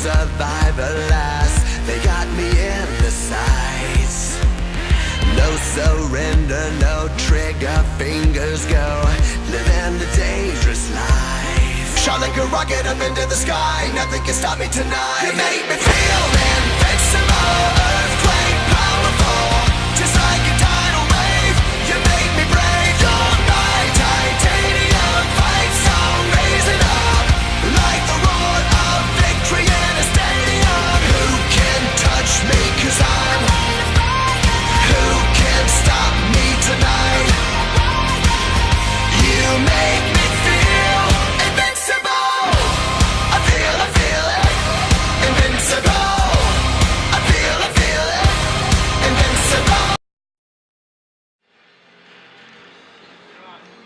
survive, alas. They got me in the sights. No surrender, no trigger, fingers go. Living a dangerous life. Shot like a rocket up into the sky. Nothing can stop me tonight. You make me feel invincible. Earthquake powerful. Just like a tidal wave. You make me brave. You're my titanium fight song. Raising up like the roar of victory in a stadium. Who can touch me? 'Cause I'm. Who can stop me tonight? You make me feel invincible. I feel it, invincible. I feel it, invincible.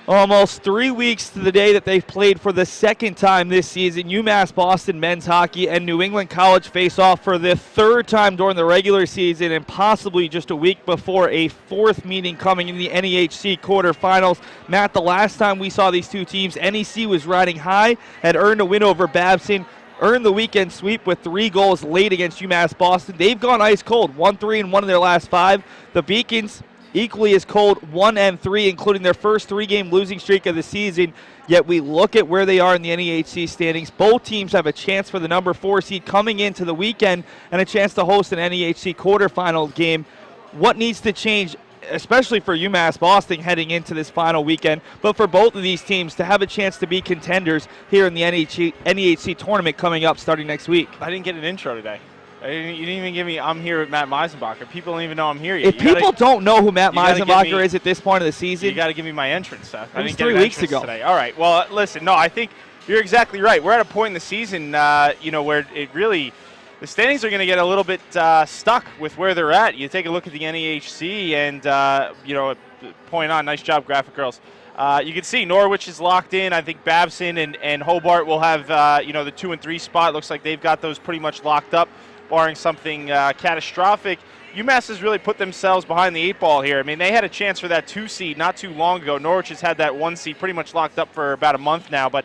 Almost 3 weeks to the day that they've played for the second time this season, UMass Boston men's hockey and New England College face off for the third time during the regular season, and possibly just a week before a fourth meeting coming in the NEHC quarterfinals. Matt, the last time we saw these two teams, NEC was riding high, had earned a win over Babson, earned the weekend sweep with 3 goals late against UMass Boston. They've gone ice cold, 1-3 in 1 of their last 5. The Beacons equally as cold, 1-3, including their first 3-game losing streak of the season. Yet we look at where they are in the NEHC standings. Both teams have a chance for the number 4 seed coming into the weekend and a chance to host an NEHC quarterfinal game. What needs to change, especially for UMass Boston heading into this final weekend, but for both of these teams to have a chance to be contenders here in the NEHC tournament coming up starting next week? I didn't get an intro today. You didn't even give me, I'm here with Matt Meisenbacher. People don't even know I'm here yet. If people don't know who Matt Meisenbacher is at this point of the season, you got to give me my entrance, Seth. It was 3 weeks ago. Today. All right. Well, listen, no, I think you're exactly right. We're at a point in the season, where it really, the standings are going to get a little bit stuck with where they're at. You take a look at the NEHC and, point on, nice job, graphic girls. You can see Norwich is locked in. I think Babson and Hobart will have, the 2 and 3 spot. Looks like they've got those pretty much locked up, barring something catastrophic. UMass has really put themselves behind the 8 ball here. I mean, they had a chance for that 2 seed not too long ago. Norwich has had that 1 seed pretty much locked up for about a month now, but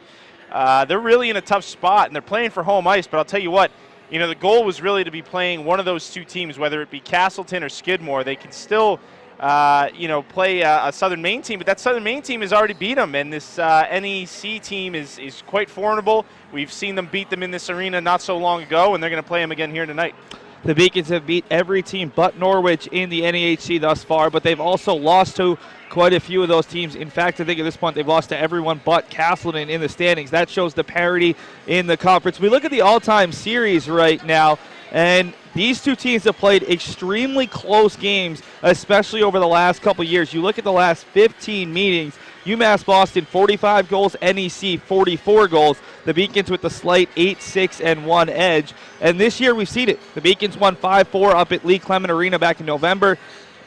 they're really in a tough spot, and they're playing for home ice. But I'll tell you what, the goal was really to be playing one of those 2 teams, whether it be Castleton or Skidmore. They can still play a Southern Maine team, but that Southern Maine team has already beat them, and this NEC team is quite formidable. We've seen them beat them in this arena not so long ago, and they're going to play them again here tonight. The Beacons have beat every team but Norwich in the NEHC thus far, but they've also lost to quite a few of those teams. In fact, I think at this point they've lost to everyone but Castleton in the standings. That shows the parity in the conference. We look at the all-time series right now, and these two teams have played extremely close games, especially over the last couple years. You look at the last 15 meetings, UMass Boston 45 goals, NEC 44 goals. The Beacons with the slight 8-6-1 edge. And this year we've seen it. The Beacons won 5-4 up at Lee Clement Arena back in November.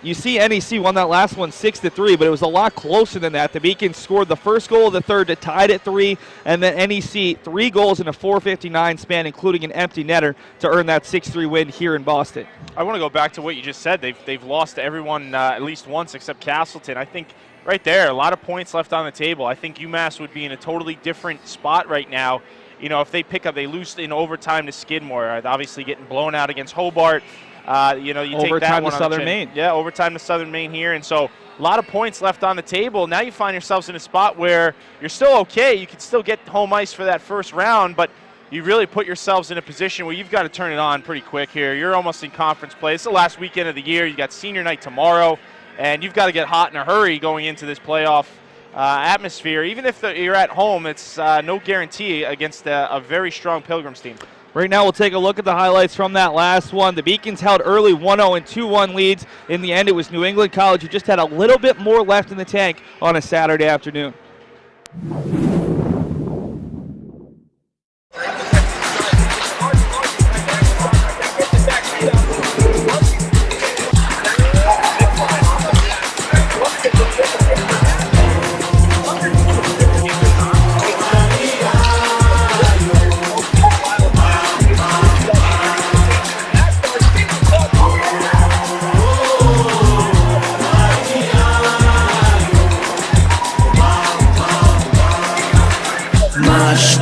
You see NEC won that last one 6-3, but it was a lot closer than that. The Beacons scored the first goal of the third to tie it at 3, and then NEC 3 goals in a 4:59 span, including an empty netter, to earn that 6-3 win here in Boston. I want to go back to what you just said. They've lost to everyone at least once except Castleton. I think right there, a lot of points left on the table. I think UMass would be in a totally different spot right now. If they lose in overtime to Skidmore, obviously getting blown out against Hobart. You take that one to Southern Maine. Yeah, overtime to Southern Maine here. And so a lot of points left on the table. Now you find yourselves in a spot where you're still okay. You can still get home ice for that first round, but you really put yourselves in a position where you've got to turn it on pretty quick here. You're almost in conference play. It's the last weekend of the year. You got senior night tomorrow, and you've got to get hot in a hurry going into this playoff atmosphere. Even if you're at home, it's no guarantee against a very strong Pilgrims team. Right now we'll take a look at the highlights from that last one. The Beacons held early 1-0 and 2-1 leads. In the end, it was New England College who just had a little bit more left in the tank on a Saturday afternoon.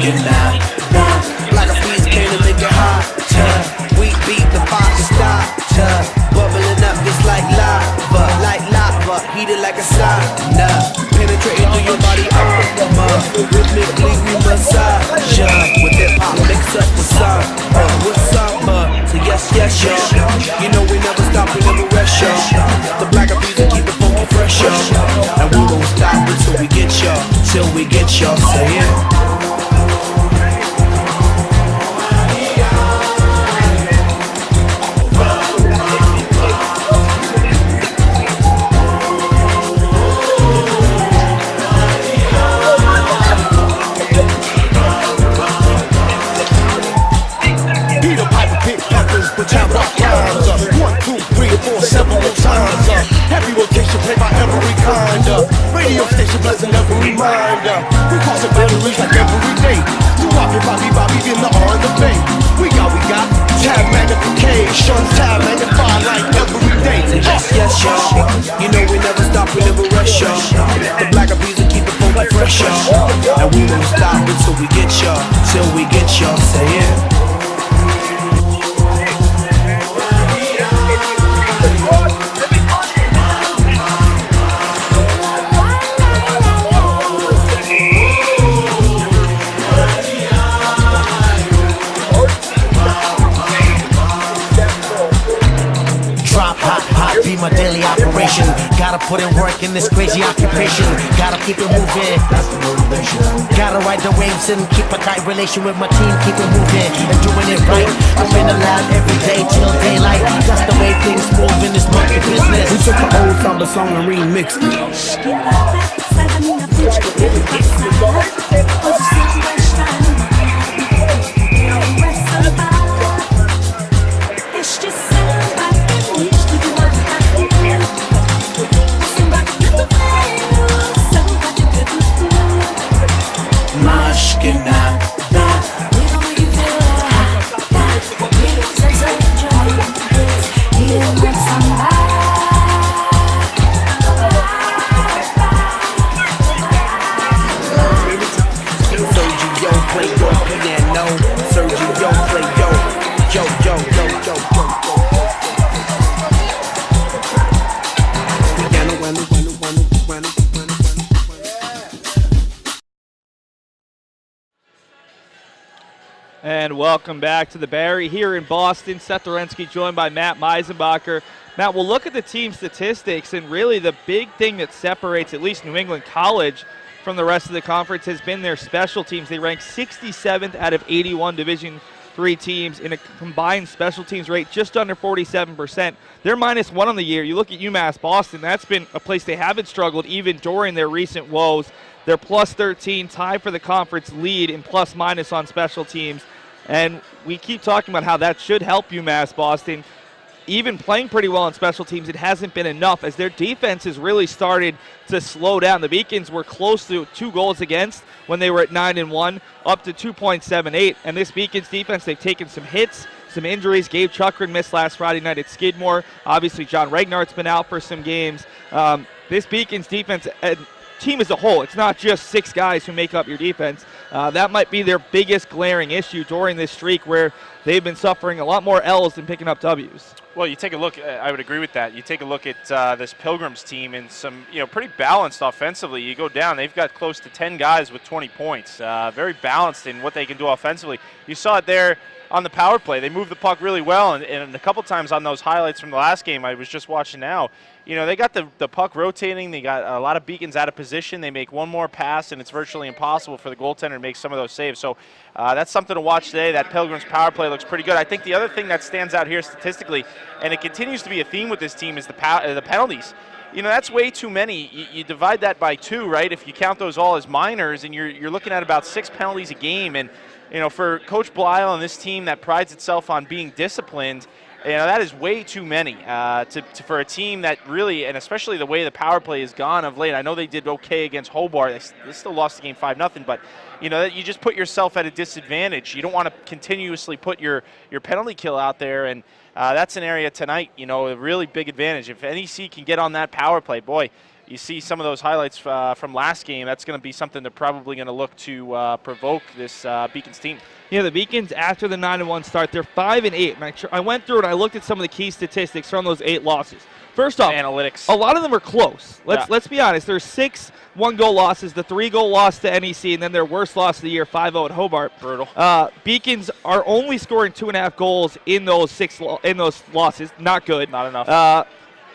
Get down, like a beast came to make it hot. heated like a sauna. Penetrating through your body, rhythmically we massage ya. With hip-hop mixed up with samba, so yes, y'all. You know we never stop, we never rest, y'all. The black of music keep it funky fresh, y'all. And we won't stop until we get y'all, say it. Heavy rotation played by every kind. Radio station blessing every mind. We crossing boundaries like every day. Do Bobby, in the R and the Bay. We got tab magnification, tab magnified like every day. Yes, y'all. You know we never stop, we never rest, y'all. The black of music keep it funky fresh, y'all. And we won't stop until we get y'all, say it. Be my daily operation. Gotta put in work in this crazy occupation. Gotta keep it moving. That's the motivation. Gotta ride the waves and keep a tight relation with my team. Keep it moving and doing it right. I'm in the lab every day till daylight. That's the way things move in this monkey business. We took an old samba song and remixed it. And welcome back to the Barry here in Boston. Seth Dorensky joined by Matt Meisenbacher. Matt, we'll look at the team statistics, and really the big thing that separates at least New England College from the rest of the conference has been their special teams. They rank 67th out of 81 Division III teams in a combined special teams rate just under 47%. They're -1 on the year. You look at UMass Boston, that's been a place they haven't struggled even during their recent woes. They're +13, tied for the conference lead in plus-minus on special teams. And we keep talking about how that should help UMass Boston. Even playing pretty well on special teams, it hasn't been enough as their defense has really started to slow down. The Beacons were close to 2 goals against when they were at 9-1, up to 2.78. And this Beacons defense, they've taken some hits, some injuries. Gabe Chukrin missed last Friday night at Skidmore. Obviously, John Regnart's been out for some games. This Beacons defense, team as a whole, it's not just 6 guys who make up your defense. That might be their biggest glaring issue during this streak where they've been suffering a lot more L's than picking up W's. Well, you take a look, I would agree with that. You take a look at this Pilgrims team and some, pretty balanced offensively. You go down, they've got close to 10 guys with 20 points. Very balanced in what they can do offensively. You saw it there on the power play. They moved the puck really well, and a couple times on those highlights from the last game I was just watching now, they got the puck rotating. They got a lot of Beacons out of position. They make one more pass, and it's virtually impossible for the goaltender to make some of those saves. So that's something to watch today. That Pilgrims power play looks pretty good. I think the other thing that stands out here statistically, and it continues to be a theme with this team, is the penalties. That's way too many. You divide that by 2, right? If you count those all as minors, and you're looking at about 6 penalties a game. And for Coach Blyle and this team that prides itself on being disciplined, that is way too many for a team that really, and especially the way the power play has gone of late. I know they did okay against Hobart. They still lost the game 5-0, but you just put yourself at a disadvantage. You don't want to continuously put your penalty kill out there, and that's an area tonight, a really big advantage. If NEC can get on that power play, boy, you see some of those highlights from last game. That's going to be something they're probably going to look to provoke this Beacons team. Yeah, the Beacons, after the 9-1 start, they're 5-8. And I went through and I looked at some of the key statistics from those 8 losses. First off, analytics. A lot of them are close. Let's be honest. There's 6 one-goal losses, the 3-goal loss to NEC, and then their worst loss of the year, 5-0 at Hobart. Brutal. Beacons are only scoring 2.5 goals in those losses. Not good. Not enough.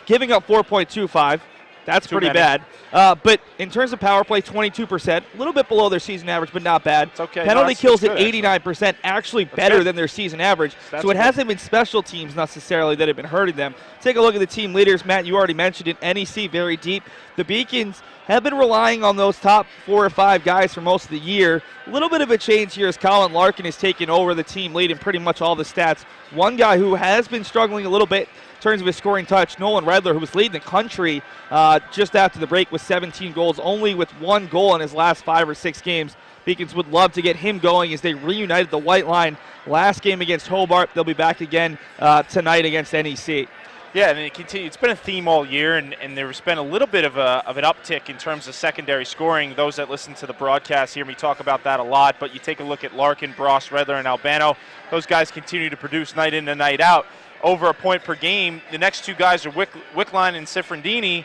Giving up 4.25. That's pretty bad. But in terms of power play, 22%, a little bit below their season average, but not bad. It's okay. Penalty kills at 89%, actually better than their season average. So it hasn't been special teams necessarily that have been hurting them. Take a look at the team leaders. Matt, you already mentioned it. NEC very deep. The Beacons have been relying on those top 4 or 5 guys for most of the year. A little bit of a change here as Colin Larkin has taken over the team lead in pretty much all the stats. One guy who has been struggling a little bit in terms of his scoring touch, Nolan Redler, who was leading the country just after the break with 17 goals, only with 1 goal in his last 5 or 6 games. Beacons would love to get him going as they reunited the white line last game against Hobart. They'll be back again tonight against NEC. Yeah, and it continues. It's been a theme all year, and there's been a little bit of an uptick in terms of secondary scoring. Those that listen to the broadcast hear me talk about that a lot, but you take a look at Larkin, Bross, Redler, and Albano. Those guys continue to produce night in and night out. Over a point per game. The next 2 guys are Wickline and Sifrandini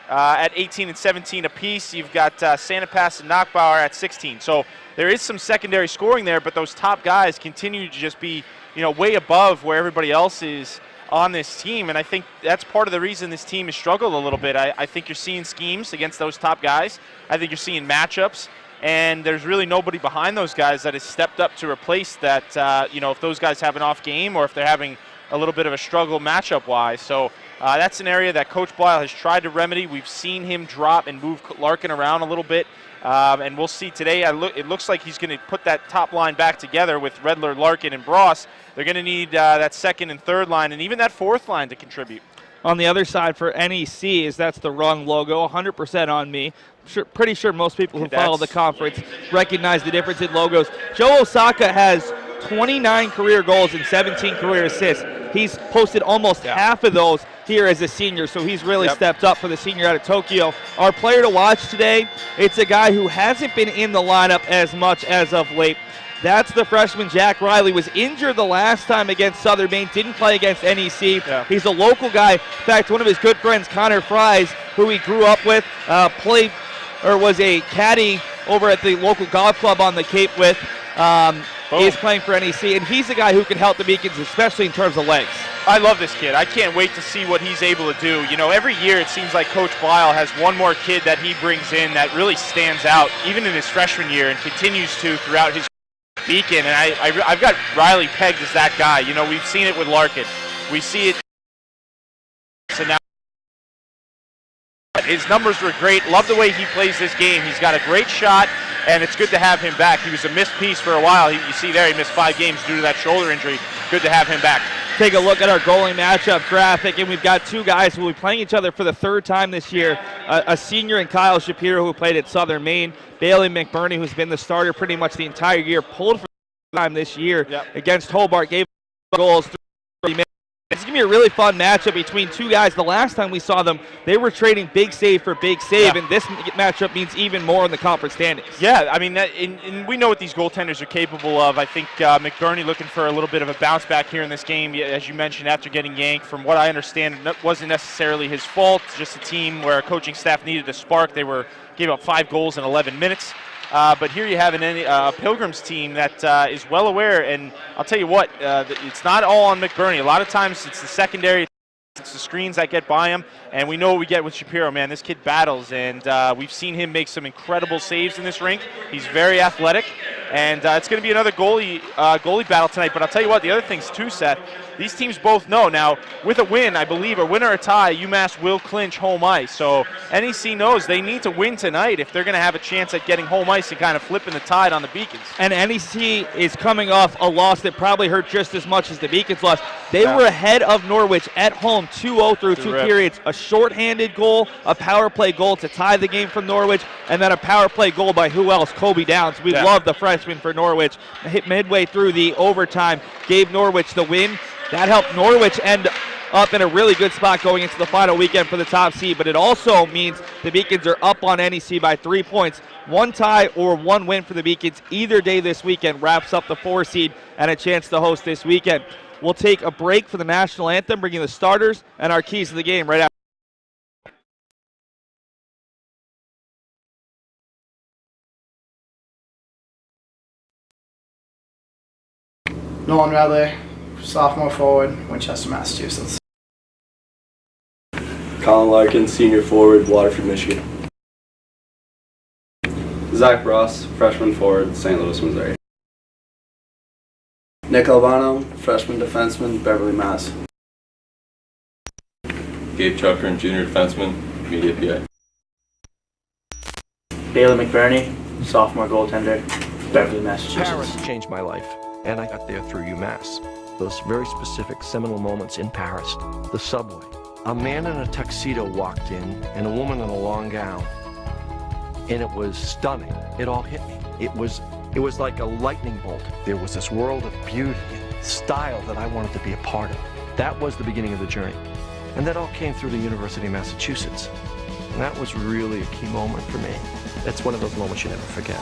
at 18 and 17 apiece. You've got Santapass and Knockbauer at 16. So there is some secondary scoring there, but those top guys continue to just be, way above where everybody else is on this team, and I think that's part of the reason this team has struggled a little bit. I think you're seeing schemes against those top guys. I think you're seeing matchups, and there's really nobody behind those guys that has stepped up to replace that, if those guys have an off game or if they're having a little bit of a struggle matchup-wise. So that's an area that Coach Blyle has tried to remedy. We've seen him drop and move Larkin around a little bit, and we'll see today. It looks like he's going to put that top line back together with Redler, Larkin, and Bross. They're going to need that second and third line and even that fourth line to contribute. On the other side for NEC is that's the wrong logo, 100% on me. Pretty sure most people who follow the conference recognize the difference in logos. Joe Osaka has 29 career goals and 17 career assists. He's posted almost half of those here as a senior, so he's really stepped up for the senior out of Tokyo. Our player to watch today, it's a guy who hasn't been in the lineup as much as of late. That's the freshman Jack Riley. Was injured the last time against Southern Maine, didn't play against NEC. He's a local guy. In fact, one of his good friends, Connor Fries, who he grew up with, was a caddy over at the local golf club on the Cape with. He's playing for NEC, and he's a guy who can help the Beacons, especially in terms of legs. I love this kid. I can't wait to see what he's able to do. Every year it seems like Coach Blyle has one more kid that he brings in that really stands out, even in his freshman year, and continues to throughout his Beacon. And I've got Riley pegged as that guy. We've seen it with Larkin. We see it. So now his numbers were great. Love the way he plays this game. He's got a great shot, and it's good to have him back. He was a missed piece for a while. You see there, he missed 5 games due to that shoulder injury. Good to have him back. Take a look at our goalie matchup graphic, and we've got 2 guys who will be playing each other for the 3rd time this year. A senior in Kyle Shapiro, who played at Southern Maine. Bailey MacBurnie, who's been the starter pretty much the entire year, pulled for the time this year against Hobart, gave goals 30 minutes. It's going to be a really fun matchup between 2 guys. The last time we saw them, they were trading big save for big save, and this matchup means even more in the conference standings. Yeah, I mean, and we know what these goaltenders are capable of. I think MacBurnie looking for a little bit of a bounce back here in this game, as you mentioned, after getting yanked. From what I understand, it wasn't necessarily his fault, just a team where a coaching staff needed a spark. They gave up 5 goals in 11 minutes. But here you have a Pilgrims team that is well aware, and I'll tell you what, it's not all on MacBurnie. A lot of times it's the secondary, it's the screens that get by him, and we know what we get with Shapiro, man. This kid battles, and we've seen him make some incredible saves in this rink. He's very athletic, and it's going to be another goalie battle tonight. But I'll tell you what, the other things too, Seth, these teams both know now, with a win, I believe, a win or a tie, UMass will clinch home ice. So NEC knows they need to win tonight if they're going to have a chance at getting home ice and kind of flipping the tide on the Beacons. And NEC is coming off a loss that probably hurt just as much as the Beacons lost. They were ahead of Norwich at home 2-0 through 2 periods. A shorthanded goal, a power play goal to tie the game from Norwich, and then a power play goal by who else? Kobe Downs. We love the freshman for Norwich. Hit midway through the overtime, gave Norwich the win. That helped Norwich end up in a really good spot going into the final weekend for the top seed, but it also means the Beacons are up on NEC by 3 points. One tie or one win for the Beacons either day this weekend wraps up the 4 seed and a chance to host this weekend. We'll take a break for the national anthem, bringing the starters and our keys to the game right after. Nolan, Redler, sophomore forward, Winchester, Massachusetts. Colin Larkin, senior forward, Waterford, Michigan. Zack, freshman forward, St. Louis, Missouri. Nick Albano, freshman defenseman, Beverly, Mass. Gabe Chuckern, junior defenseman, Media PA. Bailey MacBurnie, sophomore goaltender, Beverly, Massachusetts. Paris changed my life, and I got there through UMass. Those very specific seminal moments in Paris, the subway. A man in a tuxedo walked in, and a woman in a long gown. And it was stunning. It all hit me. It was like a lightning bolt. There was this world of beauty and style that I wanted to be a part of. That was the beginning of the journey. And that all came through the University of Massachusetts. And that was really a key moment for me. It's one of those moments you never forget.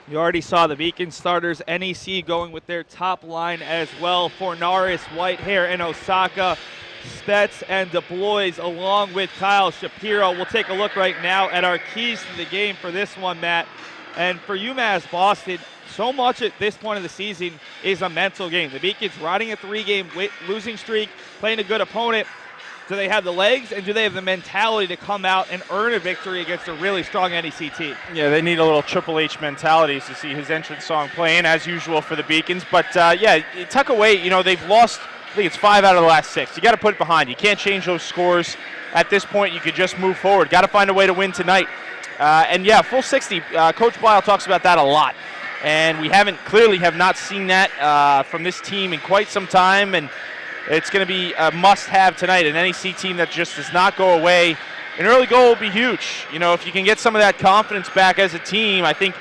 You already saw the Beacon starters, NEC going with their top line as well. Fornaris, Whitehair, and Osaka, Spets, and DeBlois, along with Kyle Shapiro. We'll take a look right now at our keys to the game for this one, Matt. And for UMass Boston, so much at this point of the season is a mental game. The Beacons riding a 3-game losing streak, playing a good opponent. Do they have the legs, and do they have the mentality to come out and earn a victory against a really strong NEC team? Yeah, they need a little Triple H mentality to see his entrance song playing, as usual for the Beacons. But, yeah, tuck away, they've lost, I think it's 5 out of the last 6. You got to put it behind. You can't change those scores. At this point, you could just move forward. Got to find a way to win tonight. And, yeah, full 60. Coach Bile talks about that a lot. And we clearly have not seen that from this team in quite some time. And it's going to be a must-have tonight, an NEC team that just does not go away. An early goal will be huge. If you can get some of that confidence back as a team, I think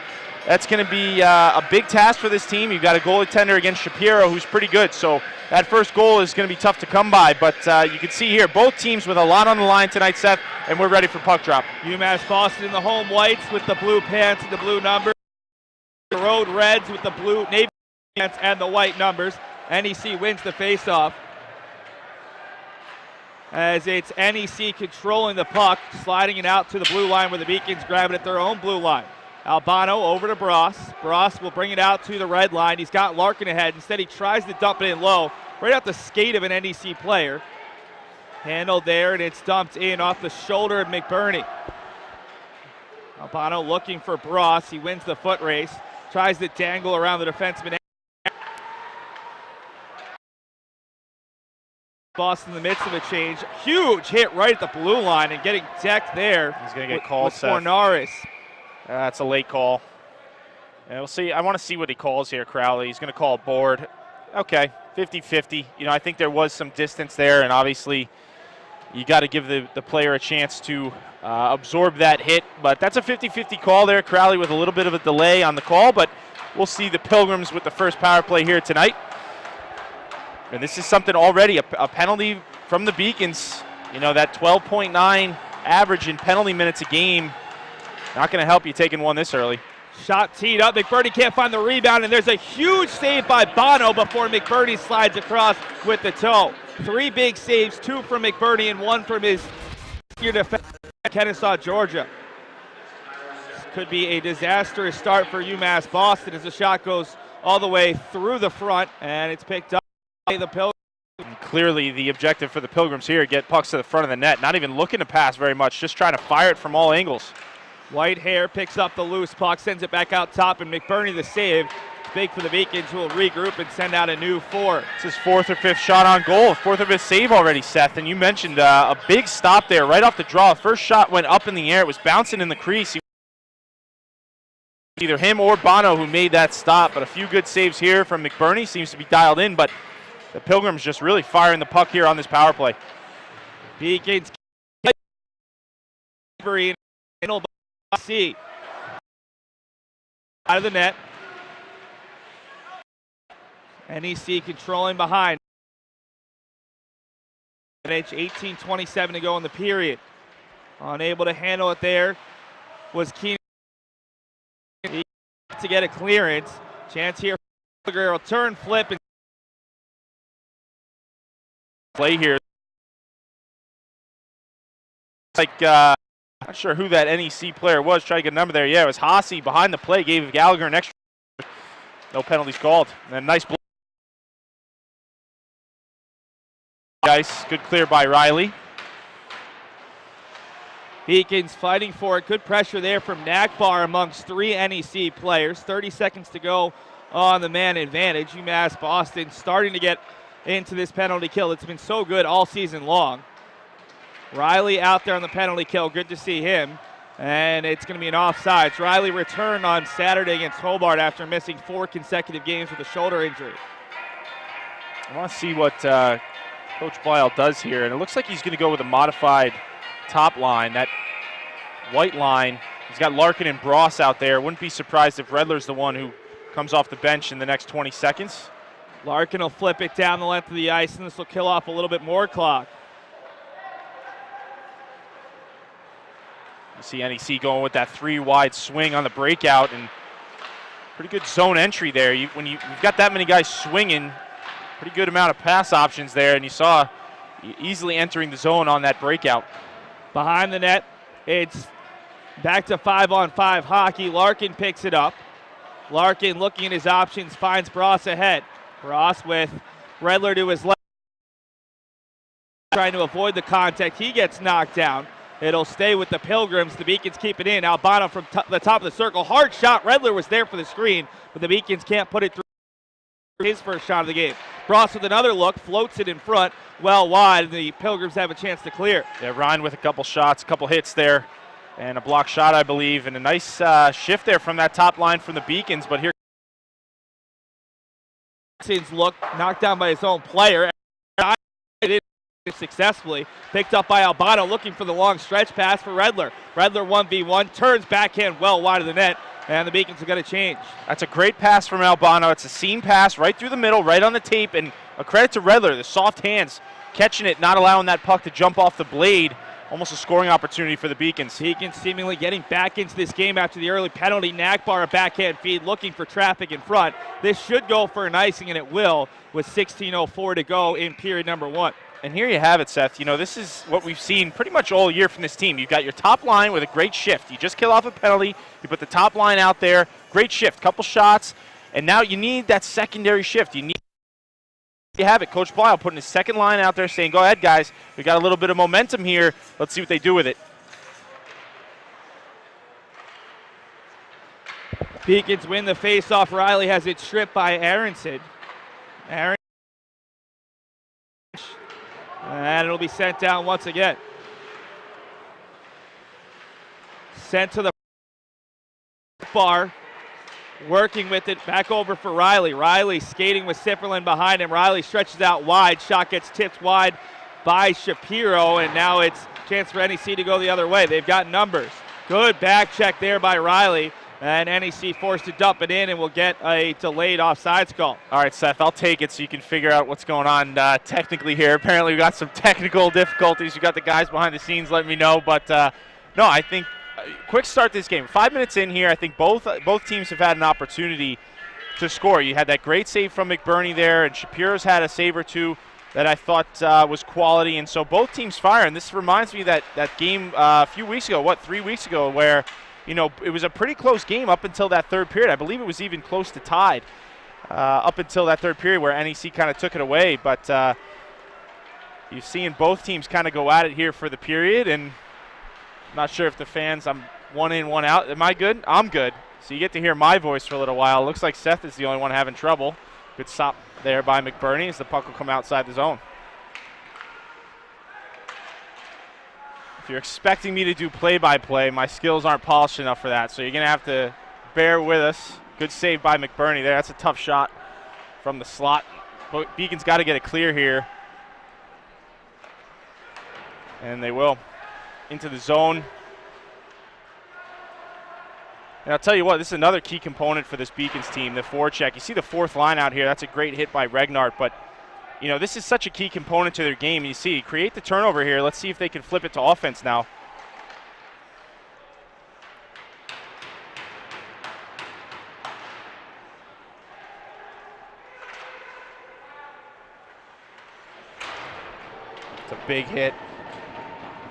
that's going to be a big task for this team. You've got a goaltender against Shapiro who's pretty good, so that first goal is going to be tough to come by. But you can see here, both teams with a lot on the line tonight, Seth, and we're ready for puck drop. UMass Boston in the home whites with the blue pants and the blue numbers. The road reds with the blue navy pants and the white numbers. NEC wins the faceoff, as it's NEC controlling the puck, sliding it out to the blue line where the Beacons grab it at their own blue line. Albano over to Bross. Bross will bring it out to the red line. He's got Larkin ahead. Instead, he tries to dump it in low, right off the skate of an NEC player. Handled there, and it's dumped in off the shoulder of MacBurnie. Albano looking for Bross. He wins the foot race, tries to dangle around the defenseman. Boston in the midst of a change. Huge hit right at the blue line and getting decked there. He's going to get called, Seth. Fornaris. That's a late call. And we'll see. I want to see what he calls here, Crowley. He's going to call a board. Okay, 50-50. I think there was some distance there, and obviously you got to give the player a chance to absorb that hit. But that's a 50-50 call there. Crowley with a little bit of a delay on the call, but we'll see the Pilgrims with the first power play here tonight. And this is something already, a penalty from the Beacons. That 12.9 average in penalty minutes a game. Not going to help you taking one this early. Shot teed up. MacBurnie can't find the rebound, and there's a huge save by Bono before MacBurnie slides across with the toe. 3 big saves, 2 from MacBurnie and 1 from his senior defense, Kennesaw, Georgia. This could be a disastrous start for UMass Boston as the shot goes all the way through the front, and it's picked up. The Pilgrims. Clearly the objective for the Pilgrims here, get pucks to the front of the net, not even looking to pass very much, just trying to fire it from all angles. Whitehair picks up the loose puck, sends it back out top, and MacBurnie the save. It's big for the Beacons, who will regroup and send out a new 4. It's his 4th or 5th shot on goal, 4th or 5th save already, Seth, and you mentioned a big stop there right off the draw. First shot went up in the air, it was bouncing in the crease. either him or Bono who made that stop, but a few good saves here from MacBurnie. Seems to be dialed in, but the Pilgrims just really firing the puck here on this power play. Beacons C out of the net. NEC controlling behind. 18:27 to go in the period. Unable to handle it there was Keenan to get a clearance. Chance here for Guerrero. Turn, flip, and play here. Like, not sure who that NEC player was. Try to get a number there. Yeah, it was Haase behind the play. Gave Gallagher an extra. No penalties called. And a nice blow. Ice. Good clear by Riley. Beacons fighting for it. Good pressure there from Nakbar amongst 3 NEC players. 30 seconds to go on the man advantage. UMass Boston starting to get into this penalty kill. It's been so good all season long. Riley out there on the penalty kill. Good to see him. And it's going to be an offsides. Riley returned on Saturday against Hobart after missing 4 consecutive games with a shoulder injury. I want to see what Coach Blyle does here. And it looks like he's going to go with a modified top line. That white line, he's got Larkin and Bross out there. Wouldn't be surprised if Redler's the one who comes off the bench in the next 20 seconds. Larkin will flip it down the length of the ice, and this will kill off a little bit more clock. You see NEC going with that 3-wide swing on the breakout, and pretty good zone entry there. When you've got that many guys swinging, pretty good amount of pass options there, and you saw easily entering the zone on that breakout. Behind the net, it's back to 5-on-5 hockey. Larkin picks it up. Larkin looking at his options, finds Bross ahead. Bross with Redler to his left, trying to avoid the contact. He gets knocked down. It'll stay with the Pilgrims. The Beacons keep it in. Albano from the top of the circle. Hard shot. Redler was there for the screen, but the Beacons can't put it through. His first shot of the game. Bross with another look, floats it in front, well wide, and the Pilgrims have a chance to clear. Yeah, Ryan with a couple shots, a couple hits there, and a block shot, I believe, and a nice shift there from that top line from the Beacons, but here look, knocked down by his own player. Successfully picked up by Albano, looking for the long stretch pass for Redler. Redler 1v1, turns backhand well wide of the net, and the Beacons are going to change. That's a great pass from Albano. It's a seam pass right through the middle, right on the tape, and a credit to Redler, the soft hands, catching it, not allowing that puck to jump off the blade. Almost a scoring opportunity for the Beacons. Beacons seemingly getting back into this game after the early penalty. Nakbar a backhand feed, looking for traffic in front. This should go for an icing, and it will, with 16:04 to go in period number 1. And here you have it, Seth. You know, this is what we've seen pretty much all year from this team. You've got your top line with a great shift. You just kill off a penalty. You put the top line out there. Great shift, couple shots. And now you need that secondary shift. You have it. Coach Blyle putting his second line out there saying, go ahead, guys. We got a little bit of momentum here. Let's see what they do with it. Beacons win the faceoff. Riley has it stripped by Aronson. And it'll be sent down once again. Sent to the bar. Working with it, back over for Riley. Riley skating with Sifferlin behind him. Riley stretches out wide. Shot gets tipped wide by Shapiro, and now it's a chance for NEC to go the other way. They've got numbers. Good back check there by Riley. And NEC forced to dump it in, and will get a delayed offsides call. All right, Seth, I'll take it so you can figure out what's going on technically here. Apparently we got some technical difficulties. You got the guys behind the scenes letting me know. But, no, I think quick start this game. 5 minutes in here, I think both teams have had an opportunity to score. You had that great save from MacBurnie there, and Shapiro's had a save or two that I thought was quality. And so both teams fire. And this reminds me of that game a few weeks ago, 3 weeks ago, where – you know, it was a pretty close game up until that third period. I believe it was even close to tied up until that third period where NEC kind of took it away. But you're seeing both teams kind of go at it here for the period. And I'm not sure if the fans, I'm one in, one out. Am I good? I'm good. So you get to hear my voice for a little while. Looks like Seth is the only one having trouble. Good stop there by MacBurnie as the puck will come outside the zone. If you're expecting me to do play-by-play, my skills aren't polished enough for that. So you're going to have to bear with us. Good save by MacBurnie there. That's a tough shot from the slot. But Beacon's got to get it clear here. And they will. Into the zone. And I'll tell you what, this is another key component for this Beacons team, the forecheck. You see the fourth line out here. That's a great hit by Regnart. But, you know, this is such a key component to their game. You see, create the turnover here. Let's see if they can flip it to offense now. It's a big hit.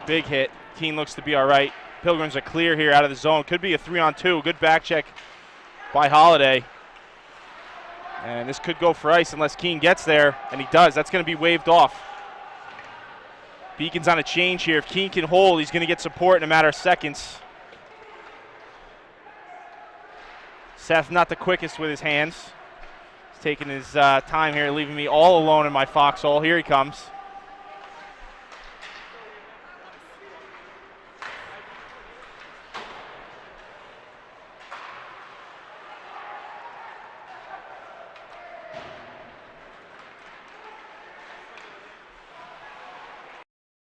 Big hit. Keene looks to be all right. Pilgrims are clear here out of the zone. Could be a 3-on-2. Good back check by Holiday. And this could go for ice unless Keene gets there, and he does. That's going to be waved off. Beacon's on a change here. If Keene can hold, he's going to get support in a matter of seconds. Seth not the quickest with his hands. He's taking his time here, leaving me all alone in my foxhole. Here he comes.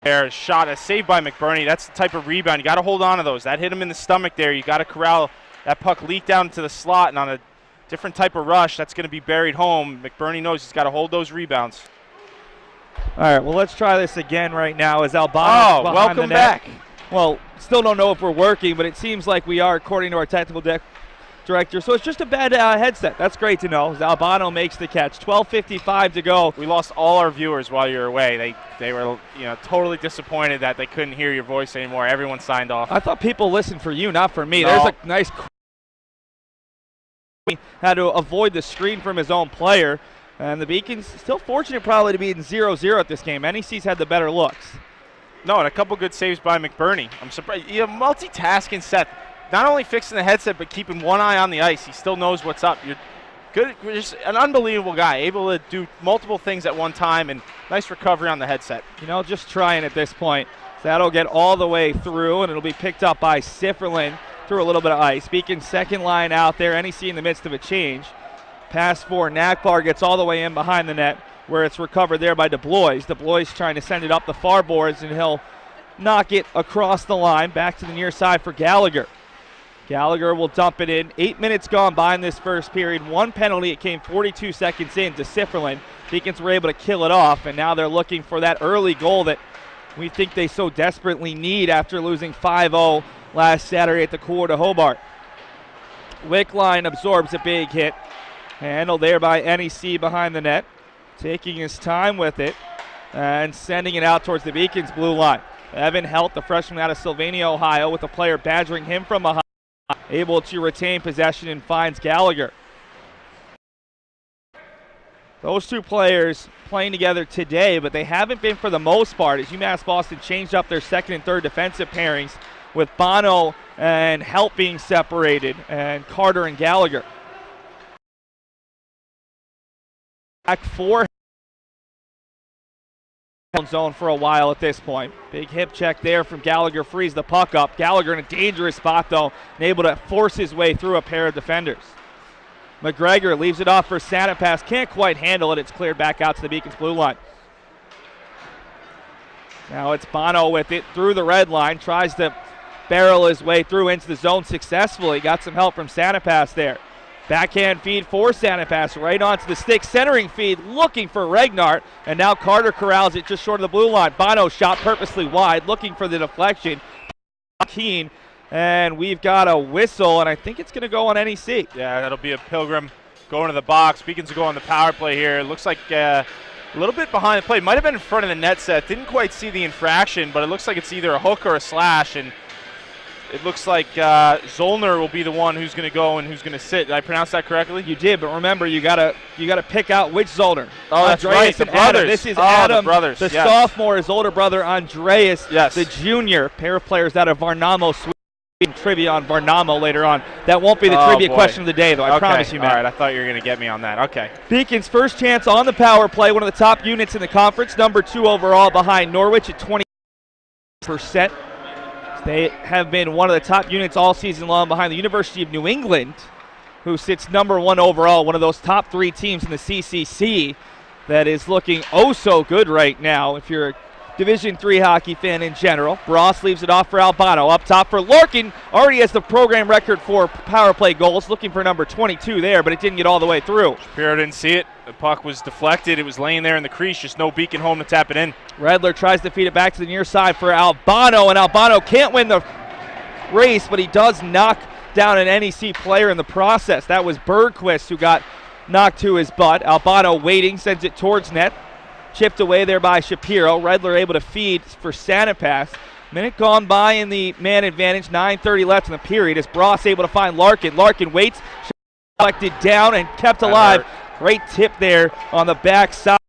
There, shot, a save by MacBurnie. That's the type of rebound. You got to hold on to those. That hit him in the stomach there. You got to corral that puck, leak down to the slot, and on a different type of rush, that's going to be buried home. MacBurnie knows he's got to hold those rebounds. All right, well, let's try this again right now as Albano behind welcome the net. back. Well, still don't know if we're working, but it seems like we are, according to our technical director. So it's just a bad headset. That's great to know. As Albano makes the catch. 12:55 to go. We lost all our viewers while you were away. They were, you know, totally disappointed that they couldn't hear your voice anymore. Everyone signed off. I thought people listened for you, not for me. No. There's a nice had to avoid the screen from his own player. And the Beacons still fortunate probably to be in 0-0 at this game. NEC's had the better looks. No, and a couple good saves by MacBurnie. I'm surprised. You know, multitasking Seth. Not only fixing the headset, but keeping one eye on the ice. He still knows what's up. You're good. You're just an unbelievable guy, able to do multiple things at one time, and nice recovery on the headset. You know, just trying at this point. So that'll get all the way through, and it'll be picked up by Sifferlin through a little bit of ice. Beacon's second line out there. NEC in the midst of a change. Pass for Nakbar gets all the way in behind the net, where it's recovered there by DeBlois. DeBlois trying to send it up the far boards, and he'll knock it across the line back to the near side for Gallagher. Gallagher will dump it in. 8 minutes gone by in this first period. One penalty. It came 42 seconds in to Sifferlin. Beacons were able to kill it off, and now they're looking for that early goal that we think they so desperately need after losing 5-0 last Saturday at the Core to Hobart. Wickline absorbs a big hit. Handled there by NEC behind the net. Taking his time with it and sending it out towards the Beacons blue line. Evan Helt, the freshman out of Sylvania, Ohio, with a player badgering him from behind. Able to retain possession and finds Gallagher. Those two players playing together today, but they haven't been for the most part as UMass Boston changed up their second and third defensive pairings with Bono and Helt being separated and Carter and Gallagher. Back four zone for a while at this point. Big hip check there from Gallagher, frees the puck up. Gallagher in a dangerous spot though, and able to force his way through a pair of defenders. McGregor leaves it off for Sanapass, can't quite handle it. It's cleared back out to the Beacons blue line. Now it's Bono with it through the red line, tries to barrel his way through into the zone successfully. Got some help from Sanapass there. Backhand feed for Sanapass right onto the stick. Centering feed looking for Regnart. And now Carter corrals it just short of the blue line. Bono shot purposely wide looking for the deflection. Keene. And we've got a whistle, and I think it's going to go on NEC. Yeah, that'll be a Pilgrim going to the box. Beacons will go on the power play here. It looks like a little bit behind the play. Might have been in front of the net set. Didn't quite see the infraction, but it looks like it's either a hook or a slash. And it looks like Zollner will be the one who's going to go and who's going to sit. Did I pronounce that correctly? You did, but remember, you gotta pick out which Zollner. Oh, that's Andreas right, the and Adam. brothers. This is Adam, the brothers. the yes. sophomore, his older brother, Andreas, yes. the junior. Pair of players out of Varnamo, Sweden. Trivia on Varnamo later on. That won't be the trivia question of the day, though. I promise you, Matt. All right, I thought you were going to get me on that. Okay. Beacons' first chance on the power play, one of the top units in the conference, number 2 overall behind Norwich at 20%. They have been one of the top units all season long behind the University of New England, who sits number 1 overall, one of those top 3 teams in the CCC that is looking oh so good right now if you're a Division III hockey fan in general. Bross leaves it off for Albano. Up top for Larkin. Already has the program record for power play goals. Looking for number 22 there, but it didn't get all the way through. Shapiro didn't see it. The puck was deflected. It was laying there in the crease. Just no Beacon home to tap it in. Redler tries to feed it back to the near side for Albano, and Albano can't win the race, but he does knock down an NEC player in the process. That was Bergquist who got knocked to his butt. Albano waiting, sends it towards net. Chipped away there by Shapiro. Redler able to feed for Sanipass. Minute gone by in the man advantage. 9:30 left in the period. As Bross able to find Larkin. Larkin waits. Collected down and kept alive. Great tip there on the back side.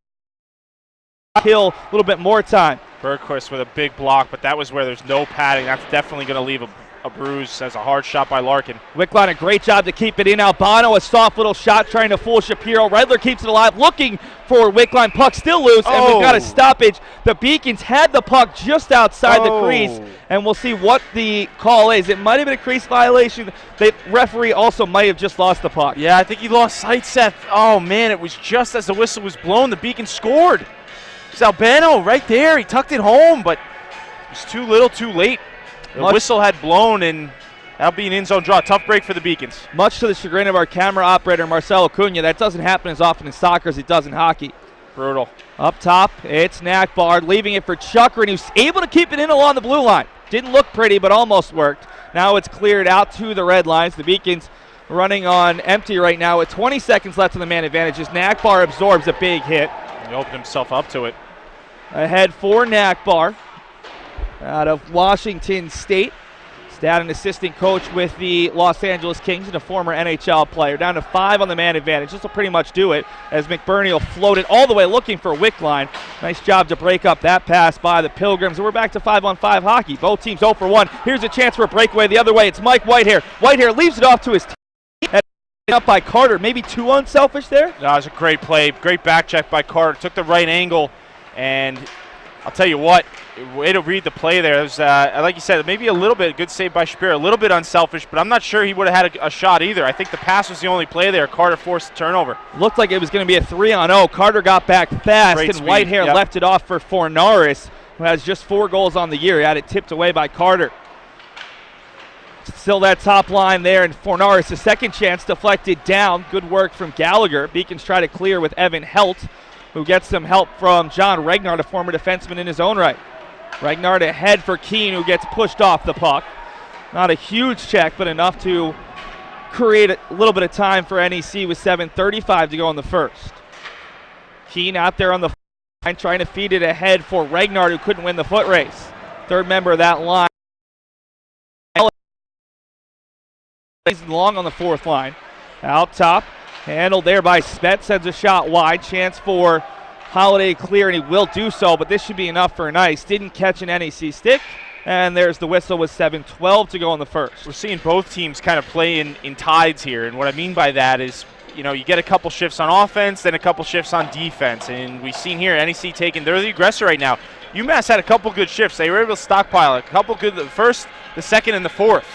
Kill a little bit more time. Bergquist with a big block, but that was where there's no padding. That's definitely going to leave a bruise. As a hard shot by Larkin. Wickline, a great job to keep it in. Albano, a soft little shot trying to fool Shapiro. Redler keeps it alive, looking for Wickline. Puck still loose, and we've got a stoppage. The Beacons had the puck just outside the crease, and we'll see what the call is. It might have been a crease violation. The referee also might have just lost the puck. Yeah, I think he lost sight, Seth. Oh, man, it was just as the whistle was blown, the Beacons scored. It's Albano right there. He tucked it home, but it was too little, too late. The whistle had blown, and that'll be an in-zone draw. Tough break for the Beacons. Much to the chagrin of our camera operator, Marcelo Cunha. That doesn't happen as often in soccer as it does in hockey. Brutal. Up top, it's Nakbard leaving it for Chucker, and he's able to keep it in along the blue line. Didn't look pretty, but almost worked. Now it's cleared out to the red lines. The Beacons running on empty right now with 20 seconds left in the man advantage as Nakbar absorbs a big hit. He opened himself up to it. Ahead for Nakbar out of Washington State. Stat and assistant coach with the Los Angeles Kings and a former NHL player. Down to 5 on the man advantage. This will pretty much do it as MacBurnie will float it all the way looking for Wickline. Nice job to break up that pass by the Pilgrims. And we're back to 5-on-5 hockey. Both teams 0 for 1. Here's a chance for a breakaway the other way. It's Mike Whitehair. Whitehair leaves it off to his team. Up by Carter. Maybe too unselfish there? That was a great play. Great back check by Carter. Took the right angle, and I'll tell you what, way to read the play there. It was, like you said, maybe a little bit, good save by Shapiro, a little bit unselfish, but I'm not sure he would have had a shot either. I think the pass was the only play there. Carter forced the turnover. Looked like it was going to be a 3-on-0. Carter got back fast, Great and speed. Whitehair left it off for Fornaris, who has just 4 goals on the year. He had it tipped away by Carter. Still that top line there, and Fornaris, a second chance, deflected down. Good work from Gallagher. Beacons try to clear with Evan Helt, who gets some help from John Regnard, a former defenseman in his own right. Regnard ahead for Keene, who gets pushed off the puck. Not a huge check, but enough to create a little bit of time for NEC with 7:35 to go in the first. Keene out there on the line trying to feed it ahead for Regnard, who couldn't win the foot race. Third member of that line. Long on the fourth line. Out top. Handled there by Spet, sends a shot wide. Chance for Holiday clear, and he will do so, but this should be enough for an ice. Didn't catch an NEC stick, and there's the whistle with 7:12 to go in the first. We're seeing both teams kind of play in tides here, and what I mean by that is, you know, you get a couple shifts on offense, then a couple shifts on defense, and we've seen here NEC they're the aggressor right now. UMass had a couple good shifts. They were able to stockpile a couple good, the first, the second, and the fourth.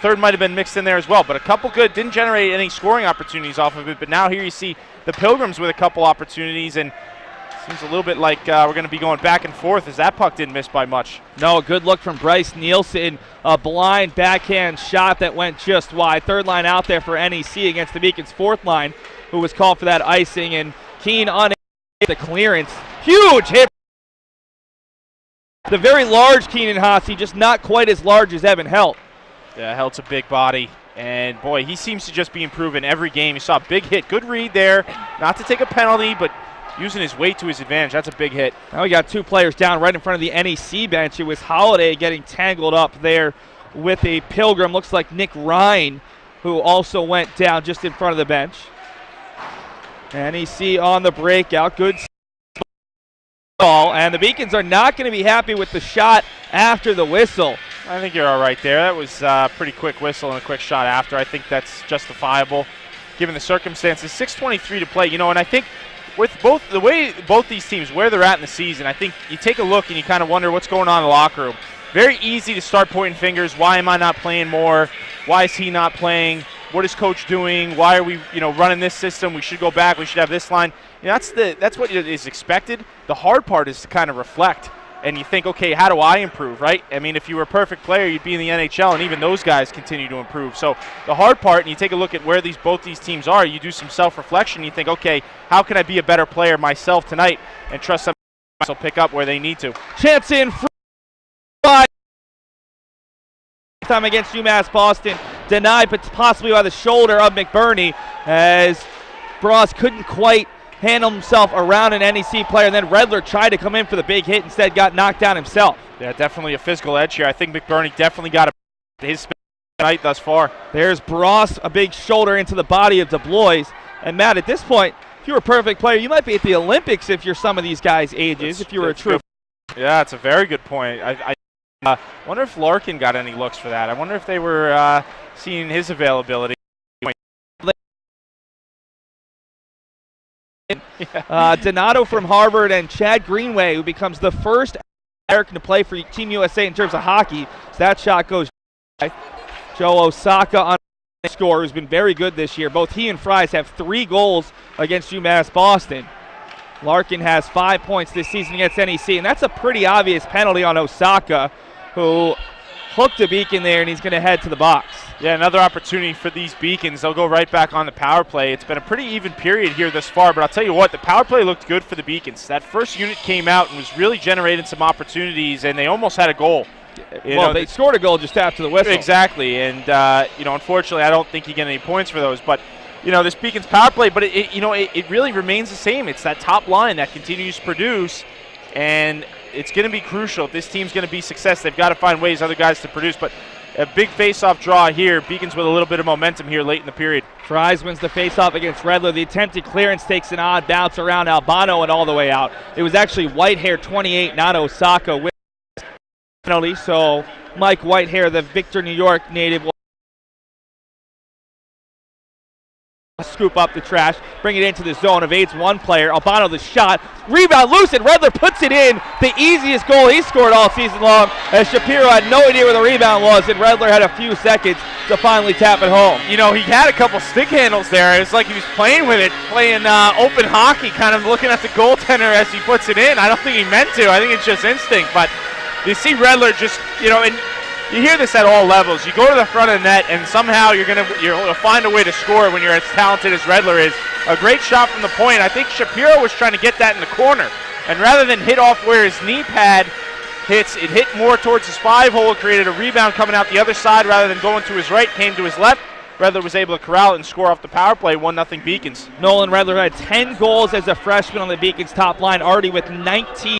Third might have been mixed in there as well, but a couple good, didn't generate any scoring opportunities off of it. But now here you see the Pilgrims with a couple opportunities, and seems a little bit like we're going to be going back and forth as that puck didn't miss by much. No, a good look from Bryce Nielsen. A blind backhand shot that went just wide. Third line out there for NEC against the Beacons' fourth line, who was called for that icing, and Keene unable to get the clearance. Huge hit. The very large Keenan Haase, just not quite as large as Evan Helt. Yeah, Helt's a big body, and boy, he seems to just be improving every game. You saw a big hit, good read there, not to take a penalty, but using his weight to his advantage. That's a big hit. Now we got 2 players down right in front of the NEC bench. It was Holiday getting tangled up there with a Pilgrim. Looks like Nick Ryan, who also went down just in front of the bench. NEC on the breakout, good ball, and the Beacons are not going to be happy with the shot after the whistle. I think you're all right there. That was a pretty quick whistle and a quick shot after. I think that's justifiable given the circumstances. 6:23 to play, you know, and I think with both the way both these teams, where they're at in the season, I think you take a look and you kind of wonder what's going on in the locker room. very easy to start pointing fingers. Why am I not playing more? Why is he not playing? What is coach doing? Why are we, running this system? We should go back. We should have this line. That's what is expected. The hard part is to kind of reflect, and you think, okay, how do I improve, right? I mean, if you were a perfect player, you'd be in the NHL, and even those guys continue to improve. So the hard part, and you take a look at where both these teams are, you do some self-reflection. You think, okay, how can I be a better player myself tonight, and trust somebody else will pick up where they need to. Chance in front. Time against UMass Boston, denied but possibly by the shoulder of MacBurnie, as Bros couldn't quite handle himself around an NEC player, and then Redler tried to come in for the big hit, instead got knocked down himself. Yeah, definitely a physical edge here. I think MacBurnie definitely got his night thus far. There's Bros, a big shoulder into the body of DeBlois, and Matt, at this point, if you're a perfect player, you might be at the Olympics if you're some of these guys' ages, if you were a true. Yeah, it's a very good point. I wonder if Larkin got any looks for that. I wonder if they were seeing his availability. Donato from Harvard and Chad Greenway, who becomes the first American to play for Team USA in terms of hockey. So that shot goes by. Joe Osaka on the score, who's been very good this year. Both he and Fries have 3 goals against UMass Boston. Larkin has 5 points this season against NEC, and that's a pretty obvious penalty on Osaka, who hooked a Beacon there, and he's going to head to the box. Yeah, another opportunity for these Beacons. They'll go right back on the power play. It's been a pretty even period here thus far, but I'll tell you what, the power play looked good for the Beacons. That first unit came out and was really generating some opportunities, and they almost had a goal. They scored a goal just after the whistle. Exactly, and unfortunately, I don't think you get any points for those, but this Beacons power play, but it really remains the same. It's that top line that continues to produce, and it's going to be crucial. If this team's going to be success, they've got to find ways other guys to produce. But a big face-off draw here. Beacons with a little bit of momentum here late in the period. Fries wins the face-off against Redler. The attempted clearance takes an odd bounce around Albano and all the way out. It was actually Whitehair 28, not Osaka, with penalty. So Mike Whitehair, the Victor, New York native, will scoop up the trash, bring it into the zone, evades one player. Albano the shot, rebound loose, and Redler puts it in. The easiest goal he scored all season long, as Shapiro had no idea where the rebound was, and Redler had a few seconds to finally tap it home. He had a couple stick handles there. It's like he was playing with it, playing open hockey, kind of looking at the goaltender as he puts it in. I don't think he meant to. I think it's just instinct, but you see Redler just, and you hear this at all levels. You go to the front of the net, and somehow you'll find a way to score when you're as talented as Redler is. A great shot from the point. I think Shapiro was trying to get that in the corner, and rather than hit off where his knee pad hits, it hit more towards his 5-hole, created a rebound coming out the other side rather than going to his right, came to his left. Redler was able to corral it and score off the power play, 1-0 Beacons. Nolan Redler had 10 goals as a freshman on the Beacons top line, already with 19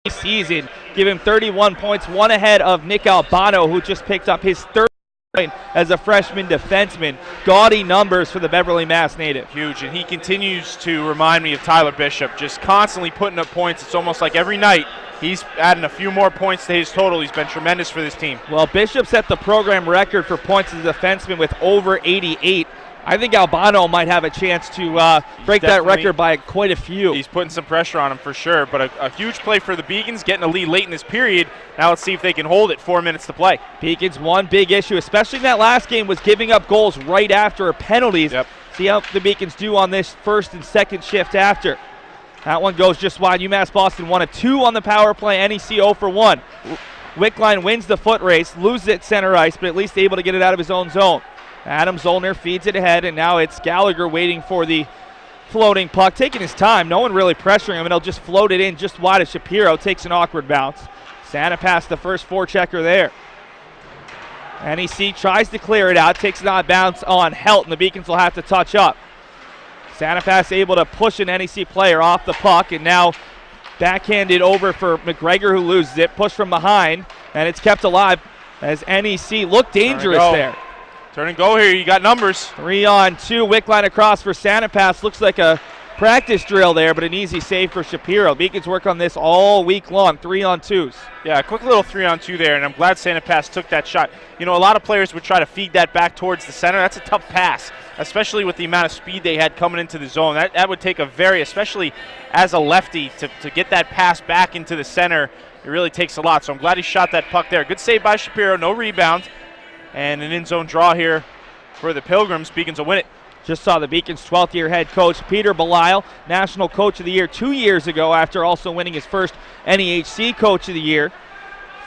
season. Give him 31 points, one ahead of Nick Albano, who just picked up his 3rd point as a freshman defenseman. Gaudy numbers for the Beverly, Mass native. Huge, and he continues to remind me of Tyler Bishop, just constantly putting up points. It's almost like every night he's adding a few more points to his total. He's been tremendous for this team. Well, Bishop set the program record for points as a defenseman with over 88. I think Albano might have a chance to break that record by quite a few. He's putting some pressure on him for sure, but a huge play for the Beacons, getting a lead late in this period. Now let's see if they can hold it. 4 minutes to play. Beacons, one big issue, especially in that last game, was giving up goals right after penalties. Yep. See how the Beacons do on this first and second shift after. That one goes just wide. UMass Boston 1 of 2 on the power play. NEC 0 for 1. Wickline wins the foot race, loses at center ice, but at least able to get it out of his own zone. Adam Zollner feeds it ahead, and now it's Gallagher waiting for the floating puck, taking his time. No one really pressuring him, and he'll just float it in just wide of Shapiro. Takes an awkward bounce. Santa past the first forechecker there. NEC tries to clear it out, takes an odd bounce on Helt, and the Beacons will have to touch up. Santa Pass able to push an NEC player off the puck, and now backhanded over for McGregor, who loses it. Push from behind, and it's kept alive as NEC look dangerous there. Turn and go here. You got numbers. 3-on-2. Wickline across for Santa Pass. Looks like a practice drill there, but an easy save for Shapiro. Beacons work on this all week long, 3-on-2s. Yeah, a quick little 3-on-2 there, and I'm glad Santa Pass took that shot. You know, a lot of players would try to feed that back towards the center. That's a tough pass, especially with the amount of speed they had coming into the zone. That would take a very, especially as a lefty, to get that pass back into the center. It really takes a lot, so I'm glad he shot that puck there. Good save by Shapiro, no rebound, and an in-zone draw here for the Pilgrims. Beacons will win it. Just saw the Beacons' 12th-year head coach, Peter Belisle, National Coach of the Year 2 years ago after also winning his first NEHC Coach of the Year.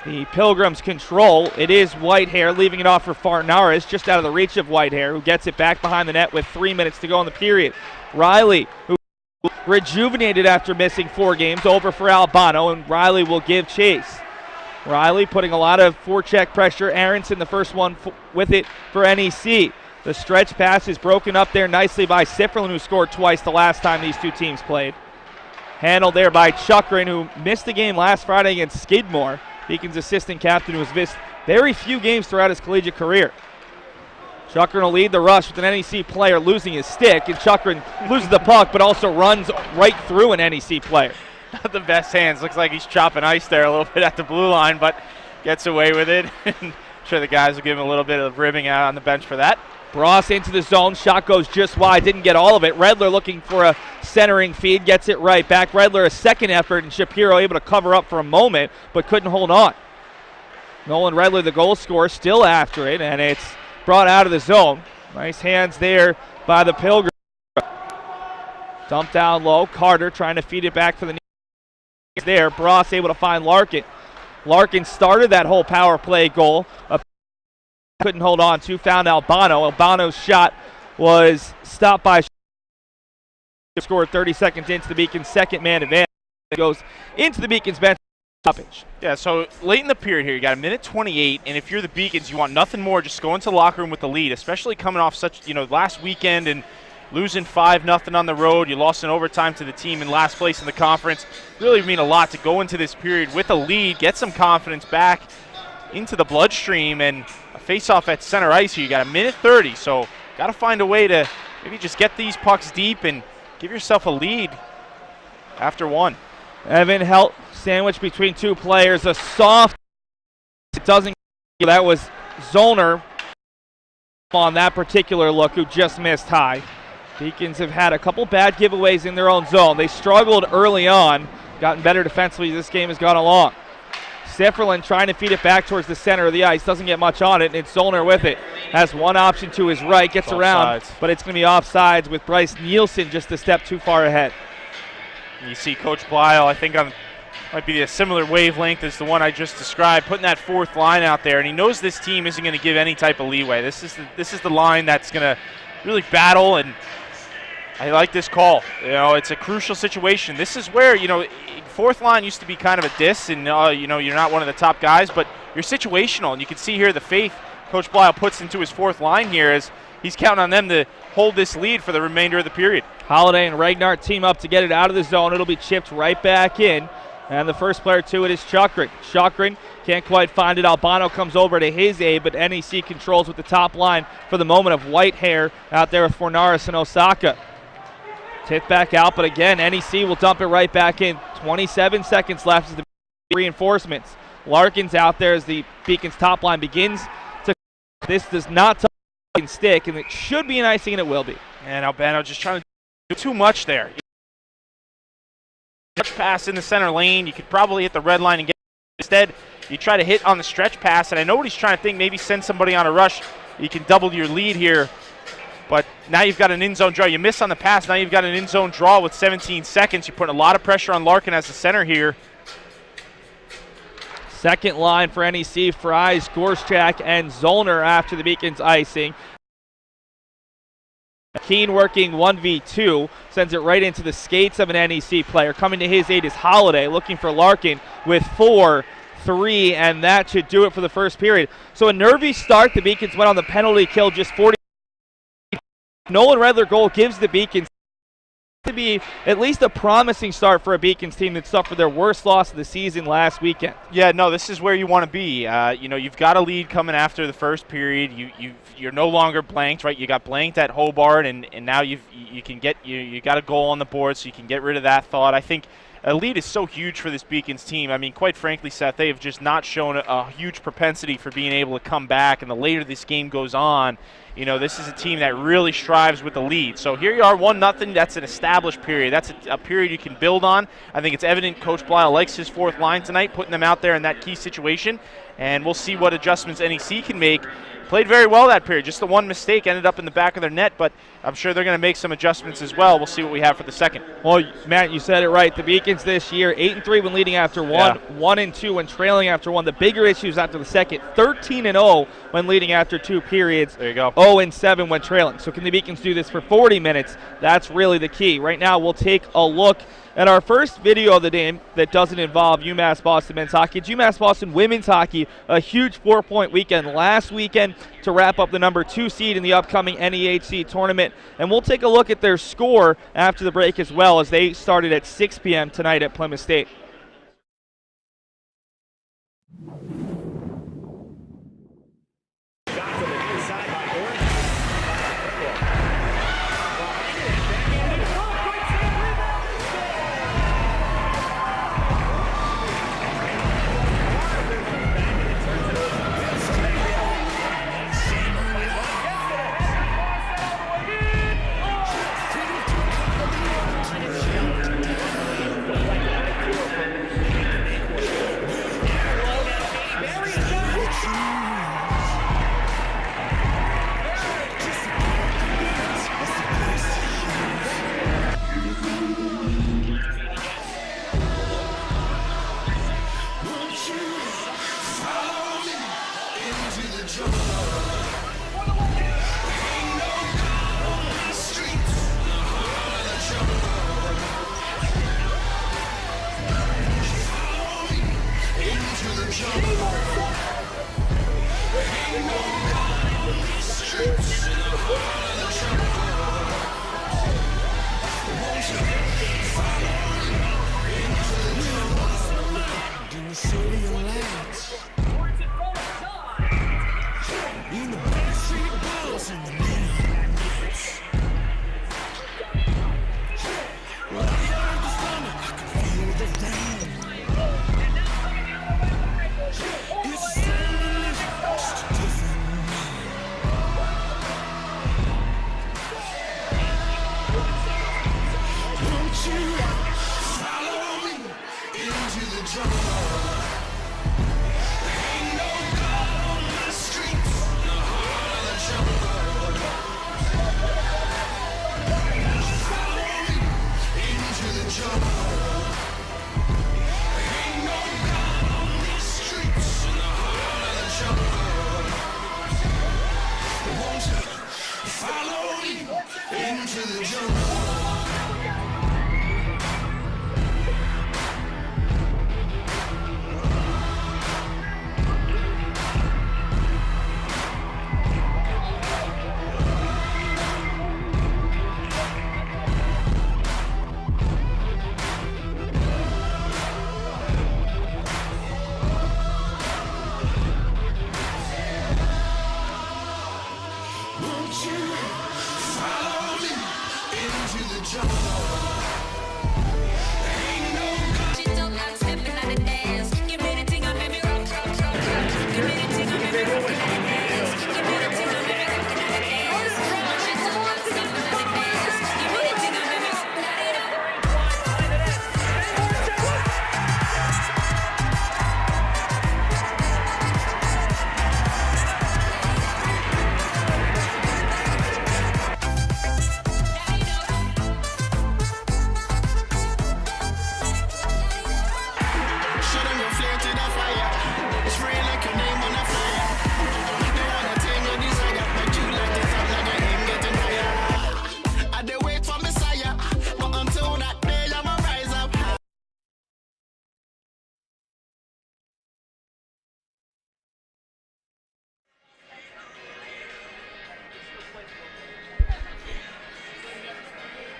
The Pilgrims control. It is Whitehair leaving it off for Farnaris, just out of the reach of Whitehair, who gets it back behind the net with 3 minutes to go in the period. Riley, who rejuvenated after missing 4 games, over for Albano, and Riley will give chase. Riley putting a lot of forecheck pressure. Aronson, the first one with it for NEC. The stretch pass is broken up there nicely by Sifferlin, who scored twice the last time these two teams played. Handled there by Chukrin, who missed the game last Friday against Skidmore. Beacons' assistant captain, who has missed very few games throughout his collegiate career. Chukrin will lead the rush with an NEC player losing his stick, and Chukrin loses the puck but also runs right through an NEC player. Not the best hands. Looks like he's chopping ice there a little bit at the blue line, but gets away with it. I'm sure the guys will give him a little bit of ribbing out on the bench for that. Bross into the zone. Shot goes just wide. Didn't get all of it. Redler looking for a centering feed. Gets it right back. Redler a second effort, and Shapiro able to cover up for a moment, but couldn't hold on. Nolan Redler, the goal scorer, still after it, and it's brought out of the zone. Nice hands there by the Pilgrims. Dumped down low. Carter trying to feed it back for the knees there. Bross able to find Larkin. Larkin started that whole power play goal. Couldn't hold on to, found Albano. Albano's shot was stopped by scored 30 seconds into the Beacons' second man advantage. It goes into the Beacons' bench stoppage. Yeah, so late in the period here, you got a minute 28, and if you're the Beacons, you want nothing more, just go into the locker room with the lead, especially coming off such, last weekend and losing 5-0 on the road. You lost in overtime to the team in last place in the conference. Really mean a lot to go into this period with a lead, get some confidence back into the bloodstream, and a face-off at center ice here. You got a minute 30, so got to find a way to maybe just get these pucks deep and give yourself a lead after one. Evan Helt sandwiched between two players. A soft, it doesn't, that was Zollner on that particular look, who just missed high. Beacons have had a couple bad giveaways in their own zone. They struggled early on, gotten better defensively as this game has gone along. Sifferlin trying to feed it back towards the center of the ice. Doesn't get much on it, and it's Zollner with it. Has one option to his right, gets around, but it's going to be offsides with Bryce Nielsen just a step too far ahead. You see Coach Belisle, I think, might be a similar wavelength as the one I just described, putting that fourth line out there, and he knows this team isn't going to give any type of leeway. This is the line that's going to really battle, and I like this call. It's a crucial situation. This is where, fourth line used to be kind of a diss, and you're not one of the top guys, but you're situational, and you can see here the faith Coach Belisle puts into his fourth line here as he's counting on them to hold this lead for the remainder of the period. Holiday and Regnart team up to get it out of the zone. It'll be chipped right back in, and the first player to it is Chukrin. Chukrin can't quite find it. Albano comes over to his aid, but NEC controls with the top line for the moment of Whitehair out there with Fornaris and Osaka. Tip back out, but again, NEC will dump it right back in. 27 seconds left as the reinforcements. Larkin's out there as the Beacons' top line begins to. This does not touch and stick, and it should be an icing, and it will be. And Albano just trying to do too much there. Pass in the center lane. You could probably hit the red line and get it. Instead, you try to hit on the stretch pass, and I know what he's trying to think. Maybe send somebody on a rush. You can double your lead here. But now you've got an in-zone draw. You miss on the pass. Now you've got an in-zone draw with 17 seconds. You're putting a lot of pressure on Larkin as the center here. Second line for NEC, Fries, Gorschak, and Zollner after the Beacons icing. Keene working 1v2, sends it right into the skates of an NEC player. Coming to his aid is Holiday, looking for Larkin with 4-3, and that should do it for the first period. So a nervy start. The Beacons went on the penalty kill just 40. Nolan Redler goal gives the Beacons to be at least a promising start for a Beacons team that suffered their worst loss of the season last weekend. Yeah, no, this is where you want to be. You've got a lead coming after the first period. You're no longer blanked, right? You got blanked at Hobart, and now you got a goal on the board, so you can get rid of that thought. I think a lead is so huge for this Beacons team. I mean, quite frankly, Seth, they have just not shown a huge propensity for being able to come back, and the later this game goes on, this is a team that really strives with the lead. So here you are, 1-0. That's an established period. That's a period you can build on. I think it's evident Coach Blyle likes his fourth line tonight, putting them out there in that key situation, and we'll see what adjustments NEC can make. Played very well that period. Just the one mistake ended up in the back of their net, but I'm sure they're going to make some adjustments as well. We'll see what we have for the second. Well, Matt, you said it right. The Beacons this year, 8-3 when leading after one, 1-2 when trailing after one. The bigger issues after the second, 13-0 when leading after 2 periods. There you go. 0-7 when trailing. So can the Beacons do this for 40 minutes? That's really the key. Right now, we'll take a look at our first video of the game that doesn't involve UMass Boston men's hockey. It's UMass Boston women's hockey, a huge 4-point weekend last weekend to wrap up the number 2 seed in the upcoming NEHC tournament. And we'll take a look at their score after the break as well, as they started at 6 p.m. tonight at Plymouth State.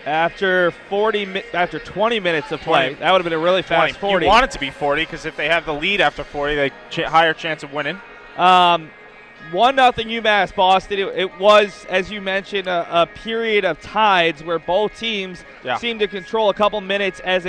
After 20 minutes of play. 20. That would have been a really fast 40. You want it to be 40 because if they have the lead after 40, they higher chance of winning. 1-0 UMass Boston. It was, as you mentioned, a period of tides where both teams seemed to control a couple minutes at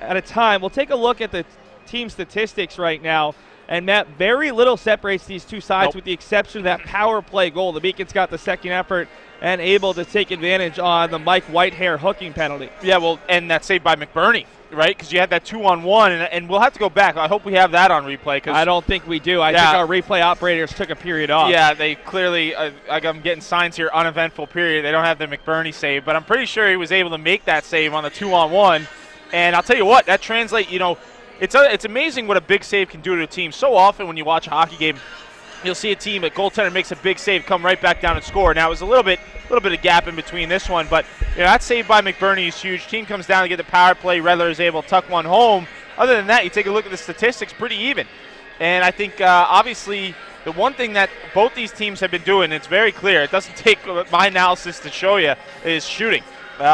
a time. We'll take a look at the team statistics right now. And, Matt, very little separates these two sides with the exception of that power play goal. The Beacons got the second effort and able to take advantage on the Mike Whitehair hooking penalty. Yeah, well, and that's saved by MacBurnie, right? Because you had that 2-on-1, and we'll have to go back. I hope we have that on replay. Cause I don't think we do. I think our replay operators took a period off. Yeah, they clearly, I'm getting signs here, uneventful period. They don't have the MacBurnie save, but I'm pretty sure he was able to make that save on the 2-on-1. And I'll tell you what, that translates, it's amazing what a big save can do to a team. So often when you watch a hockey game, you'll see a team, a goaltender makes a big save, come right back down and score. Now, it was a little bit of gap in between this one, but that save by MacBurnie is huge. Team comes down to get the power play. Redler is able to tuck one home. Other than that, you take a look at the statistics, pretty even. And I think, obviously, the one thing that both these teams have been doing, it's very clear, it doesn't take my analysis to show you, is shooting.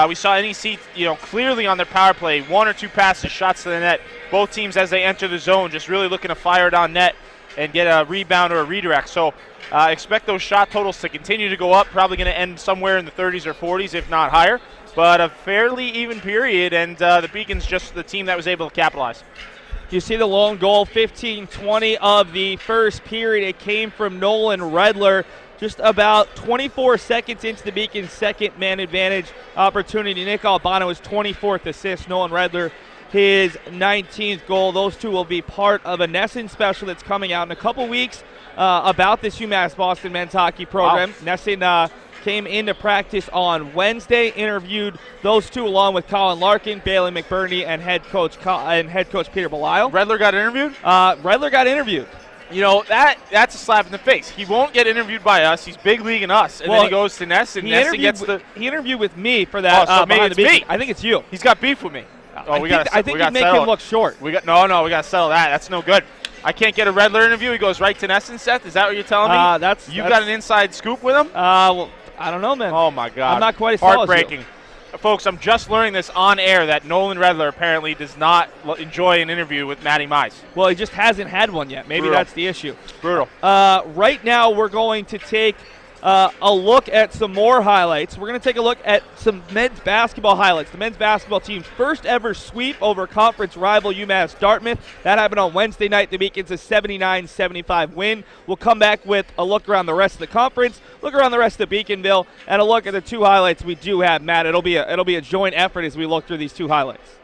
We saw NEC, clearly on their power play, 1 or 2 passes, shots to the net. Both teams, as they enter the zone, just really looking to fire it on net and get a rebound or a redirect. So expect those shot totals to continue to go up, probably going to end somewhere in the 30s or 40s, if not higher. But a fairly even period, and the Beacons just the team that was able to capitalize. You see the lone goal, 15-20 of the first period. It came from Nolan Redler. Just about 24 seconds into the Beacons' second man advantage opportunity. Nick Albano's 24th assist. Nolan Redler, his 19th goal. Those two will be part of a NEHC special that's coming out in a couple weeks about this UMass Boston men's hockey program. Wow. NEHC came into practice on Wednesday, interviewed those two along with Colin Larkin, Bailey MacBurnie, and head coach Peter Belisle. Redler got interviewed? Redler got interviewed. That's a slap in the face. He won't get interviewed by us. He's big league in us. And then he goes to NEHC, and NEHC gets he interviewed with me for that. So maybe it's me. I think it's you. He's got beef with me. I think you make him look short. We got to settle that. That's no good. I can't get a Redler interview. He goes right to NEHC, Seth. Is that what you're telling me? You've got an inside scoop with him? Well, I don't know, man. Oh, my God. I'm not quite as tall as you. Heartbreaking. Folks, I'm just learning this on air that Nolan Redler apparently does not enjoy an interview with Matty Mize. Well, he just hasn't had one yet. Maybe that's the issue. Brutal. Right now, we're going to take a look at some more highlights. We're going to take a look at some men's basketball highlights. The men's basketball team's first ever sweep over conference rival UMass Dartmouth. That happened on Wednesday night. The Beacons a 79-75 win. We'll come back with a look around the rest of the conference, look around the rest of Beaconville, and a look at the two highlights we do have. Matt, it'll be a joint effort as we look through these two highlights.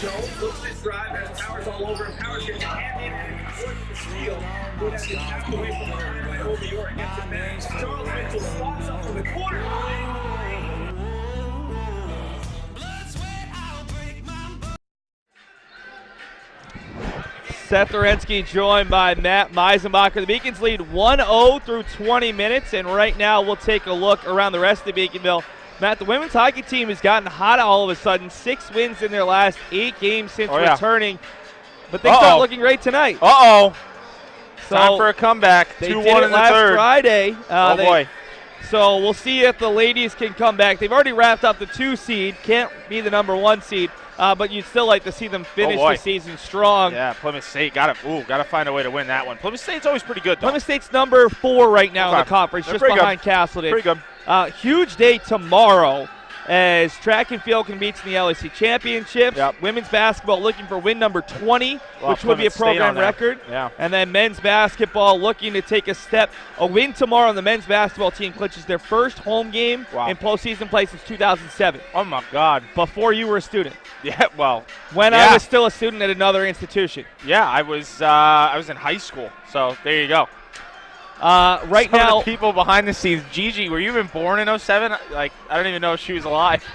Jones looks this drive, has Powers all over him. Powers gets a hand in and towards the steal. Who has been knocked away from behind by Over York. Gets it back. Charles Mitchell swaps up to the corner. Seth Orensky joined by Matt Meisenbacher. The Beacons lead 1-0 through 20 minutes, and right now we'll take a look around the rest of Beaconville. Matt, the women's hockey team has gotten hot all of a sudden. 6 wins in their last 8 games since returning, but things aren't looking great tonight. So Time for a comeback. They 2-1 did it in the last third. Friday. Boy. So we'll see if the ladies can come back. They've already wrapped up the 2 seed. Can't be the number 1 seed. But you'd still like to see them finish the season strong. Yeah, Plymouth State got to find a way to win that one. Plymouth State's always pretty good, though. Plymouth State's number 4 right now in the conference, They're just behind Castleton. Pretty good. Huge day tomorrow as track and field competes in the LEC championships. Women's basketball looking for win number 20, which would be a program record. And then men's basketball looking to take a win tomorrow, and the men's basketball team clinches their first home game in postseason play since 2007. Oh, my God. Before you were a student. Yeah, well. When I was still a student at another institution. Yeah, I was in high school, so there you go. Right Some now, of the people behind the scenes. Gigi, were you even born in 07? Like, I don't even know if she was alive.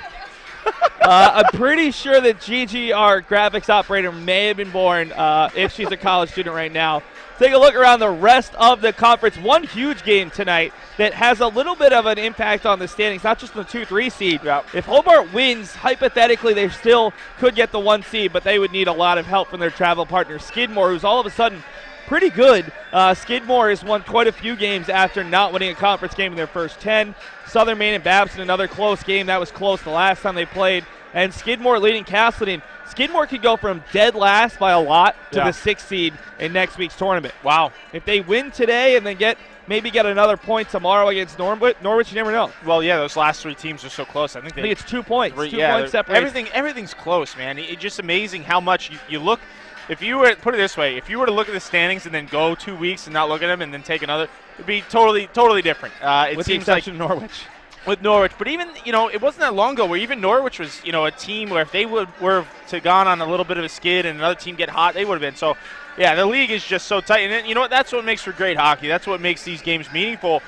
I'm pretty sure that Gigi, our graphics operator, may have been born if she's a college student right now. Take a look around the rest of the conference. One huge game tonight that has a little bit of an impact on the standings, not just the 2-3 seed. If Hobart wins, hypothetically, they still could get the 1 seed, but they would need a lot of help from their travel partner, Skidmore, who's all of a sudden pretty good. Skidmore has won quite a few games after not winning a conference game in their first 10. Southern Maine and Babson, another close game. That was close the last time they played. And Skidmore leading Castleton. Skidmore could go from dead last by a lot to the 6th seed in next week's tournament. Wow. If they win today and then maybe get another point tomorrow against Norwich, you never know. Well, yeah, those last 3 teams are so close. I think it's 2 points. 2 points separate. Everything's close, man. It's just amazing how much you look. If you were, put it this way, if you were to look at the standings and then go 2 weeks and not look at them and then take another, it'd be totally different. With the exception of Norwich. With Norwich, but even, it wasn't that long ago where even Norwich was, a team where if they were to gone on a little bit of a skid and another team get hot, they would have been. So, yeah, the league is just so tight. And you know what? That's what makes for great hockey. That's what makes these games meaningful.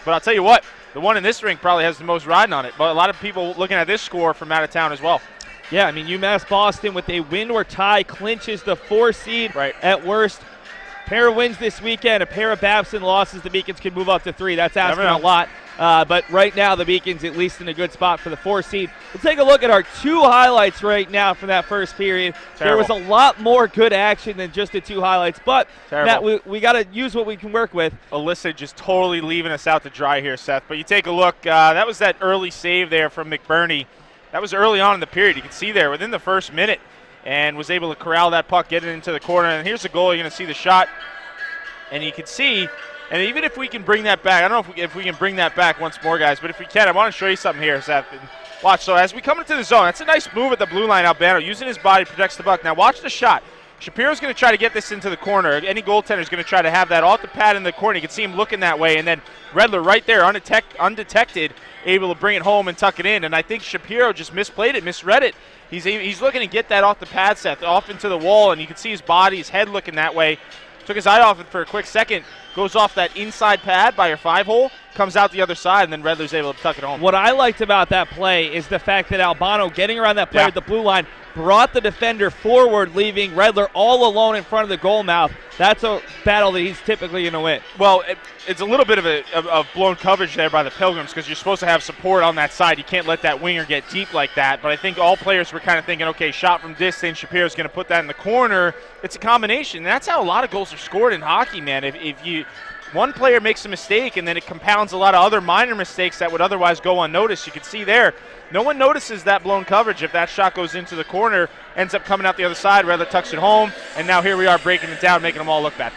But I'll tell you what, the one in this rink probably has the most riding on it. But a lot of people looking at this score from out of town as well. Yeah, I mean, UMass Boston with a win or tie clinches the 4 seed at worst. Pair of wins this weekend, a pair of Babson losses, the Beacons can move up to 3. That's asking a lot. But right now, the Beacons at least in a good spot for the 4 seed. We'll take a look at our 2 highlights right now from that first period. There was a lot more good action than just the 2 highlights. But, Matt, we got to use what we can work with. Alyssa just totally leaving us out to dry here, Seth. But you take a look. That was that early save there from MacBurnie. That was early on in the period. You can see there within the first minute and was able to corral that puck, get it into the corner. And here's the goal. You're going to see the shot. And you can see, and even if we can bring that back, I don't know if we can bring that back once more, guys, but if we can, I want to show you something here, Seth. Watch. So as we come into the zone, that's a nice move at the blue line. Albano using his body protects the puck. Now watch the shot. Shapiro's going to try to get this into the corner. Any goaltender is going to try to have that off the pad in the corner. You can see him looking that way. And then Redler right there, undetected, able to bring it home and tuck it in. And I think Shapiro just misplayed it, misread it. He's looking to get that off the pad, Seth, off into the wall. And you can see his body, his head looking that way. Took his eye off it for a quick second. Goes off that inside pad by your 5-hole. Comes out the other side, and then Redler's able to tuck it home. What I liked about that play is the fact that Albano, getting around that player at the blue line, brought the defender forward, leaving Redler all alone in front of the goal mouth. That's a battle that he's typically going to win. Well, it's a little bit of blown coverage there by the Pilgrims because you're supposed to have support on that side. You can't let that winger get deep like that. But I think all players were kind of thinking, okay, shot from distance, Shapiro's going to put that in the corner. It's a combination. And that's how a lot of goals are scored in hockey, man. If you one player makes a mistake and then it compounds a lot of other minor mistakes that would otherwise go unnoticed. You can see there, no one notices that blown coverage if that shot goes into the corner, ends up coming out the other side, Redler tucks it home, and now here we are breaking it down, making them all look bad.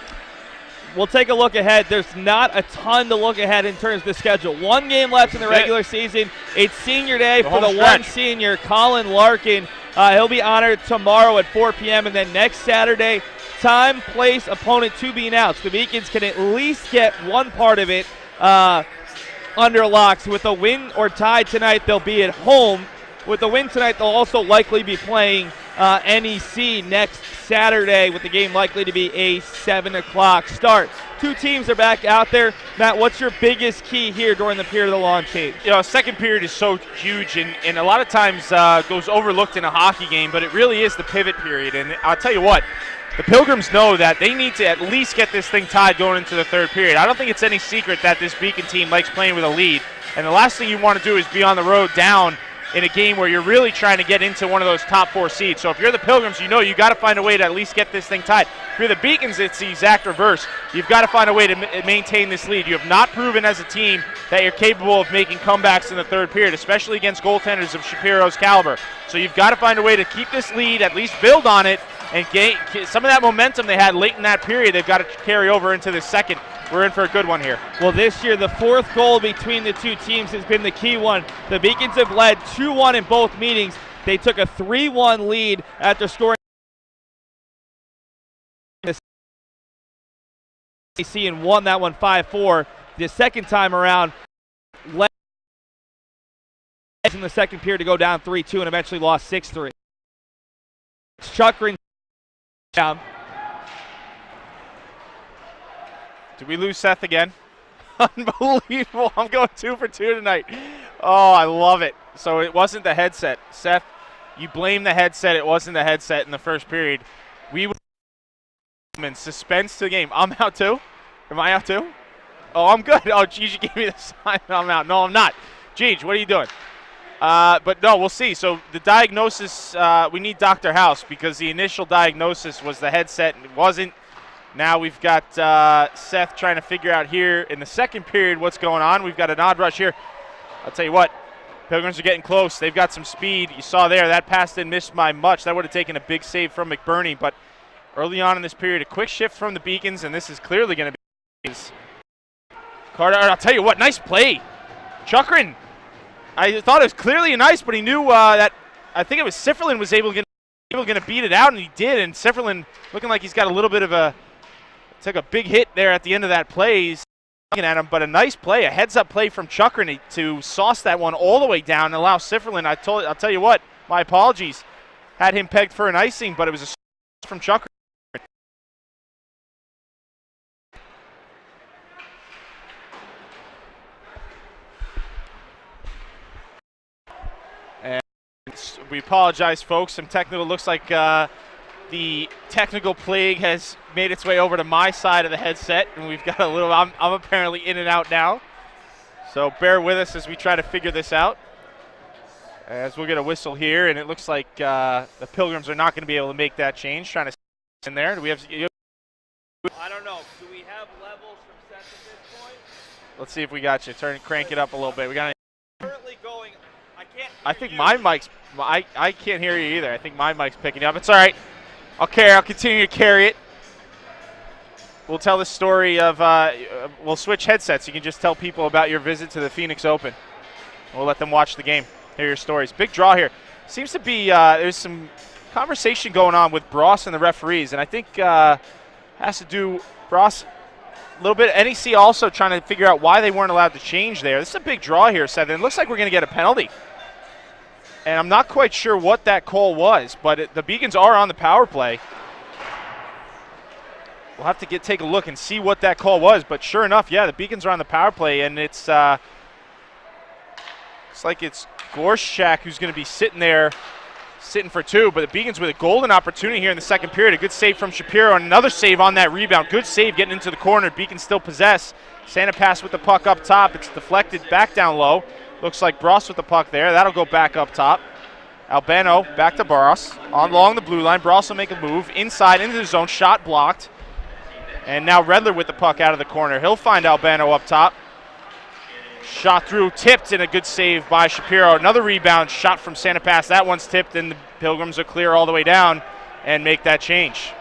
We'll take a look ahead. There's not a ton to look ahead in terms of the schedule. 1 game left in the regular season. It's senior day for the one senior, Colin Larkin. He'll be honored tomorrow at 4 p.m. and then next Saturday, time, place, opponent to be announced. The Beacons can at least get one part of it under locks. With a win or tie tonight, they'll be at home. With the win tonight, they'll also likely be playing NEC next Saturday, with the game likely to be a 7 o'clock start. Two teams are back out there. Matt, what's your biggest key here during the period of the long change? You know, second period is so huge and a lot of times goes overlooked in a hockey game, but it really is the pivot period. And I'll tell you what, the Pilgrims know that they need to at least get this thing tied going into the third period. I don't think it's any secret that this Beacon team likes playing with a lead. And the last thing you want to do is be on the road down in a game where you're really trying to get into one of those top 4 seeds. So if you're the Pilgrims, you know you got to find a way to at least get this thing tied. If you're the Beacons, it's the exact reverse. You've got to find a way to maintain this lead. You have not proven as a team that you're capable of making comebacks in the third period, especially against goaltenders of Shapiro's caliber. So you've got to find a way to keep this lead, at least build on it, and gain some of that momentum they had late in that period. They've got to carry over into the second. We're in for a good one here. Well, this year, the fourth goal between the two teams has been the key one. The Beacons have led 2-1 in both meetings. They took a 3-1 lead after scoring and won that one 5-4. The second time around, led in the second period to go down 3-2 and eventually lost 6-3. Chuckrin down. Did we lose Seth again? Unbelievable. I'm going 2 for 2 tonight. Oh, I love it. So it wasn't the headset. Seth, you blame the headset. It wasn't the headset in the first period. We were in suspense to the game. I'm out too? Am I out too? Oh, I'm good. Oh, Gigi gave me the sign. I'm out. No, I'm not. Gigi, what are you doing? But no, we'll see. So the diagnosis, we need Dr. House because the initial diagnosis was the headset and it wasn't. Now we've got Seth trying to figure out here in the second period what's going on. We've got an odd rush here. I'll tell you what, Pilgrims are getting close. They've got some speed. You saw there, that pass didn't miss by much. That would have taken a big save from MacBurnie. But early on in this period, a quick shift from the Beacons, and this is clearly going to be Carter. I'll tell you what, nice play. Chuckrin. I thought it was clearly nice, but he knew that I think it was Sifferlin was able to beat it out, and he did. And Sifferlin looking like he's got a little bit of a took a big hit there at the end of that play. He's looking at him, but a nice play, a heads-up play from Chuckrin to sauce that one all the way down and allow Sifferlin. I'll tell you what, my apologies. Had him pegged for an icing, but it was a from Chuckrin. And we apologize, folks. Some technical, looks like the technical plague has made its way over to my side of the headset, and we've got a little, I'm apparently in and out now. So bear with us as we try to figure this out. As we'll get a whistle here, and it looks like the Pilgrims are not going to be able to make that change. Trying to in there. Do we have? I don't know. Do we have levels from Seth at this point? Let's see if we got you. Crank it up a little bit. We got. Currently going. I think my mic's. I can't hear you either. I think my mic's picking up. It's all right. I'll continue to carry it. We'll tell the story of, we'll switch headsets. You can just tell people about your visit to the Phoenix Open. We'll let them watch the game, hear your stories. Big draw here. Seems to be, there's some conversation going on with Bross and the referees, and I think has to do, Bross, a little bit, NEC also trying to figure out why they weren't allowed to change there. This is a big draw here, Seth. It looks like we're going to get a penalty. And I'm not quite sure what that call was, but the Beacons are on the power play. We'll have to take a look and see what that call was. But sure enough, yeah, the Beacons are on the power play, and it's like it's Gorshak who's going to be sitting there, sitting for 2. But the Beacons with a golden opportunity here in the second period. A good save from Shapiro, and another save on that rebound. Good save getting into the corner. Beacons still possess. Santa pass with the puck up top. It's deflected back down low. Looks like Bross with the puck there. That'll go back up top. Albano back to Bross. Along the blue line. Bross will make a move. Inside into the zone. Shot blocked. And now Redler with the puck out of the corner. He'll find Albano up top. Shot through. Tipped, and a good save by Shapiro. Another rebound. Shot from Santa Pass. That one's tipped, and the Pilgrims are clear all the way down and make that change.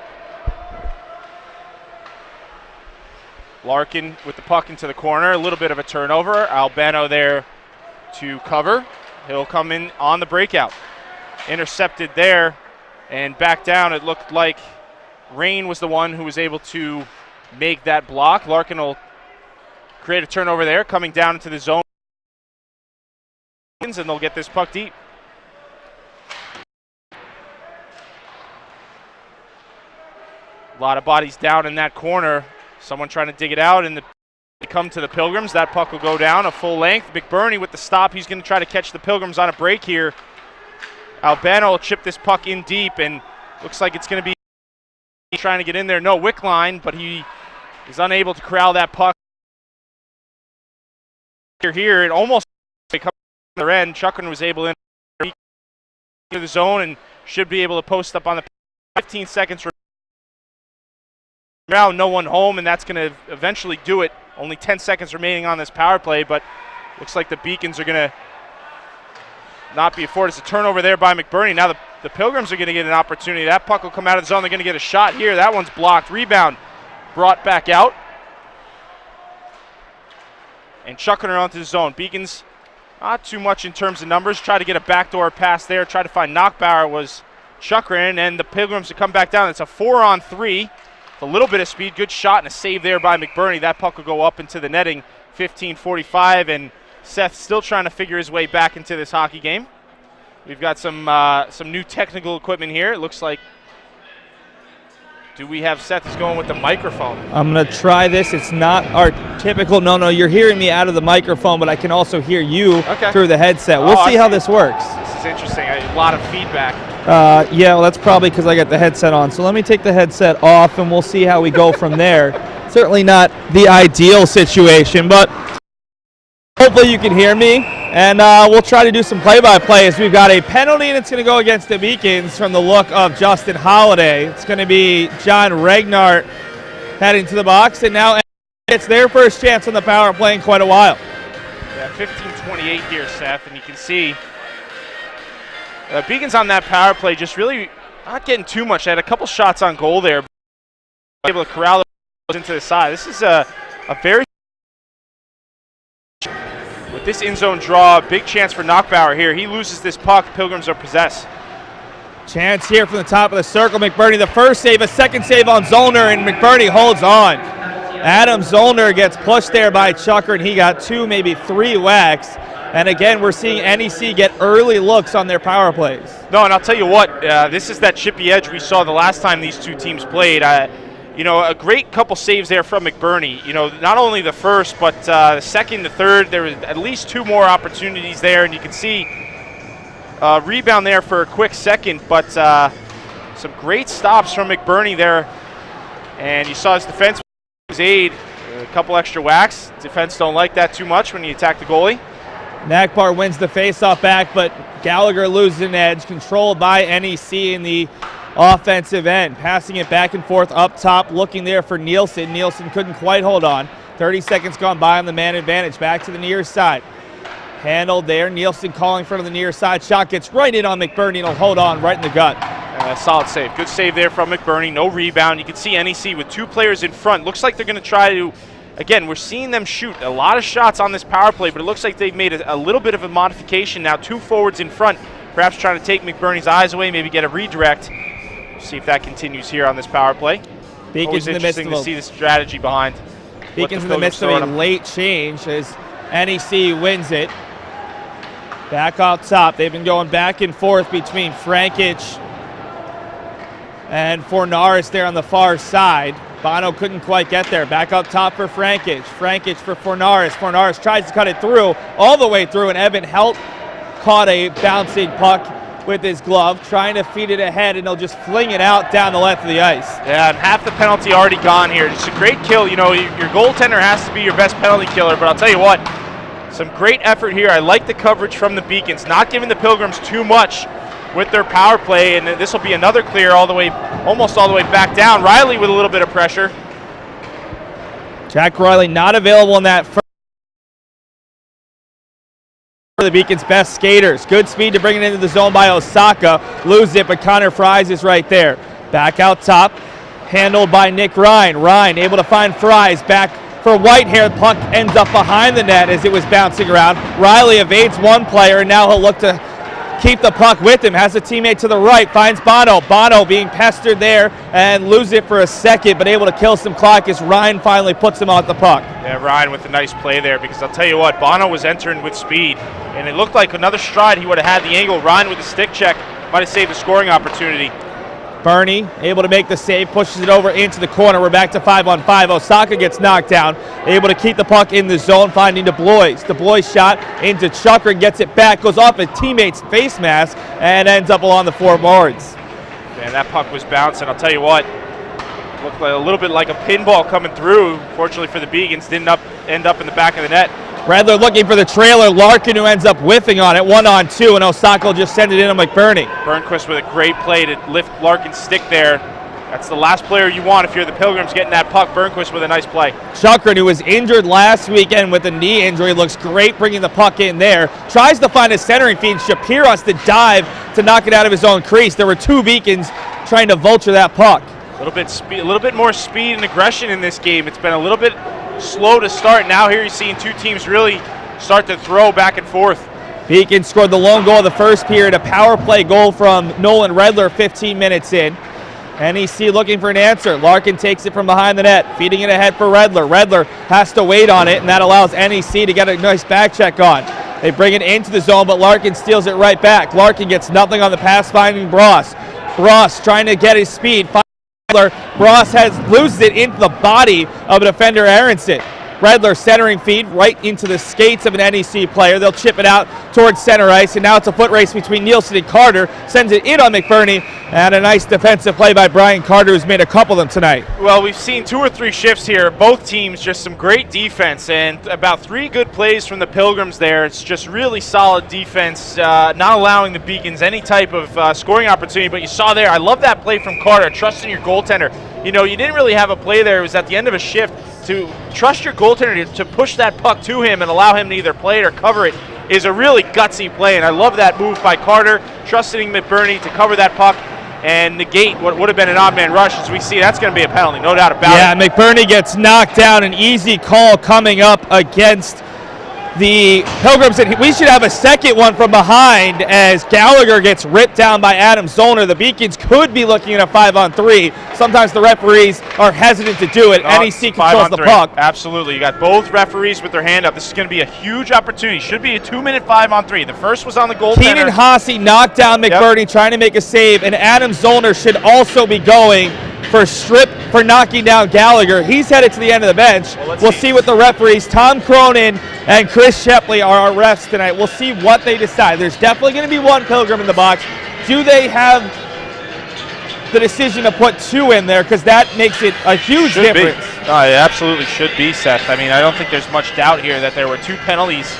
Larkin with the puck into the corner. A little bit of a turnover. Albano there to cover. He'll come in on the breakout. Intercepted there and back down. It looked like Rain was the one who was able to make that block. Larkin will create a turnover there, coming down into the zone, and they'll get this puck deep. A lot of bodies down in that corner. Someone trying to dig it out, and they come to the Pilgrims. That puck will go down a full length. MacBurnie with the stop. He's going to try to catch the Pilgrims on a break here. Albano will chip this puck in deep, and looks like it's going to be trying to get in there. No wick line, but he is unable to corral that puck. Here, it almost comes to the other end. Chuckrin was able to enter the zone and should be able to post up on the 15 seconds. Now no one home, and that's going to eventually do it. Only 10 seconds remaining on this power play, but looks like the Beacons are going to not be afforded. It's a turnover there by MacBurnie. Now the Pilgrims are going to get an opportunity. That puck will come out of the zone. They're going to get a shot here. That one's blocked. Rebound brought back out. And chucking her onto the zone. Beacons, not too much in terms of numbers. Try to get a backdoor pass there. Try to find Knockbauer was Chuckrin, and the Pilgrims to come back down. It's a 4-on-3. A little bit of speed. Good shot and a save there by MacBurnie. That puck will go up into the netting. 15:45, and Seth still trying to figure his way back into this hockey game. We've got some new technical equipment here. It looks like. Do we have Seth is going with the microphone? I'm going to try this. It's not our typical, no, you're hearing me out of the microphone, but I can also hear you through the headset. We'll see how this works. This is interesting. A lot of feedback. Yeah, well, that's probably because I got the headset on. So let me take the headset off, and we'll see how we go from there. Certainly not the ideal situation, but hopefully you can hear me. And we'll try to do some play-by-play as we've got a penalty, and it's going to go against the Beacons from the look of Justin Holiday. It's going to be John Regnart heading to the box, and now it's their first chance on the power play in quite a while. Yeah, 15:28 here, Seth, and you can see Beacons on that power play just really not getting too much. They had a couple shots on goal there, but able to corral it into the side. This is a very with this in-zone draw, big chance for Knockbauer here. He loses this puck. Pilgrims are possessed. Chance here from the top of the circle. MacBurnie, the first save, a second save on Zollner, and MacBurnie holds on. Adam Zollner gets pushed there by Chucker, and he got 2, maybe 3 whacks. And again, we're seeing NEC get early looks on their power plays. No, and I'll tell you what, this is that chippy edge we saw the last time these two teams played. A great couple saves there from MacBurnie. Not only the first, but the second, the third. There was at least 2 more opportunities there, and you can see rebound there for a quick second, but some great stops from MacBurnie there. And you saw his defense aid, a couple extra whacks. Defense don't like that too much when you attack the goalie. Nakbar wins the faceoff back, but Gallagher loses an edge, controlled by NEC in the offensive end. Passing it back and forth up top, looking there for Nielsen. Nielsen couldn't quite hold on. 30 seconds gone by on the man advantage. Back to the near side. Handled there. Nielsen calling from the near side. Shot gets right in on MacBurnie, and he'll hold on right in the gut. Solid save. Good save there from MacBurnie. No rebound. You can see NEC with 2 players in front. Looks like they're going to try to, again, we're seeing them shoot a lot of shots on this power play, but it looks like they've made a little bit of a modification now. 2 forwards in front, perhaps trying to take MacBurnie's eyes away, maybe get a redirect. See if that continues here on this power play. Beacons in the midst of to see the strategy behind. Beacons in the midst of a late change as NEC wins it. Back out top. They've been going back and forth between Frankich and Fornaris there on the far side. Bono couldn't quite get there. Back up top for Frankich. Frankich for Fornaris. Fornaris tries to cut it through, all the way through, and Evan Helt caught a bouncing puck with his glove, trying to feed it ahead, and he'll just fling it out down the left of the ice. Yeah, and half the penalty already gone here. It's a great kill. Your goaltender has to be your best penalty killer, but I'll tell you what, some great effort here. I like the coverage from the Beacons, not giving the Pilgrims too much with their power play, and this will be another clear almost all the way back down. Riley with a little bit of pressure. Jack Riley not available in that first. The Beacons' best skaters. Good speed to bring it into the zone by Osaka. Lose it, but Connor Fries is right there. Back out top. Handled by Nick Ryan. Ryan able to find Fries. Back for Whitehair. The puck ends up behind the net as it was bouncing around. Riley evades one player, and now he'll look to keep the puck with him. Has a teammate to the right. Finds Bono. Bono being pestered there and lose it for a second, but able to kill some clock as Ryan finally puts him on the puck. Yeah, Ryan with a nice play there, because I'll tell you what, Bono was entering with speed, and it looked like another stride he would have had the angle. Ryan with a stick check might have saved a scoring opportunity. MacBurnie able to make the save, pushes it over into the corner. We're back to 5-on-5. Osaka gets knocked down, able to keep the puck in the zone, finding DeBlois. DeBlois shot into Chukrin, gets it back, goes off a teammate's face mask, and ends up along the floorboards. Man, that puck was bouncing. I'll tell you what, looked like a little bit like a pinball coming through. Fortunately for the Beacons, didn't end up in the back of the net. Redler looking for the trailer. Larkin, who ends up whiffing on it, 1-on-2, and Osaka will just send it in on MacBurnie. Burnquist with a great play to lift Larkin's stick there. That's the last player you want if you're the Pilgrims getting that puck. Burnquist with a nice play. Chukrin, who was injured last weekend with a knee injury, looks great bringing the puck in there. Tries to find a centering feed. Shapiros to dive to knock it out of his own crease. There were two Beacons trying to vulture that puck. A little bit more speed and aggression in this game. It's been a little bit slow to start. Now here you're seeing two teams really start to throw back and forth. Beacon scored the lone goal of the first period, a power play goal from Nolan Redler 15 minutes in. NEC looking for an answer. Larkin takes it from behind the net, feeding it ahead for Redler. Redler has to wait on it, and that allows NEC to get a nice back check on. They bring it into the zone, but Larkin steals it right back. Larkin gets nothing on the pass, finding Bross. Bross trying to get his speed. Bross loses it into the body of a defender, Aronson. Redler centering feed right into the skates of an NEC player. They'll chip it out towards center ice, and now it's a foot race between Nielsen and Carter. Sends it in on MacBurnie, and a nice defensive play by Brian Carter, who's made a couple of them tonight. Well, we've seen 2 or 3 shifts here. Both teams just some great defense, and about 3 good plays from the Pilgrims there. It's just really solid defense, not allowing the Beacons any type of scoring opportunity. But you saw there, I love that play from Carter, trusting your goaltender. You know, you didn't really have a play there. It was at the end of a shift. To trust your goaltender to push that puck to him and allow him to either play it or cover it is a really gutsy play, and I love that move by Carter, trusting MacBurnie to cover that puck and negate what would have been an odd man rush. As we see, that's going to be a penalty, no doubt about it. Yeah, MacBurnie gets knocked down. An easy call coming up against the Pilgrims, and we should have a second one from behind as Gallagher gets ripped down by Adam Zollner. The Beacons could be looking at a 5-on-3. Sometimes the referees are hesitant to do it. NEC controls the puck. Absolutely. You got both referees with their hand up. This is going to be a huge opportunity. Should be a 2-minute 5-on-3. The first was on the goaltender. Keenan Haase knocked down MacBurnie trying to make a save, and Adam Zollner should also be going for knocking down Gallagher. He's headed to the end of the bench. We'll see what the referees, Tom Cronin and Chris Shepley, are our refs tonight. We'll see what they decide. There's definitely going to be one Pilgrim in the box. Do they have the decision to put 2 in there? Because that makes it a huge difference. It absolutely should be, Seth. I mean, I don't think there's much doubt here that there were 2 penalties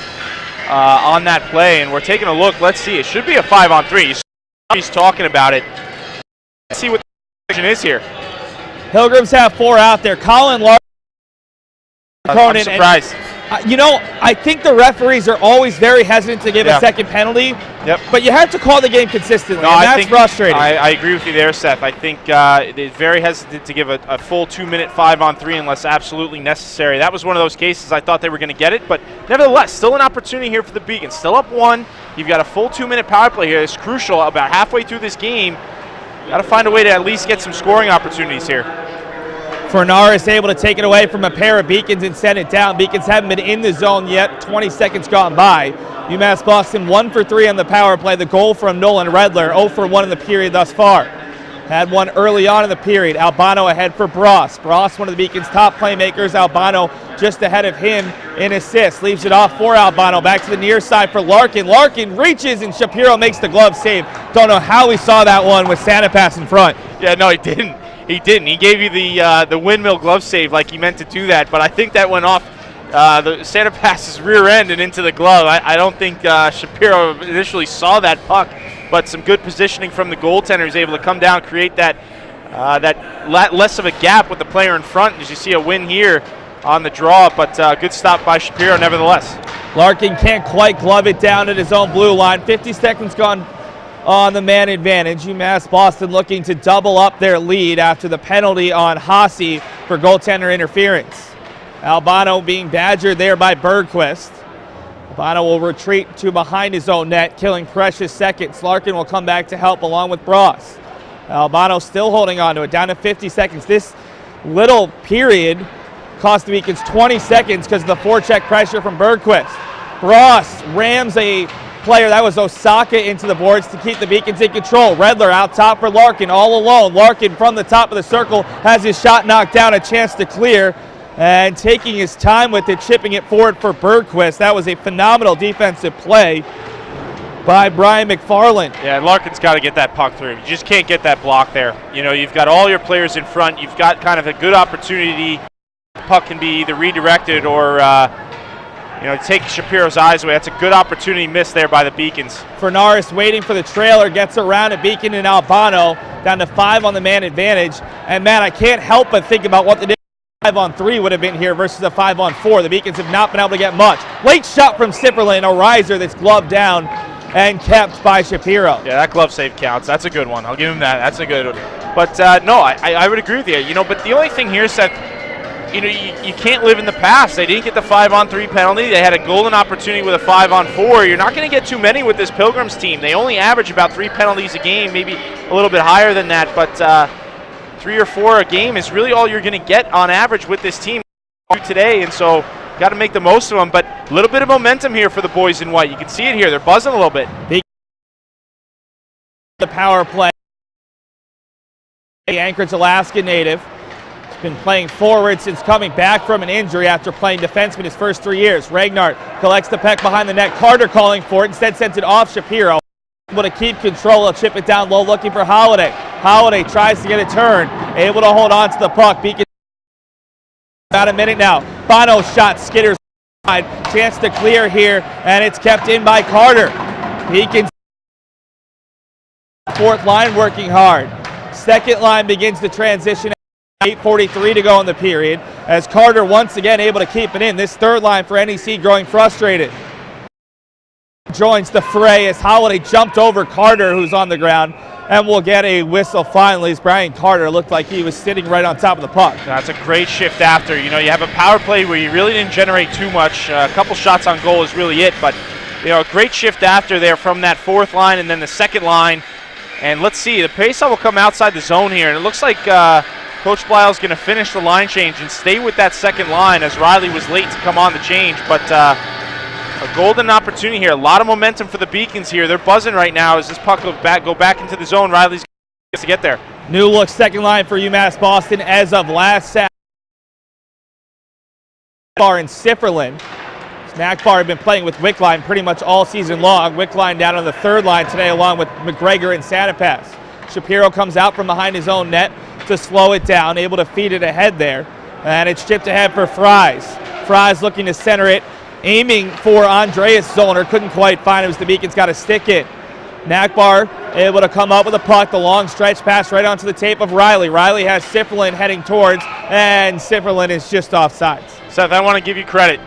on that play, and we're taking a look. Let's see. It should be a 5-on-3. He's talking about it. Let's see what the decision is here. Pilgrims have 4 out there. Colin Larkin. I'm surprised. I think the referees are always very hesitant to give a second penalty. Yep. But you have to call the game consistently, and that's frustrating. I agree with you there, Seth. I think they're very hesitant to give a full 2-minute 5-on-3 unless absolutely necessary. That was one of those cases I thought they were going to get it, but nevertheless, still an opportunity here for the Beacons. Still up 1. You've got a full 2-minute power play here. It's crucial about halfway through this game. Got to find a way to at least get some scoring opportunities here. Fornaris able to take it away from a pair of Beacons and send it down. Beacons haven't been in the zone yet. 20 seconds gone by. UMass Boston 1 for 3 on the power play. The goal from Nolan Redler, 0 for 1 in the period thus far. Had one early on in the period. Albano ahead for Bross. Bross, one of the Beacons' top playmakers. Albano just ahead of him in assists. Leaves it off for Albano. Back to the near side for Larkin. Larkin reaches and Shapiro makes the glove save. Don't know how we saw that one with Santa Pass in front. Yeah, no, he didn't. He didn't. He gave you the windmill glove save like he meant to do that, but I think that went off the Santa Pass's rear end and into the glove. I don't think Shapiro initially saw that puck, but some good positioning from the goaltender. He's able to come down, create that less of a gap with the player in front. As you see a win here on the draw, but good stop by Shapiro nevertheless. Larkin can't quite glove it down at his own blue line. 50 seconds gone on the man advantage. UMass Boston looking to double up their lead after the penalty on Haase for goaltender interference. Albano being badgered there by Bergquist. Albano will retreat to behind his own net, killing precious seconds. Larkin will come back to help along with Bross. Albano still holding on to it, down to 50 seconds. This little period cost the Beacons 20 seconds because of the forecheck pressure from Bergquist. Bross rams a player. That was Osaka into the boards to keep the Beacons in control. Redler out top for Larkin, all alone. Larkin from the top of the circle has his shot knocked down, a chance to clear, and taking his time with it, chipping it forward for Bergquist. That was a phenomenal defensive play by Brian McFarland. Yeah, and Larkin's got to get that puck through. You just can't get that block there. You know, you've got all your players in front. You've got kind of a good opportunity. Puck can be either redirected or, take Shapiro's eyes away. That's a good opportunity missed there by the Beacons. Fernaris waiting for the trailer, gets around at Beacon and Albano, down to 5 on the man advantage. And, man, I can't help but think about what the 5-on-3 would have been here versus a 5-on-4. The Beacons have not been able to get much. Late shot from Sipperlin, a riser that's gloved down and kept by Shapiro. Yeah, that glove save counts. That's a good one. I'll give him that. That's a good one. But, no, I would agree with you. But the only thing here, Seth, you can't live in the past. They didn't get the 5-on-3 penalty. They had a golden opportunity with a 5-on-4. You're not going to get too many with this Pilgrims team. They only average about 3 penalties a game, maybe a little bit higher than that. But 3 or 4 a game is really all you're going to get on average with this team today. And so got to make the most of them. But a little bit of momentum here for the boys in white. You can see it here. They're buzzing a little bit. The power play. Anchorage, Alaska native. Been playing forward since coming back from an injury after playing defenseman his first 3 years. Ragnar collects the puck behind the net. Carter calling for it. Instead sends it off Shapiro. Able to keep control. He'll chip it down low looking for Holiday. Holiday tries to get a turn. Able to hold on to the puck. Beacon about a minute now. Bono's shot skitters side. Chance to clear here, and it's kept in by Carter. Beacon fourth line working hard. Second line begins the transition. 8:43 to go in the period as Carter once again able to keep it in. This third line for NEC growing frustrated. Joins the fray as Holiday jumped over Carter, who's on the ground, and we'll get a whistle finally as Brian Carter looked like he was sitting right on top of the puck. That's a great shift after. You have a power play where you really didn't generate too much. A couple shots on goal is really it, but a great shift after there from that fourth line and then the second line. And let's see, the faceoff will come outside the zone here, and it looks like Coach Blyle's going to finish the line change and stay with that second line as Riley was late to come on the change. But a golden opportunity here. A lot of momentum for the Beacons here. They're buzzing right now as this puck go back into the zone. Riley's going to get there. New look second line for UMass Boston as of last Saturday. Bar and Sifferlin. MacBurnie had been playing with Wickline pretty much all season long. Wickline down on the third line today along with McGregor and Santa Pass. Shapiro comes out from behind his own net to slow it down, able to feed it ahead there. And it's chipped ahead for Fries. Fries looking to center it, aiming for Andreas Zollner. Couldn't quite find it as the Beacons got a stick in. MacBurnie able to come up with a puck. The long stretch pass right onto the tape of Riley. Riley has Sifferlin heading towards, and Sifferlin is just offsides. Seth, I want to give you credit.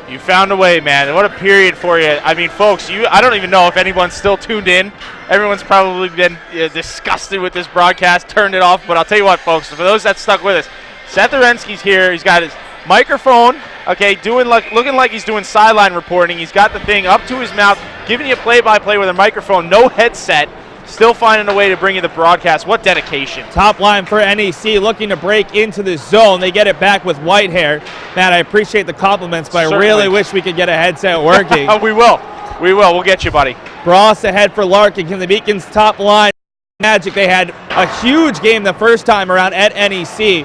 You found a way, man. What a period for you. I mean, folks, I don't even know if anyone's still tuned in. Everyone's probably been disgusted with this broadcast, turned it off. But I'll tell you what, folks, for those that stuck with us, Seth Arensky's here. He's got his microphone, looking like he's doing sideline reporting. He's got the thing up to his mouth, giving you play-by-play with a microphone, no headset. Still finding a way to bring you the broadcast. What dedication. Top line for NEC looking to break into the zone. They get it back with Whitehair. Man, I appreciate the compliments, but Certainly. I really wish we could get a headset working. We will. We'll get you, buddy. Bross ahead for Larkin. Can the Beacons top line Magic? They had a huge game the first time around at NEC.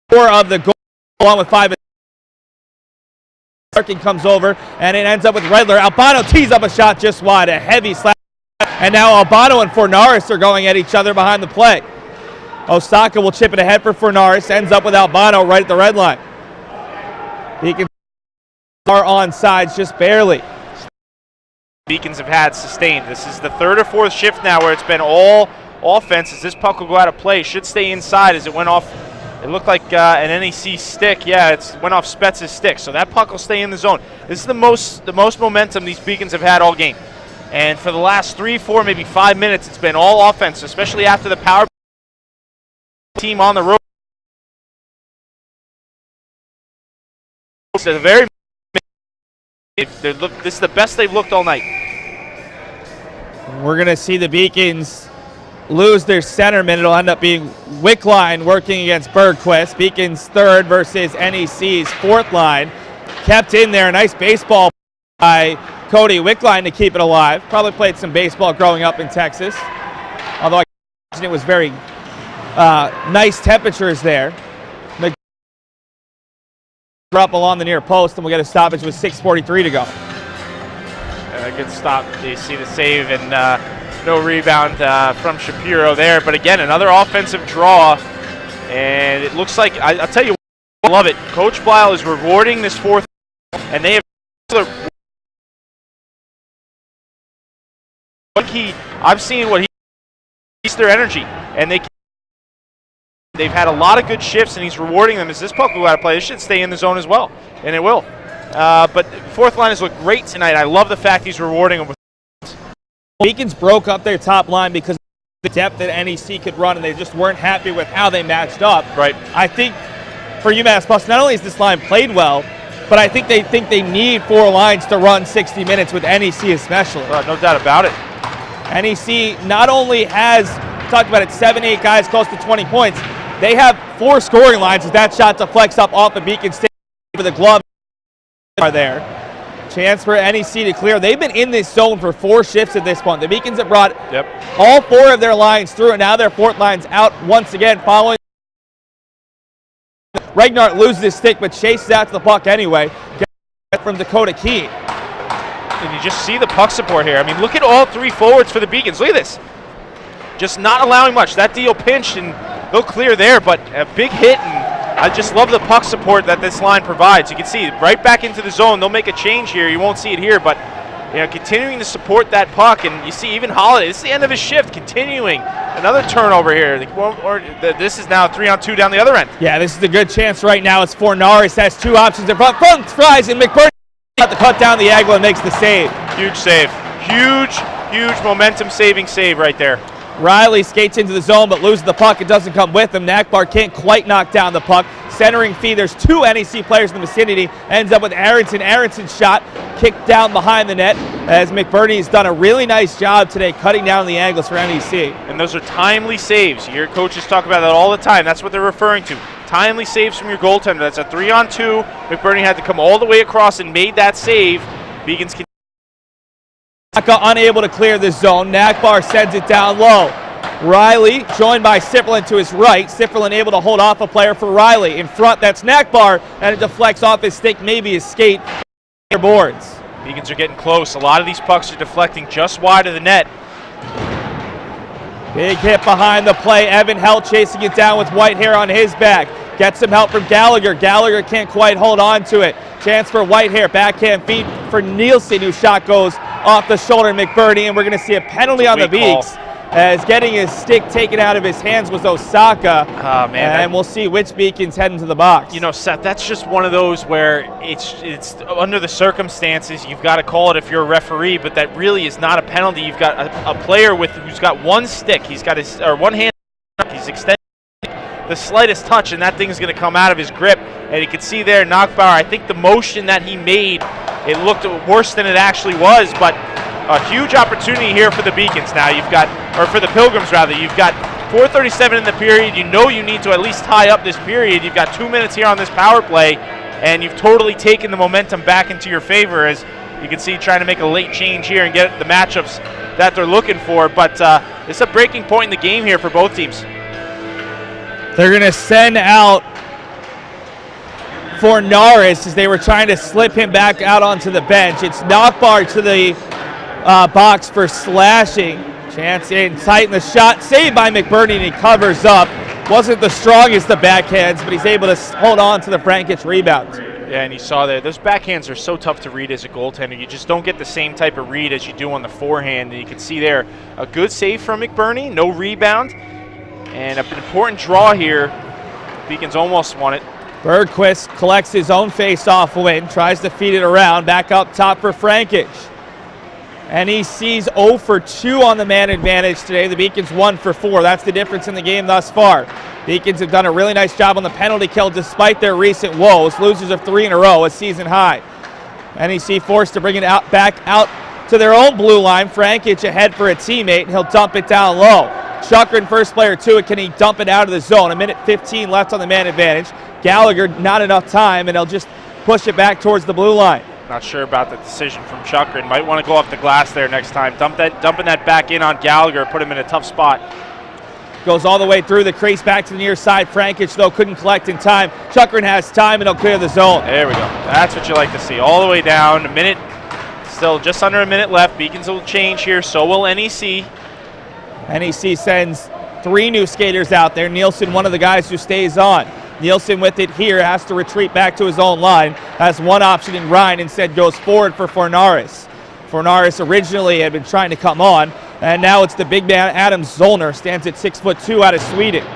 4 of the goals along with 5. Larkin comes over, and it ends up with Redler. Albano tees up a shot just wide. A heavy slap. And now Albano and Fornaris are going at each other behind the play. Osaka will chip it ahead for Fornaris. Ends up with Albano right at the red line. Beacons are on sides just barely. Beacons have had sustained. This is the third or fourth shift now where it's been all offense as this puck will go out of play. Should stay inside as it went off. It looked like an NEC stick. Yeah, it went off Spetz's stick. So that puck will stay in the zone. This is the most momentum these Beacons have had all game. And for the last 3, 4, maybe 5 minutes, it's been all offense, especially after the power team on the road. So this is the best they've looked all night. We're going to see the Beacons lose their centerman. It'll end up being Wickline working against Bergquist. Beacons third versus NEC's fourth line. Kept in there. A nice baseball by Cody Wickline to keep it alive. Probably played some baseball growing up in Texas. Although I imagine it was very nice temperatures there. Up along the near post, and we'll get a stoppage with 6:43 to go. A good stop. You see the save and no rebound from Shapiro there. But again, another offensive draw. And it looks like, I'll tell you what, I love it. Coach Blisle is rewarding this fourth, and they have I've seen what he's their energy, and they've had a lot of good shifts, and he's rewarding them. As this puck will out of play, this should stay in the zone as well, and it will. But fourth line has looked great tonight. I love the fact he's rewarding them. Beacons broke up their top line because of the depth that NEC could run, and they just weren't happy with how they matched up. Right. I think for UMass Plus, not only has this line played well, but I think they need 4 lines to run 60 minutes with NEC especially. No doubt about it. NEC not only has, talked about it, 7-8 guys close to 20 points, they have 4 scoring lines as that shot deflects up off the Beacon stage with the glove are there. Chance for NEC to clear. They've been in this zone for 4 shifts at this point. The Beacons have brought all 4 of their lines through, and now their 4th line's out once again following. Regnart loses his stick, but chases out to the puck anyway. Get from Dakota Key. And you just see the puck support here. I mean, look at all 3 forwards for the Beacons. Look at this. Just not allowing much. That deal pinched, and they'll clear there, but a big hit, and I just love the puck support that this line provides. You can see right back into the zone. They'll make a change here. You won't see it here, but continuing to support that puck, and you see even Holiday. This is the end of his shift. Continuing another turnover here. This is now 3-on-2 down the other end. Yeah, this is a good chance right now. It's for Norris. Has 2 options in front. Front fries, and MacBurnie got the cut down the angle and makes the save. Huge save. Huge momentum-saving save right there. Riley skates into the zone but loses the puck. It doesn't come with him. Nakbar can't quite knock down the puck. Centering feed. There's 2 NEC players in the vicinity. Ends up with Aronson. Aronson's shot kicked down behind the net as MacBurnie's done a really nice job today cutting down the angles for NEC. And those are timely saves. Your coaches talk about that all the time. That's what they're referring to. Timely saves from your goaltender. That's a 3-on-2. MacBurnie had to come all the way across and made that save. Beacons can unable to clear the zone. Nakbar sends it down low. Riley joined by Sifferlin to his right. Sifferlin able to hold off a player for Riley. In front, that's Nakbar, and it deflects off his stick, maybe his skate. Boards. Beacons are getting close. A lot of these pucks are deflecting just wide of the net. Big hit behind the play. Evan Hell chasing it down with Whitehair on his back. Gets some help from Gallagher. Gallagher can't quite hold on to it. Chance for Whitehair. Backhand feed for Nielsen, whose shot goes off the shoulder of MacBurnie, and we're going to see a penalty on the Beaks as getting his stick taken out of his hands was Osaka. Oh, man. And we'll see which Beacon's heading to the box. You know, Seth, that's just one of those where it's under the circumstances, you've got to call it if you're a referee, but that really is not a penalty. You've got a player who's got one stick. He's got one hand. He's extending the slightest touch, and that thing's going to come out of his grip. And you can see there, Knockbauer, I think the motion that he made, it looked worse than it actually was, but a huge opportunity here for the Beacons now. Or for the Pilgrims rather. You've got 4:37 in the period. You know you need to at least tie up this period. You've got 2 minutes here on this power play, and you've totally taken the momentum back into your favor, as you can see trying to make a late change here and get the matchups that they're looking for. But it's a breaking point in the game here for both teams. They're going to send out for Norris as they were trying to slip him back out onto the bench. It's Knockbar to the box for slashing. Chance in tight in the shot. Saved by MacBurnie, and he covers up. Wasn't the strongest of backhands, but he's able to hold on to the Frankich rebound. Yeah, and you saw there, those backhands are so tough to read as a goaltender. You just don't get the same type of read as you do on the forehand. And you can see there a good save from MacBurnie, no rebound. And an important draw here. Beacons almost won it. Bergquist collects his own face-off win, tries to feed it around, back up top for Frankich. NEC's 0 for 2 on the man advantage today. The Beacons 1 for 4. That's the difference in the game thus far. Beacons have done a really nice job on the penalty kill despite their recent woes. Losers of 3 in a row, a season high. NEC forced to bring it back out to their own blue line. Frankich ahead for a teammate, and he'll dump it down low. Chukrin, first player to it. Can he dump it out of the zone? 1:15 left on the man advantage. Gallagher, not enough time, and he'll just push it back towards the blue line. Not sure about the decision from Chukrin. Might want to go off the glass there next time. Dumping that back in on Gallagher, put him in a tough spot. Goes all the way through the crease back to the near side. Frankich, though, couldn't collect in time. Chukrin has time, and he'll clear the zone. There we go. That's what you like to see. All the way down. A minute, still just under a minute left. Beacons will change here. So will NEC. NEC sends 3 new skaters out there. Nielsen, one of the guys who stays on. Nielsen with it here, has to retreat back to his own line. Has one option in Ryan, instead goes forward for Fornaris. Fornaris originally had been trying to come on, and now it's the big man Adam Zollner, stands at 6'2" out of Sweden.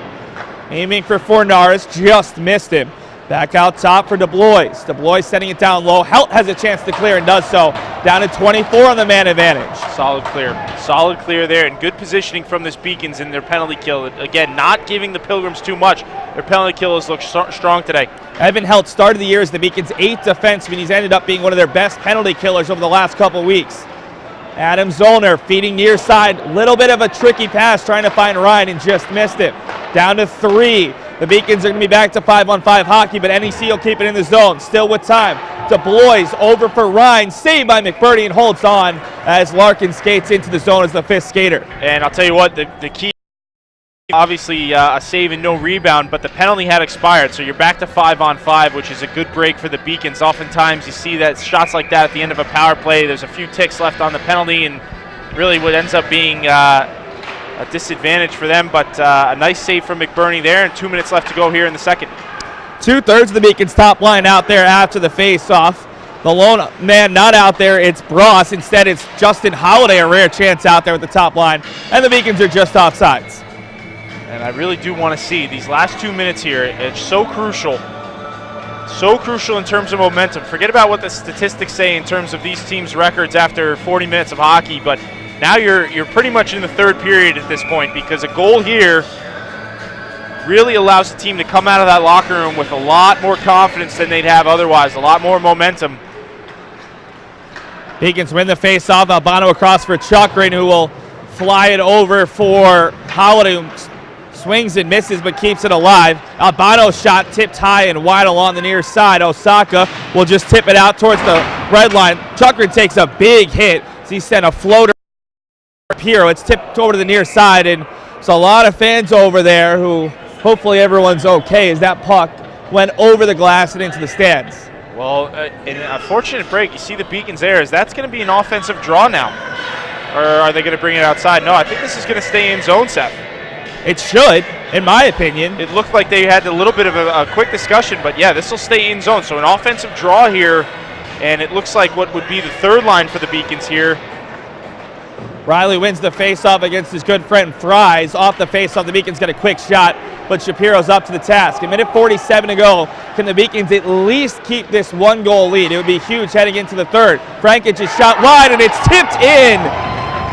Aiming for Fornaris, just missed him. Back out top for DeBlois. DeBlois setting it down low. Helt has a chance to clear and does so. Down to 24 on the man advantage. Solid clear there, and good positioning from this Beacons in their penalty kill. Again, not giving the Pilgrims too much. Their penalty kills look strong today. Evan Helt started the year as the Beacons' 8th defenseman. He's ended up being one of their best penalty killers over the last couple weeks. Adam Zollner feeding near side. Little bit of a tricky pass trying to find Ryan and just missed it. Down to 3. The Beacons are going to be back to 5-on-5 hockey, but NEC will keep it in the zone. Still with time. DeBlois over for Ryan. Saved by MacBurnie and holds on as Larkin skates into the zone as the 5th skater. And I'll tell you what, the key, obviously a save and no rebound, but the penalty had expired, so you're back to 5-on-5, which is a good break for the Beacons. Oftentimes you see that shots like that at the end of a power play, there's a few ticks left on the penalty, and really what ends up being a disadvantage for them, but a nice save from MacBurnie there, and 2 minutes left to go here in the second. 2/3 of the Beacons top line out there after the face-off. The lone man not out there, it's Bross. Instead, it's Justin Holiday, a rare chance out there with the top line, and the Beacons are just offsides. And I really do want to see these last 2 minutes here. It's so crucial. So crucial in terms of momentum. Forget about what the statistics say in terms of these teams' records after 40 minutes of hockey, but now you're pretty much in the third period at this point, because a goal here really allows the team to come out of that locker room with a lot more confidence than they'd have otherwise, a lot more momentum. Beacons win the face-off. Albano across for Chukrin, who will fly it over for Holiday, who swings and misses but keeps it alive. Albano's shot tipped high and wide along the near side. Osaka will just tip it out towards the red line. Chukrin takes a big hit as he sent a floater here. It's tipped over to the near side, and there's a lot of fans over there who hopefully everyone's okay as that puck went over the glass and into the stands. Well, in an unfortunate break, you see the Beacons there. Is that's going to be an offensive draw now? Or are they going to bring it outside? No, I think this is going to stay in zone, Seth. It should, in my opinion. It looked like they had a little bit of a quick discussion, but yeah, this will stay in zone. So an offensive draw here, and it looks like what would be the third line for the Beacons here. Riley wins the faceoff against his good friend Fries. Off the faceoff, the Beacons get a quick shot, but Shapiro's up to the task. A minute 47 to go. Can the Beacons at least keep this 1-goal lead? It would be huge heading into the third. Frankic is shot wide, and it's tipped in.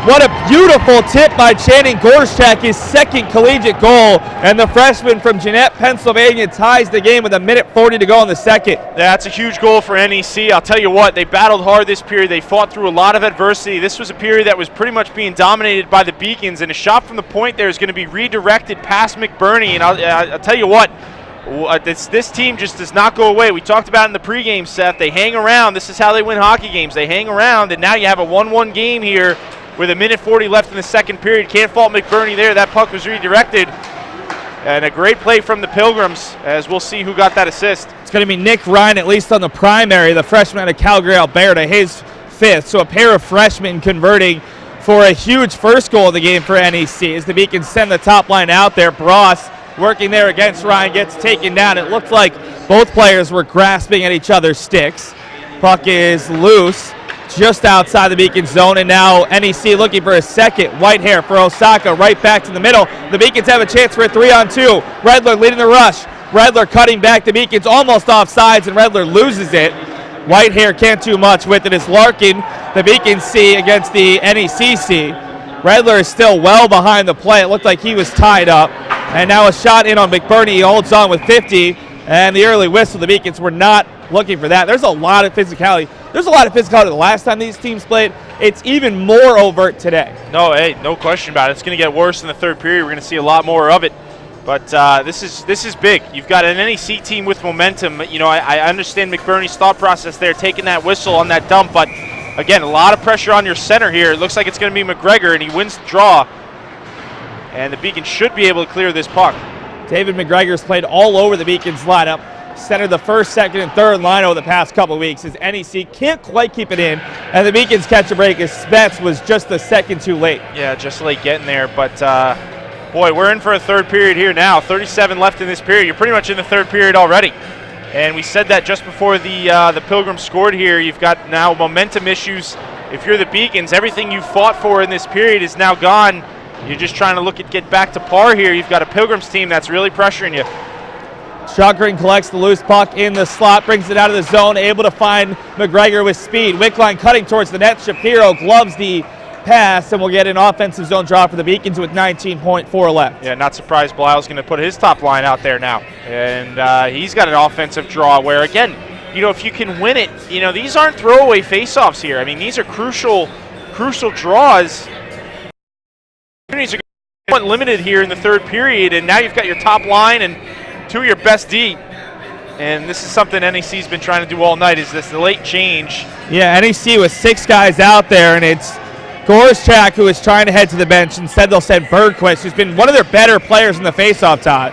What a beautiful tip by Channing Gorszak, his second collegiate goal, and the freshman from Jeanette, Pennsylvania, ties the game with a minute 40 to go in the second. That's a huge goal for NEC. I'll tell you what, they battled hard this period. They fought through a lot of adversity. This was a period that was pretty much being dominated by the Beacons, and a shot from the point there is going to be redirected past MacBurnie, and I'll tell you what, this team just does not go away. We talked about it in the pregame, Seth. They hang around. This is how they win hockey games. They hang around, and now you have a 1-1 game here with a minute 40 left in the second period. Can't fault MacBurnie there. That puck was redirected. And a great play from the Pilgrims, as we'll see who got that assist. It's going to be Nick Ryan, at least on the primary, the freshman out of Calgary, Alberta, his 5th. So a pair of freshmen converting for a huge first goal of the game for NEC as the Beacons send the top line out there. Bross working there against Ryan, gets taken down. It looked like both players were grasping at each other's sticks. Puck is loose just outside the Beacon zone, and now NEC looking for a second. Whitehair for Osaka, right back to the middle. The Beacons have a chance for a 3-on-2. Redler leading the rush. Redler cutting back the Beacons, almost offsides, and Redler loses it. Whitehair can't do much with it as Larkin, the Beacons C against the NECC. Redler is still well behind the play. It looked like he was tied up. And now a shot in on MacBurnie. He holds on with 50, and the early whistle. The Beacons were not looking for that. There's a lot of physicality. There's a lot of physicality the last time these teams played. It's even more overt today. No, hey, no question about it. It's going to get worse in the third period. We're going to see a lot more of it. But this is big. You've got an NEC team with momentum. You know, I understand MacBurnie's thought process there, taking that whistle on that dump. But again, a lot of pressure on your center here. It looks like it's going to be McGregor, and he wins the draw. And the Beacons should be able to clear this puck. David McGregor's played all over the Beacons lineup. Centered the first, second, and third line over the past couple of weeks as NEC can't quite keep it in, and the Beacons catch a break as Spence was just the second too late. Yeah, just late getting there, but boy, we're in for a third period here now. 37 left in this period. You're pretty much in the third period already. And we said that just before the Pilgrims scored here. You've got now momentum issues. If you're the Beacons, everything you fought for in this period is now gone. You're just trying to get back to par here. You've got a Pilgrims team that's really pressuring you. Shotgren collects the loose puck in the slot, brings it out of the zone, able to find McGregor with speed. Wickline cutting towards the net. Shapiro gloves the pass, and we'll get an offensive zone draw for the Beacons with 19.4 left. Yeah, not surprised Blyle's going to put his top line out there now. And he's got an offensive draw where, again, you know, if you can win it, you know, these aren't throwaway faceoffs here. I mean, these are crucial draws. Opportunities are going to be limited here in the third period, and now you've got your top line and two of your best D. And this is something NEC's been trying to do all night, is this late change. Yeah, NEC with 6 guys out there, and it's Gorszak who is trying to head to the bench. Instead, they'll send Bergquist, who's been one of their better players in the faceoff tot.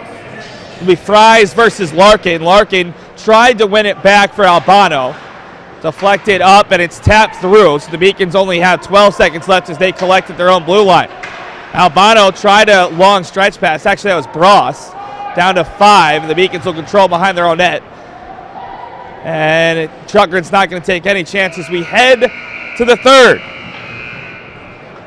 It'll be Fries versus Larkin. Larkin tried to win it back for Albano. Deflected up, and it's tapped through, so the Beacons only have 12 seconds left as they collect at their own blue line. Albano tried a long stretch pass. Actually, that was Bross. Down to 5, and the Beacons will control behind their own net. And Shotgren's not going to take any chances. We head to the third.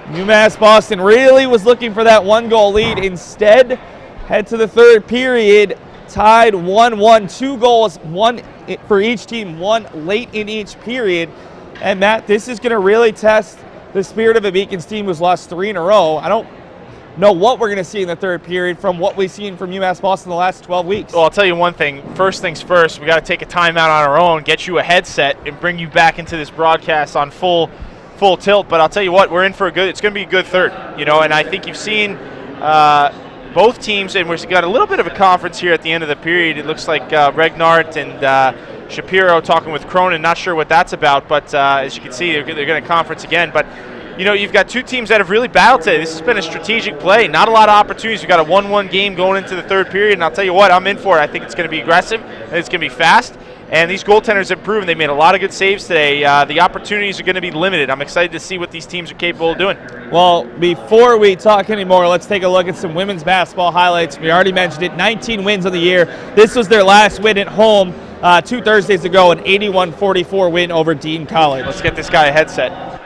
UMass Boston really was looking for that 1-goal lead. Instead, head to the third period, tied 1-1. 2 goals, 1 for each team, 1 late in each period. And Matt, this is going to really test the spirit of a Beacons team who's lost 3 in a row. I don't know what we're going to see in the third period from what we've seen from UMass Boston the last 12 weeks. Well, I'll tell you one thing. First things first, we got to take a timeout on our own, get you a headset, and bring you back into this broadcast on full tilt. But I'll tell you what, we're in for it's going to be a good third, you know. And I think you've seen both teams, and we've got a little bit of a conference here at the end of the period. It looks like Regnart and Shapiro talking with Cronin. Not sure what that's about, but as you can see, they're going to conference again. But you know, you've got 2 teams that have really battled today. This has been a strategic play. Not a lot of opportunities. We've got a 1-1 game going into the third period, and I'll tell you what, I'm in for it. I think it's going to be aggressive, and it's going to be fast. And these goaltenders have proven they made a lot of good saves today. The opportunities are going to be limited. I'm excited to see what these teams are capable of doing. Well, before we talk anymore, let's take a look at some women's basketball highlights. We already mentioned it, 19 wins of the year. This was their last win at home 2 Thursdays ago, an 81-44 win over Dean College. Let's get this guy a headset.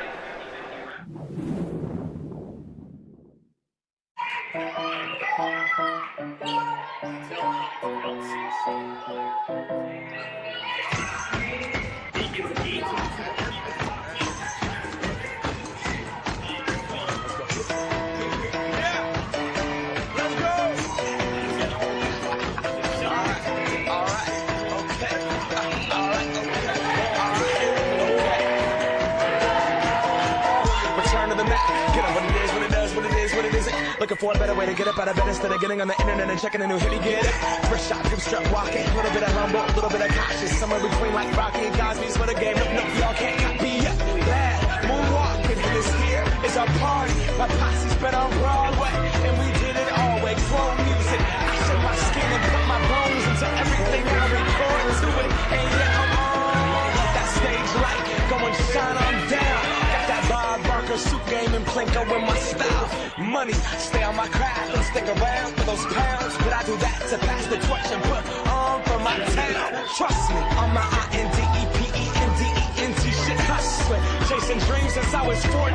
Looking for a better way to get up out of bed instead of getting on the internet and checking a new hit he get. First shot, hip strut walking, a little bit of humble, a little bit of cautious, somewhere between like Rocky and Cosby's for the game. Nope, y'all can't copy yet. Bad moonwalking, this here is our party. My posse's been on Broadway, and we did it all way. Clone music, I shed my skin and put my bones into everything I record to it. And yeah, I'm on that stage light, going shine on down. Got that Bob Barker suit game and Plinko in my style. Money, stay on my craft and stick around for those pounds. But I do that to pass the torch and put on for my town. Trust me, on my INDEPENDENT shit hustling. Chasing dreams since I was 14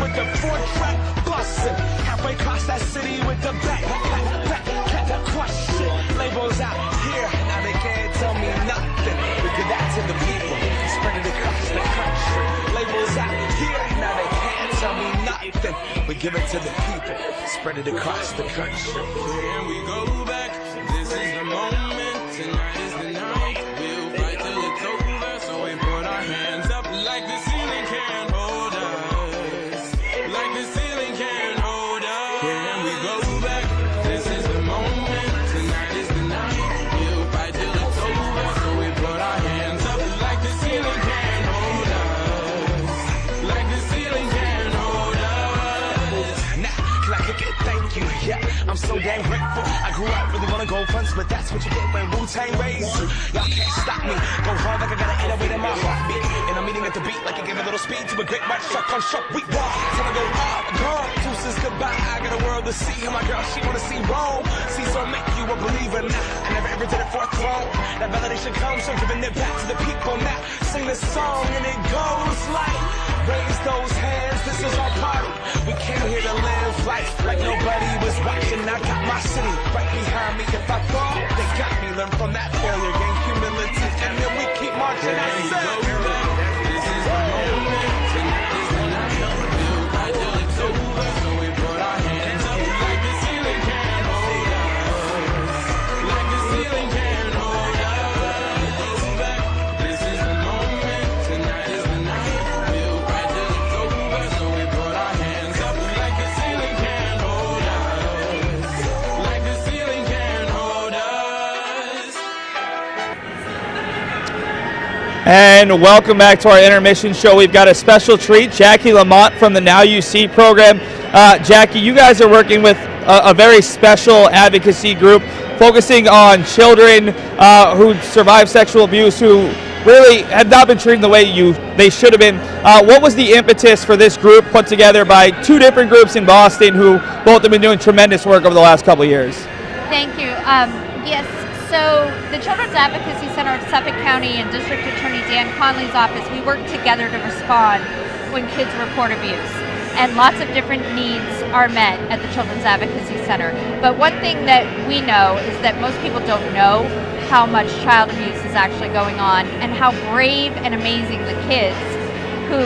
with the 4-track busting. Halfway across that city with the back, crush shit. Labels out here, now they can't tell me nothing. We give that to the people, spread it across the country. Labels out here, now they can't tell me nothing. We give it to the people, spread it across the country. Here we go back, this is the moment, tonight is the night. We'll fight till it's over, so we put our hands up like the ceiling can't hold us. Like the ceiling can't hold us. Here we go back, this is the moment, wanna go fronts, but that's what you get when Wu-Tang raised you. Y'all can't stop me. Go hard like I got an 808 in my heartbeat. And I'm eating at the beat like I give a little speed to a great white shark on shark. We walk till I go up, gone. Deuces goodbye. I got a world to see. And my girl, she wanna see Rome. See, so make you a believer. Nah, I never ever did it for a throne. That validation comes from giving it back to the people. Now sing this song and it goes like, raise those hands, this is our party. We came here to live life like nobody was watching. I got my city right behind me. If I fall, they got me. Learn from that failure, gain humility, and then we keep marching. That's it. This is the moment. Tonight is the night. Feel right till it's over. So we put our hands up like the ceiling can't hold us. Like the ceiling can't hold us. This is the moment. Tonight is the night. Feel right till it's over. So we put our hands up like the ceiling can't hold us. Like the ceiling can't hold us. And welcome back to our intermission show. We've got a special treat, Jackie Lamont from the Now You See program. Jackie, you guys are working with a very special advocacy group focusing on children who survive sexual abuse, who really have not been treated the way they should have been. What was the impetus for this group put together by two different groups in Boston who both have been doing tremendous work over the last couple of years? Thank you. Yes, so the Children's Advocacy Center of Suffolk County and District Attorney Dan Conley's office, we work together to respond when kids report abuse. And lots of different needs are met at the Children's Advocacy Center. But one thing that we know is that most people don't know how much child abuse is actually going on and how brave and amazing the kids who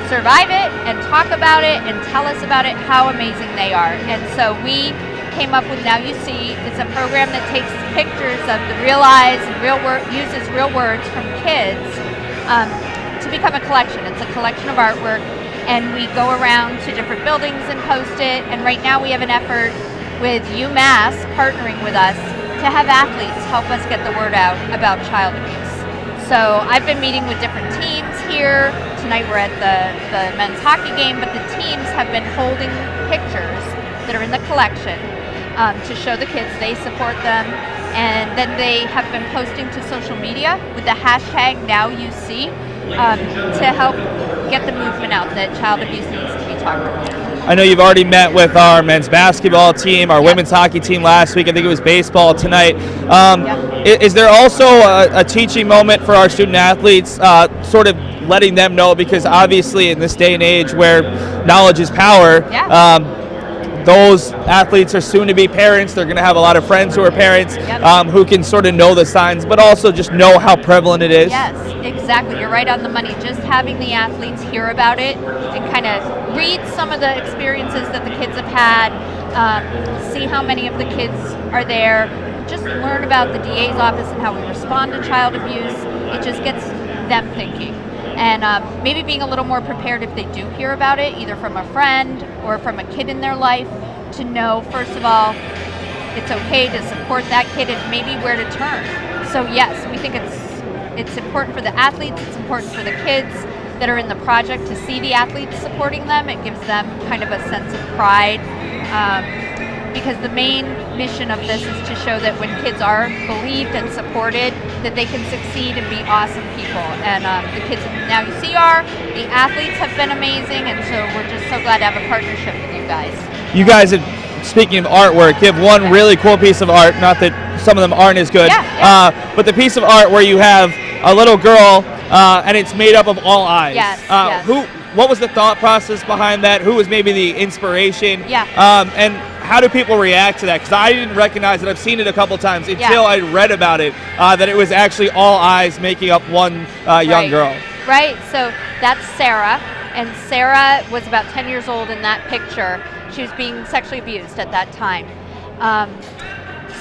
survive it and talk about it and tell us about it, how amazing they are. And so we came up with Now You See. It's a program that takes pictures of the real eyes and uses real words from kids to become a collection. It's a collection of artwork, and we go around to different buildings and post it. And right now we have an effort with UMass partnering with us to have athletes help us get the word out about child abuse. So I've been meeting with different teams here. Tonight we're at the men's hockey game, but the teams have been holding pictures that are in the collection to show the kids they support them, and then they have been posting to social media with the hashtag NowYouSee to help get the movement out that child abuse needs to be talked about. I know you've already met with our men's basketball team, our women's hockey team last week. I think it was baseball tonight. Is there also a teaching moment for our student athletes, sort of letting them know, because obviously in this day and age where knowledge is power, those athletes are soon to be parents. They're going to have a lot of friends who are parents who can sort of know the signs, but also just know how prevalent it is. Yes, exactly. You're right on the money. Just having the athletes hear about it and kind of read some of the experiences that the kids have had, see how many of the kids are there, just learn about the DA's office and how we respond to child abuse. It just gets them thinking. And maybe being a little more prepared if they do hear about it, either from a friend or from a kid in their life, to know, first of all, it's okay to support that kid and maybe where to turn. So yes, we think it's important for the athletes, it's important for the kids that are in the project to see the athletes supporting them. It gives them kind of a sense of pride. Because the main mission of this is to show that when kids are believed and supported, that they can succeed and be awesome people. And the kids Now You See are, the athletes have been amazing, and so we're just so glad to have a partnership with you guys. You guys, speaking of artwork, you have one really cool piece of art, not that some of them aren't as good, but the piece of art where you have a little girl and it's made up of all eyes. Yes, What was the thought process behind that? Who was maybe the inspiration? And how do people react to that? Because I didn't recognize it. I've seen it a couple times until I read about it, that it was actually all eyes making up one young girl. Right, so that's Sarah, and Sarah was about 10 years old in that picture. She was being sexually abused at that time.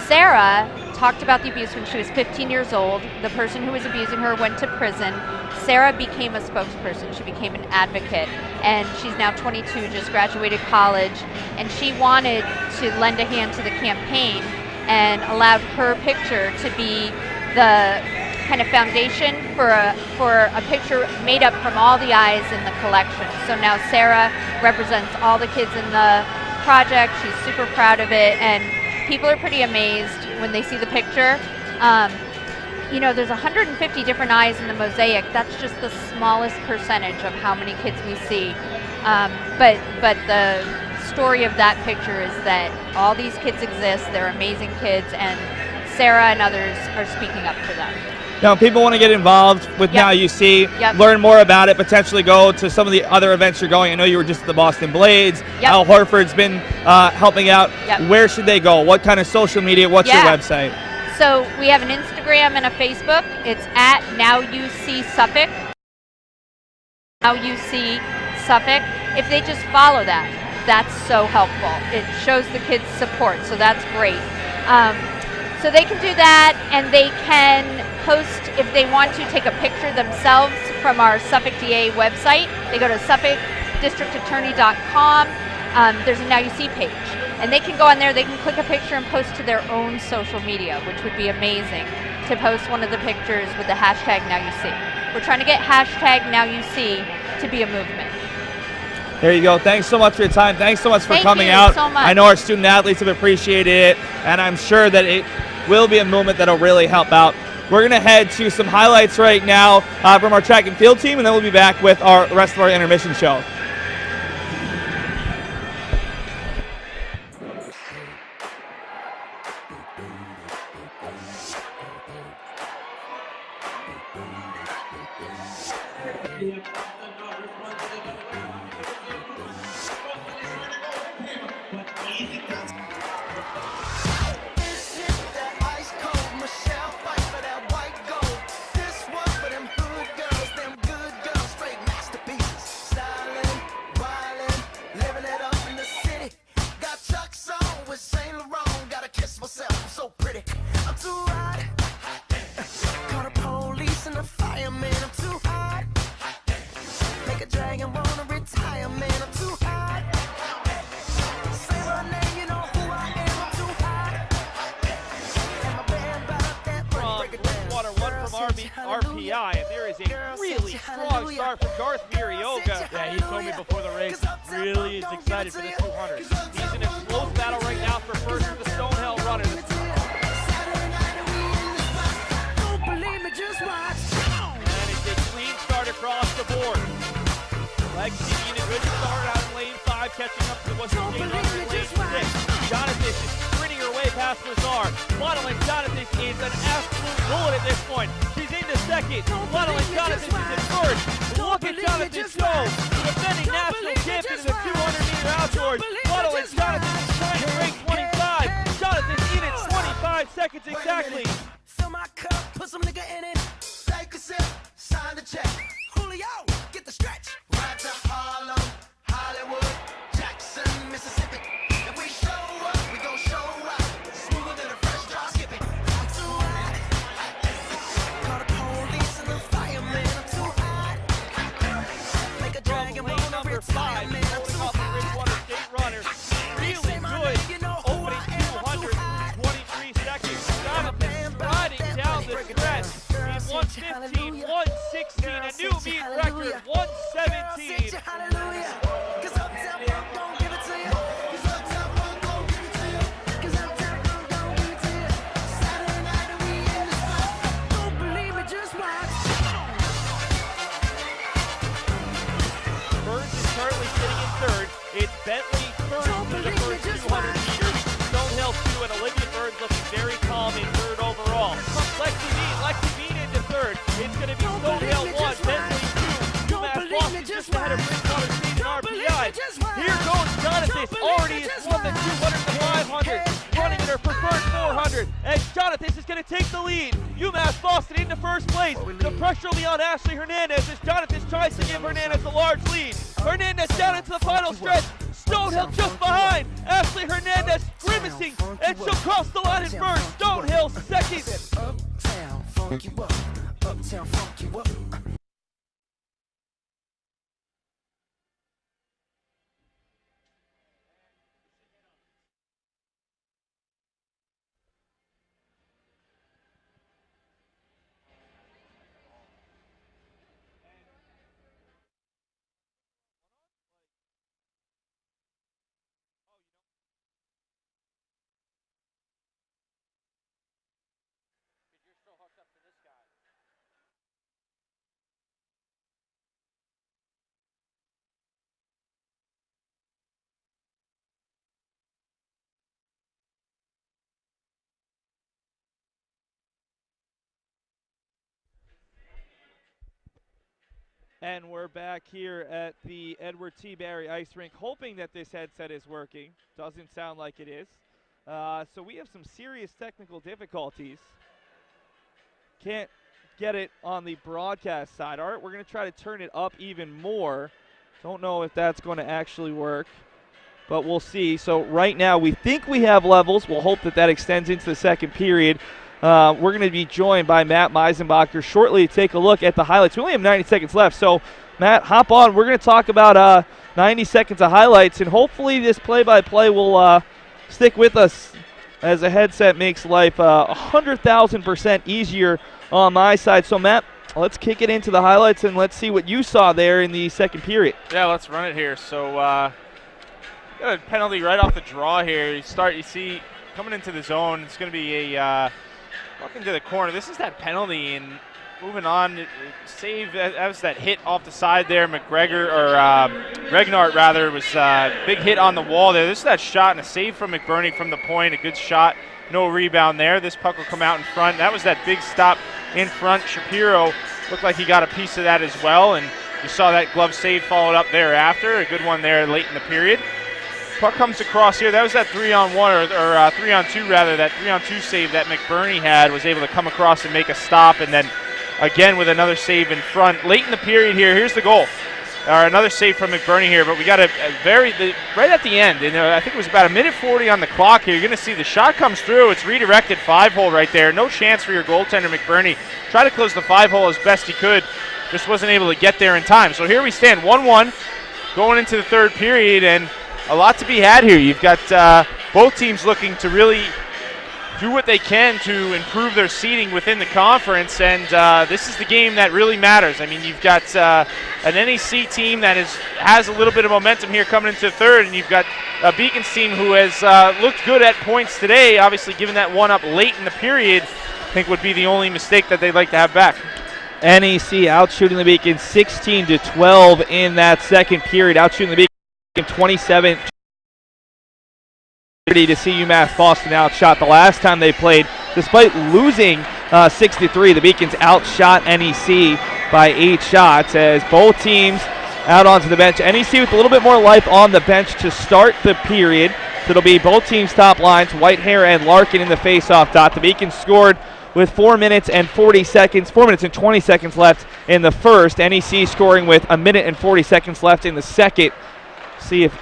Sarah talked about the abuse when she was 15 years old. The person who was abusing her went to prison. Sarah became a spokesperson. She became an advocate, and she's now 22, just graduated college, and she wanted to lend a hand to the campaign and allowed her picture to be the kind of foundation for a picture made up from all the eyes in the collection. So now Sarah represents all the kids in the project. She's super proud of it, and people are pretty amazed when they see the picture. There's 150 different eyes in the mosaic. That's just the smallest percentage of how many kids we see. But the story of that picture is that all these kids exist. They're amazing kids, and Sarah and others are speaking up for them. Now, people want to get involved with Now You See, learn more about it, potentially go to some of the other events you're going. I know you were just at the Boston Blades. Al Horford's been helping out. Where should they go? What kind of social media? What's your website? So we have an Instagram and a Facebook. It's at Now You See Suffolk. Now You See Suffolk. If they just follow that, that's so helpful. It shows the kids support, so that's great. So they can do that, and they can post, if they want to, take a picture themselves from our Suffolk DA website. They go to SuffolkDistrictAttorney.com. There's a Now You See page, and they can go on there, they can click a picture and post to their own social media, which would be amazing, to post one of the pictures with the hashtag Now You See. We're trying to get hashtag Now You See to be a movement. There you go. Thanks so much for your time. Thanks so much for coming out. So much. I know our student athletes have appreciated it, and I'm sure that it will be a movement that'll really help out. We're going to head to some highlights right now from our track and field team, and then we'll be back with the rest of our intermission show. RPI, and there is a really strong start from Garth Mirioga. Yeah, he told me before the race, really is excited for this 200. He's in a close battle right now for first with the Stonehill runner. And it's a clean start across the board. Legacy Unit Rich started out in lane 5, catching up to what's going on in lane 6. Jonathan is sprinting her way past Lazar. Modeling Jonathan is an absolute bullet at this point. She's into second. Modeling Jonathan is in first. Look at Jonathan show. The defending national champion in the 200-meter outdoors. Modeling Jonathan is trying to break 25. Jonathan's in at 25 seconds exactly. Fill my cup, put some nigga in it. Take a sip, sign the check. Julio, get the stretch. Right to Harlem, Hollywood, Jackson, Mississippi. If we show up, we gon' show up. Smoother than a fresh drop skipping. I'm too hot. Call the police and the fireman. I'm too hot. Make a dragon lane number 5, rolling off the Bridgewater State runner. Really good opening 200, 23 seconds. Jonathan riding down the stretch in 1:15, 1:16, a new meet record, 1:17. Burns is currently sitting in third. It's Bentley first through the first 200 meters. Stonehill 2 and Olivia Burns looking very calm in third overall. Lexi Bean into third. It's going to be Stonehill 1, Bentley 2, UMass Boston just ahead of Bridgewater State and RPI. Here goes Jonathan, already has won the 200 and the 500, running in her preferred 400, and Jonathan is going to take the lead. UMass Boston into first place. The pressure will be on Ashley Hernandez as Jonathan tries to give Hernandez a large lead. Hernandez down into the final stretch. Stonehill just behind. Ashley Hernandez grimacing, and she'll cross the line in first. Stonehill second. Uptown, funk you up. Uptown, funk you up. And we're back here at the Edward T. Barry Ice Rink, hoping that this headset is working. Doesn't sound like it is. So we have some serious technical difficulties. Can't get it on the broadcast side. All right, we're going to try to turn it up even more. Don't know if that's going to actually work, but we'll see. So right now we think we have levels. We'll hope that that extends into the second period. We're going to be joined by Matt Meisenbacher shortly to take a look at the highlights. We only have 90 seconds left, so Matt, hop on. We're going to talk about 90 seconds of highlights, and hopefully this play-by-play will stick with us as the headset makes life 100,000% easier on my side. So, Matt, let's kick it into the highlights, and let's see what you saw there in the second period. Yeah, let's run it here. So, got a penalty right off the draw here. You see, coming into the zone, it's going to be a walking to the corner. This is that penalty, and moving on, save. That was that hit off the side there. Regnart rather was big hit on the wall there. This is that shot and a save from MacBurnie from the point. A good shot, no rebound there. This puck will come out in front. That was that big stop in front. Shapiro looked like he got a piece of that as well, and you saw that glove save followed up thereafter. A good one there late in the period. Puck comes across here. That was that 3-on-1 or 3-on-2 rather. That 3-on-2 save that MacBurnie had was able to come across and make a stop, and then again with another save in front. Late in the period here, here's the goal. Another save from MacBurnie here, but we got right at the end, and I think it was about 1:40 on the clock here. You're going to see the shot comes through. It's redirected 5-hole right there. No chance for your goaltender, MacBurnie. Tried to close the 5-hole as best he could. Just wasn't able to get there in time. So here we stand, 1-1 going into the third period, and a lot to be had here. You've got both teams looking to really do what they can to improve their seeding within the conference, and this is the game that really matters. I mean, you've got an NEHC team that has a little bit of momentum here coming into third, and you've got a Beacons team who has looked good at points today. Obviously, given that one up late in the period, I think would be the only mistake that they'd like to have back. NEHC outshooting the Beacons 16-12 in that second period, outshooting the Beacons 27 to see UMass Boston outshot the last time they played. Despite losing 6-3, the Beacons outshot NEHC by 8 shots as both teams out onto the bench. NEHC with a little bit more life on the bench to start the period. So it'll be both teams' top lines, Whitehair and Larkin in the face-off dot. The Beacons scored with 4 minutes and 20 seconds left in the first. NEHC scoring with 1 minute and 40 seconds left in the second. See if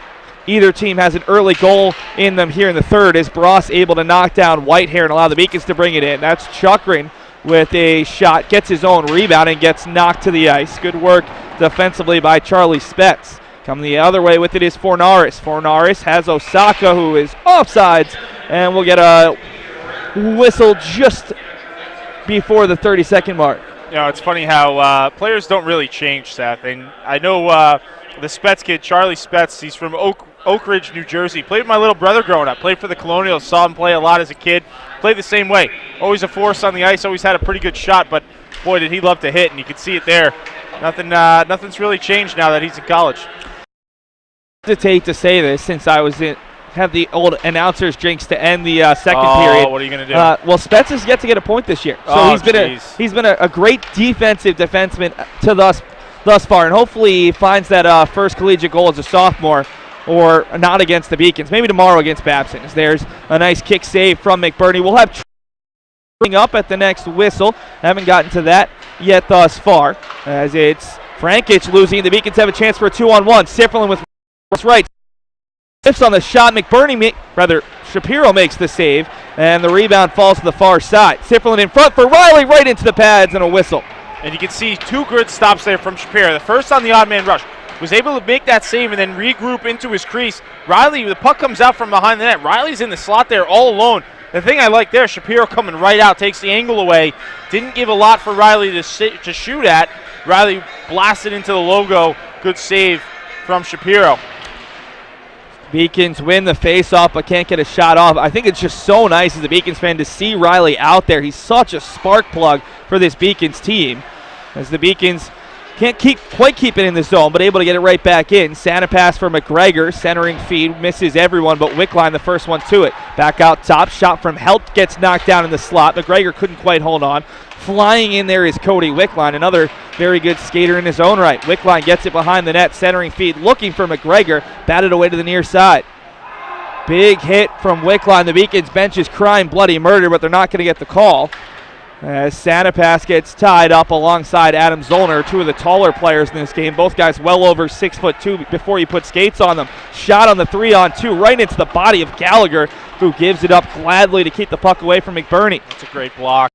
either team has an early goal in them here in the third. Is Bross able to knock down Whitehair and allow the Beacons to bring it in? That's Chukrin with a shot, gets his own rebound and gets knocked to the ice. Good work defensively by Charlie Spetz. Coming the other way with it is Fornaris. Fornaris has Osaka, who is offsides, and we'll get a whistle just before the 30-second mark. You know, it's funny how players don't really change, Seth. And I know the Spetz kid, Charlie Spetz, he's from Oak Ridge, New Jersey. Played with my little brother growing up. Played for the Colonials. Saw him play a lot as a kid. Played the same way. Always a force on the ice. Always had a pretty good shot. But boy, did he love to hit, and you could see it there. Nothing's really changed now that he's in college. I hesitate to say this since I was have the old announcers jinx to end the second period. What are you going to do? Well, Spetz has yet to get a point this year. So he's been a great defensive defenseman to thus far, and hopefully he finds that first collegiate goal as a sophomore, or not against the Beacons. Maybe tomorrow against Babson. There's a nice kick save from MacBurnie. We'll have up at the next whistle. Haven't gotten to that yet thus far, as it's Frankic losing. The Beacons have a chance for a 2-on-1. Sifferlin with right. Lifts on the shot. Shapiro makes the save, and the rebound falls to the far side. Sifferlin in front for Riley, right into the pads, and a whistle. And you can see 2 good stops there from Shapiro. The first on the odd man rush. Was able to make that save and then regroup into his crease. Riley, the puck comes out from behind the net. Riley's in the slot there all alone. The thing I like there, Shapiro coming right out, takes the angle away. Didn't give a lot for Riley to shoot at. Riley blasted into the logo. Good save from Shapiro. Beacons win the face-off but can't get a shot off. I think it's just so nice as a Beacons fan to see Riley out there. He's such a spark plug for this Beacons team as the Beacons Can't quite keep it in the zone, but able to get it right back in. Santa pass for McGregor, centering feed, misses everyone, but Wickline the first one to it. Back out top, shot from Helt gets knocked down in the slot. McGregor couldn't quite hold on. Flying in there is Cody Wickline, another very good skater in his own right. Wickline gets it behind the net, centering feed, looking for McGregor, batted away to the near side. Big hit from Wickline. The Beacons bench is crying bloody murder, but they're not going to get the call. As Santa pass gets tied up alongside Adam Zollner, two of the taller players in this game. Both guys well over 6'2" before you put skates on them. Shot on the 3-on-2 right into the body of Gallagher, who gives it up gladly to keep the puck away from MacBurnie. That's a great block.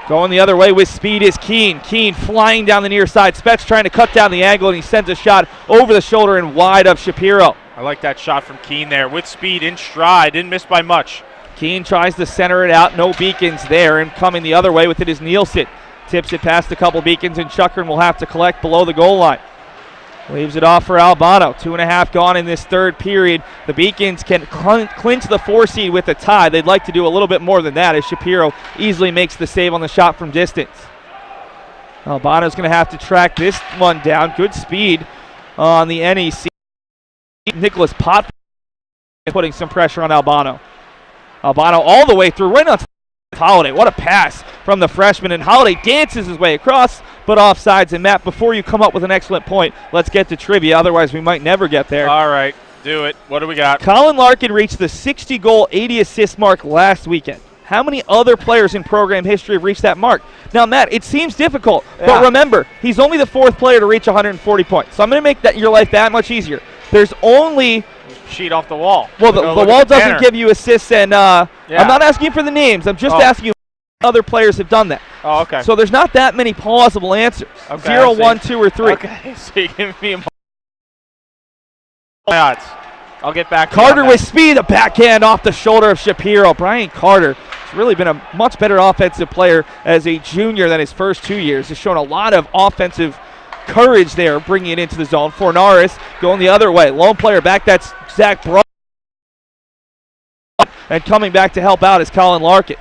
Going the other way with speed is Keene. Keene flying down the near side. Spets trying to cut down the angle, and he sends a shot over the shoulder and wide of Shapiro. I like that shot from Keene there with speed in stride. Didn't miss by much. Keene tries to center it out. No Beacons there, and coming the other way with it is Nielsen. Tips it past a couple Beacons, and Chukrin will have to collect below the goal line. Leaves it off for Albano. 2.5 gone in this third period. The Beacons can clinch the 4 seed with a tie. They'd like to do a little bit more than that, as Shapiro easily makes the save on the shot from distance. Albano's going to have to track this one down. Good speed on the NEC. Nicholas Pott putting some pressure on Albano. Albano all the way through, right on Holiday. What a pass from the freshman, and Holiday dances his way across, but offsides. And Matt, before you come up with an excellent point, let's get to trivia, otherwise we might never get there. All right, do it. What do we got? Colin Larkin reached the 60-goal, 80-assist mark last weekend. How many other players in program history have reached that mark? Now, Matt, it seems difficult, but remember, he's only the 4th player to reach 140 points. So I'm going to make that your life that much easier. There's only sheet off the wall. Well, the wall doesn't give you assists, and I'm not asking for the names. I'm just asking you if other players have done that. Oh, okay. So there's not that many plausible answers. Okay, 0, 1, 2, or 3. Okay, so you give me my odds. I'll get back to Carter with speed, a backhand off the shoulder of Shapiro. Brian Carter has really been a much better offensive player as a junior than his first 2 years. He's shown a lot of offensive courage there, bringing it into the zone. Fornaris going the other way. Lone player back, that's Zack. And coming back to help out is Colin Larkin.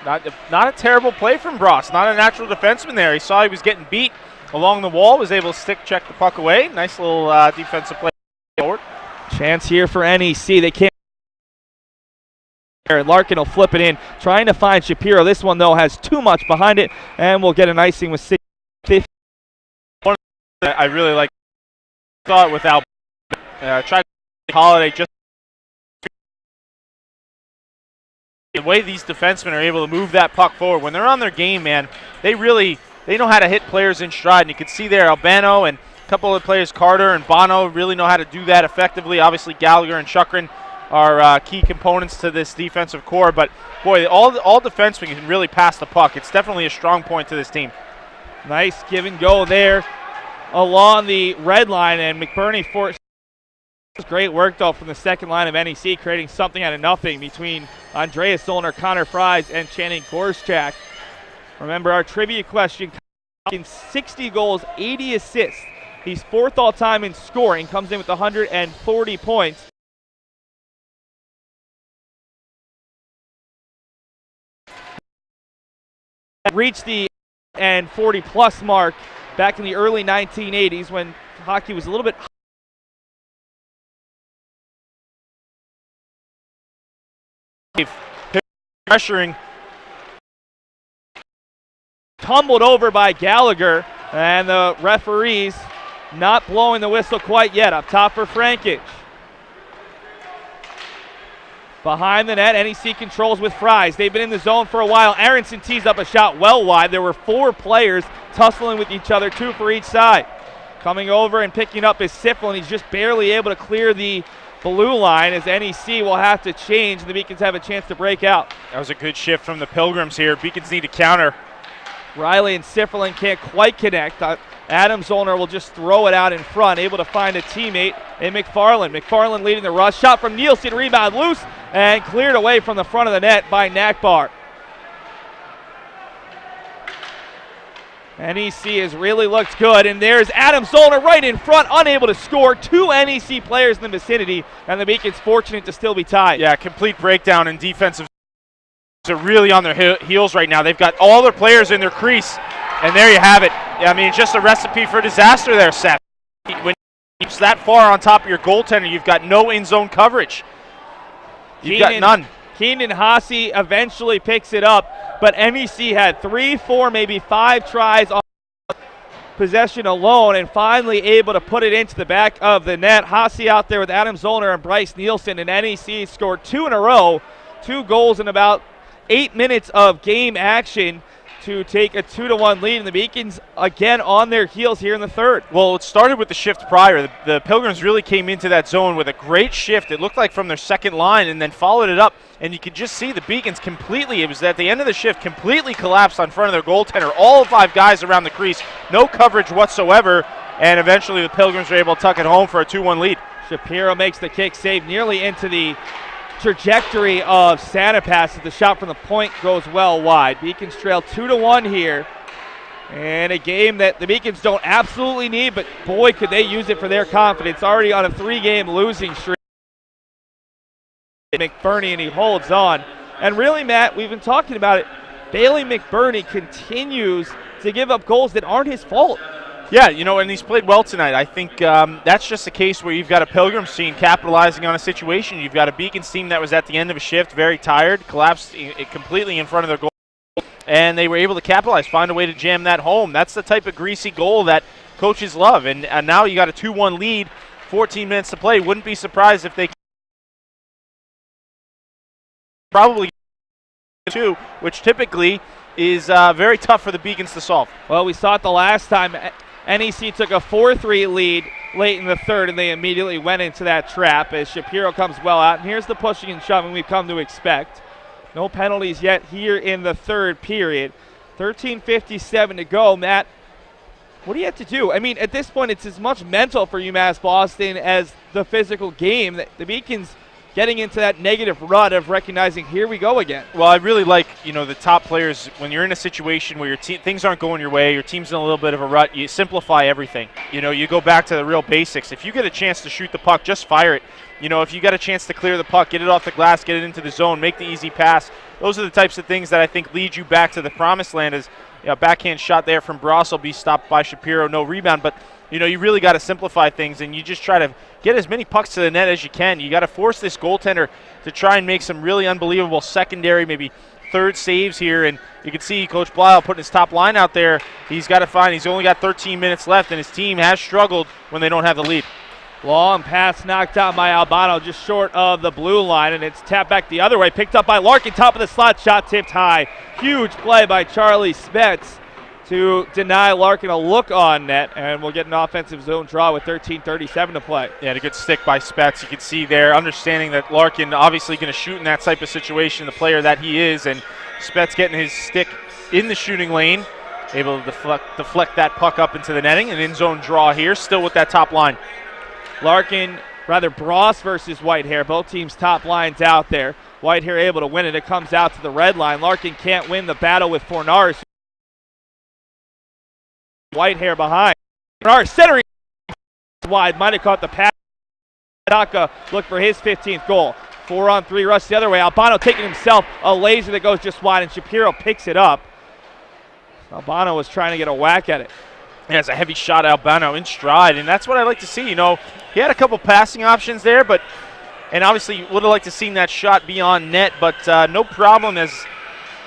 Not a terrible play from Bross. Not a natural defenseman there. He saw he was getting beat along the wall, was able to check the puck away. Nice little defensive play forward. Chance here for NEC. They can't. Larkin will flip it in, trying to find Shapiro. This one, though, has too much behind it, and we'll get an icing with 6:50. I really like thought without tried to Holiday just the way these defensemen are able to move that puck forward when they're on their game, man. They know how to hit players in stride, and you can see there Albano and a couple of players, Carter and Bono, really know how to do that effectively. Obviously Gallagher and Chukrin are key components to this defensive core, but boy, all defensemen can really pass the puck. It's definitely a strong point to this team. Nice give and go there along the red line, and MacBurnie forced great work though from the second line of NEC, creating something out of nothing between Andreas Zollner, Connor Fries, and Channing Gorschak. Remember our trivia question: in 60 goals, 80 assists. He's 4th all time in scoring, comes in with 140 points. Reached the 40-plus mark back in the early 1980s when hockey was a little bit pressuring. Tumbled over by Gallagher, and the referees not blowing the whistle quite yet. Up top for Frankage. Behind the net, NEC controls with Fries. They've been in the zone for a while. Aronson tees up a shot well wide. There were 4 players tussling with each other, 2 for each side. Coming over and picking up is Siffel, and he's just barely able to clear the blue line as NEC will have to change, and the Beacons have a chance to break out. That was a good shift from the Pilgrims here. Beacons need a counter. Riley and Sifferlin can't quite connect. Adam Zollner will just throw it out in front, able to find a teammate in McFarland. McFarland leading the rush. Shot from Nielsen, rebound loose, and cleared away from the front of the net by Nakbar. NEC has really looked good, and there's Adam Zollner right in front, unable to score. 2 NEC players in the vicinity, and the Beacons fortunate to still be tied. Yeah, complete breakdown in defensive. They're really on their heels right now. They've got all their players in their crease. And there you have it. I mean, just a recipe for disaster there, Seth. When it's that far on top of your goaltender, you've got no in-zone coverage. You've got none. Keenan Haase eventually picks it up, but NEC had 3, 4, maybe 5 tries on possession alone and finally able to put it into the back of the net. Haase out there with Adam Zollner and Bryce Nielsen, and NEC scored 2 in a row, 2 goals in about 8 minutes of game action to take a 2-1 lead, and the Beacons again on their heels here in the third. Well, it started with the shift prior. The Pilgrims really came into that zone with a great shift. It looked like from their second line, and then followed it up, and you could just see the Beacons completely, it was at the end of the shift, completely collapsed on front of their goaltender. All 5 guys around the crease, no coverage whatsoever, and eventually the Pilgrims were able to tuck it home for a 2-1 lead. Shapiro makes the kick save nearly into the trajectory of Santa Pass as the shot from the point goes well wide. Beacons trail 2-1 here, and a game that the Beacons don't absolutely need, but boy could they use it for their confidence. Already on a 3-game losing streak. MacBurnie, and he holds on. And really, Matt, we've been talking about it. Bailey MacBurnie continues to give up goals that aren't his fault. Yeah, you know, and he's played well tonight. I think that's just a case where you've got a Pilgrims team capitalizing on a situation. You've got a Beacons team that was at the end of a shift, very tired, collapsed completely in front of their goal, and they were able to capitalize, find a way to jam that home. That's the type of greasy goal that coaches love. And now you got a 2-1 lead, 14 minutes to play. Wouldn't be surprised if they probably 2, which typically is very tough for the Beacons to solve. Well, we saw it the last time. NEC took a 4-3 lead late in the third, and they immediately went into that trap as Shapiro comes well out. And here's the pushing and shoving we've come to expect. No penalties yet here in the third period. 13:57 to go. Matt, what do you have to do? I mean, at this point, it's as much mental for UMass Boston as the physical game. The Beacons getting into that negative rut of recognizing, here we go again. Well, I really like, you know, the top players, when you're in a situation where your things aren't going your way, your team's in a little bit of a rut, you simplify everything. You know, you go back to the real basics. If you get a chance to shoot the puck, just fire it. You know, if you got a chance to clear the puck, get it off the glass, get it into the zone, make the easy pass. Those are the types of things that I think lead you back to the promised land. As you know, backhand shot there from Bross will be stopped by Shapiro, no rebound, but you know, you really got to simplify things, and you just try to get as many pucks to the net as you can. You got to force this goaltender to try and make some really unbelievable secondary, maybe third saves here. And you can see Coach Blisle putting his top line out there. He's got to find, he's only got 13 minutes left, and his team has struggled when they don't have the lead. Long pass knocked out by Albano, just short of the blue line, and it's tapped back the other way. Picked up by Larkin, top of the slot, shot tipped high. Huge play by Charlie Spetz to deny Larkin a look on net, and we'll get an offensive zone draw with 13:37 to play. Yeah, a good stick by Spetz. You can see there, understanding that Larkin obviously going to shoot in that type of situation, the player that he is, and Spetz getting his stick in the shooting lane, able to deflect that puck up into the netting. An in-zone draw here, still with that top line. Larkin, rather Bross versus Whitehair, both teams' top lines out there. Whitehair able to win it. It comes out to the red line. Larkin can't win the battle with Fornars. Whitehair behind. Fornars centering wide, might have caught the pass. Daka look for his 15th goal. 4-on-3 rush the other way. Albano taking himself a laser that goes just wide, and Shapiro picks it up. Albano was trying to get a whack at it. Yeah, it's a heavy shot, Albano in stride, and that's what I like to see. You know, he had a couple passing options there, and obviously would have liked to seen that shot beyond net, but no problem, as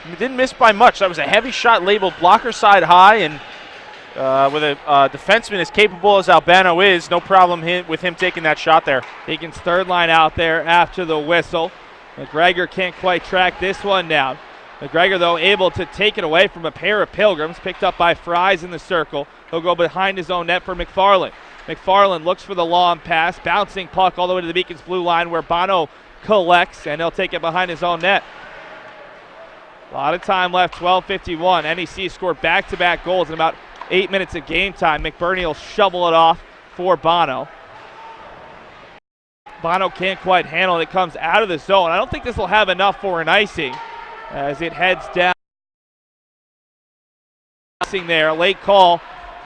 he didn't miss by much. That was a heavy shot labeled blocker side high, and with a defenseman as capable as Albano is, no problem with him taking that shot there. Beacons third line out there after the whistle. McGregor can't quite track this one down. McGregor, though, able to take it away from a pair of Pilgrims, picked up by Fries in the circle. He'll go behind his own net for McFarland. McFarland looks for the long pass, bouncing puck all the way to the Beacons blue line where Bono collects, and he'll take it behind his own net. A lot of time left, 12:51. NEC scored back-to-back goals in about 8 minutes of game time. MacBurnie will shovel it off for Bono. Bono can't quite handle it. It comes out of the zone. I don't think this will have enough for an icing as it heads down. There, a late call,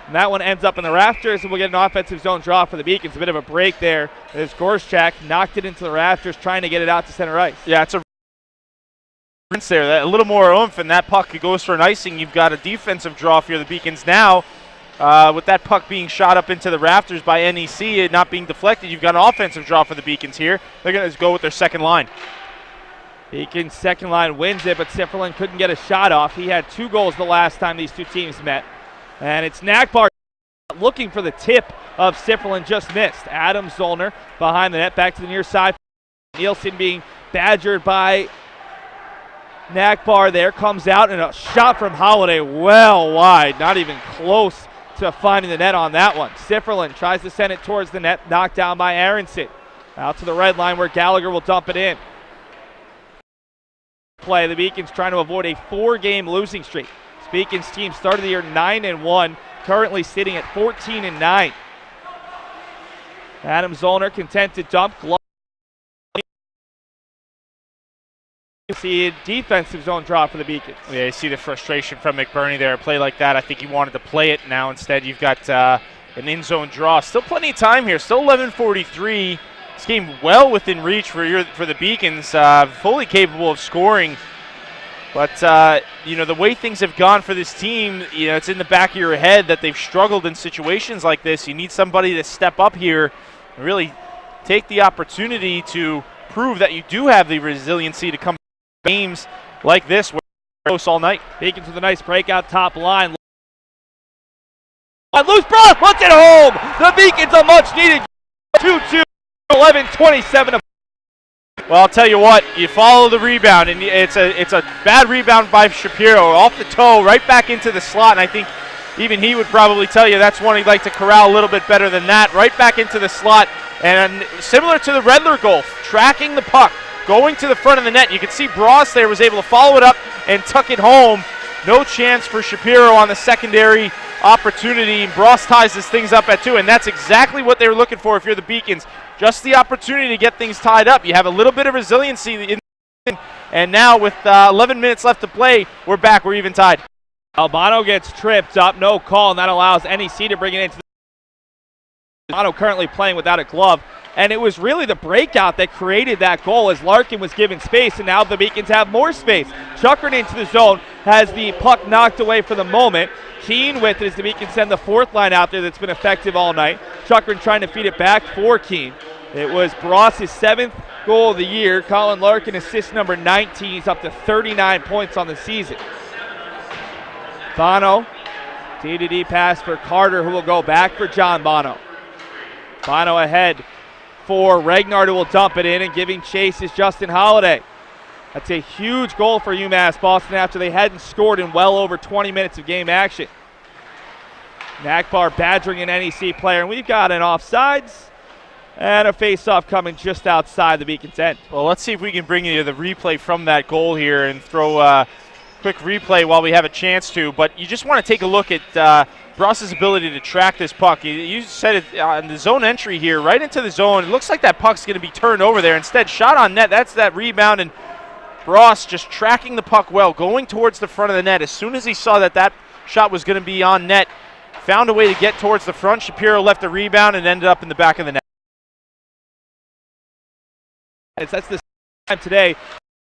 and that one ends up in the rafters, and we'll get an offensive zone draw for the Beacons. A bit of a break there as Gorszak knocked it into the rafters, trying to get it out to center ice. Yeah, it's a there, a little more oomph, and that puck goes for an icing. You've got a defensive draw for the Beacons now. With that puck being shot up into the rafters by NEC and not being deflected, you've got an offensive draw for the Beacons here. They're going to go with their second line. Beacons' second line wins it, but Sifferlin couldn't get a shot off. He had 2 goals the last time these two teams met. And it's Nakbar looking for the tip of Sifferlin, just missed. Adam Zollner behind the net, back to the near side. Nielsen being badgered by Nakbar there, comes out, and a shot from Holiday well wide, not even close to finding the net on that one. Sifferlin tries to send it towards the net, knocked down by Aronson. Out to the red line where Gallagher will dump it in. Play, the Beacons trying to avoid a 4-game losing streak. This Beacons team started the year 9-1, currently sitting at 14-9. Adam Zollner content to dump. See a defensive zone draw for the Beacons. Yeah, you see the frustration from MacBurnie there. A play like that, I think he wanted to play it. Now instead you've got an in-zone draw. Still plenty of time here. Still 11:43. This game well within reach for the Beacons. Fully capable of scoring. But, the way things have gone for this team, it's in the back of your head that they've struggled in situations like this. You need somebody to step up here and really take the opportunity to prove that you do have the resiliency to come games like this where they're close all night. Beacons with a nice breakout top line. Loose ball, puts it home. The Beacons a much needed 2-2, 11-27. Well, I'll tell you what, you follow the rebound, and it's a bad rebound by Shapiro off the toe, right back into the slot, and I think even he would probably tell you that's one he'd like to corral a little bit better than that. Right back into the slot, and similar to the Redler goal, tracking the puck, going to the front of the net. You can see Bross there was able to follow it up and tuck it home. No chance for Shapiro on the secondary opportunity. Bross ties his things up at 2, and that's exactly what they were looking for if you're the Beacons. Just the opportunity to get things tied up. You have a little bit of resiliency, and now with 11 minutes left to play, we're back. We're even tied. Albano gets tripped up, no call, and that allows NEC to bring it into the Albano currently playing without a glove. And it was really the breakout that created that goal as Larkin was given space, and now the Beacons have more space. Chuckrin into the zone, has the puck knocked away for the moment. Keene with it as the Beacons send the 4th line out there that's been effective all night. Chuckrin trying to feed it back for Keene. It was Bross's 7th goal of the year. Colin Larkin assist number 19. He's up to 39 points on the season. Bono, D-to-D pass for Carter, who will go back for John Bono. Bono ahead for Ragnar, who will dump it in, and giving chase is Justin Holiday. That's a huge goal for UMass Boston after they hadn't scored in well over 20 minutes of game action. Nakbar badgering an NEC player, and we've got an offsides and a face-off coming just outside the Beacons end. Well, let's see if we can bring you the replay from that goal here and throw a quick replay while we have a chance to. But you just want to take a look at Bross's ability to track this puck. You said it on the zone entry here, right into the zone. It looks like that puck's going to be turned over there. Instead, shot on net. That's that rebound, and Bross just tracking the puck well, going towards the front of the net. As soon as he saw that shot was going to be on net, found a way to get towards the front. Shapiro left the rebound and ended up in the back of the net. That's the time today.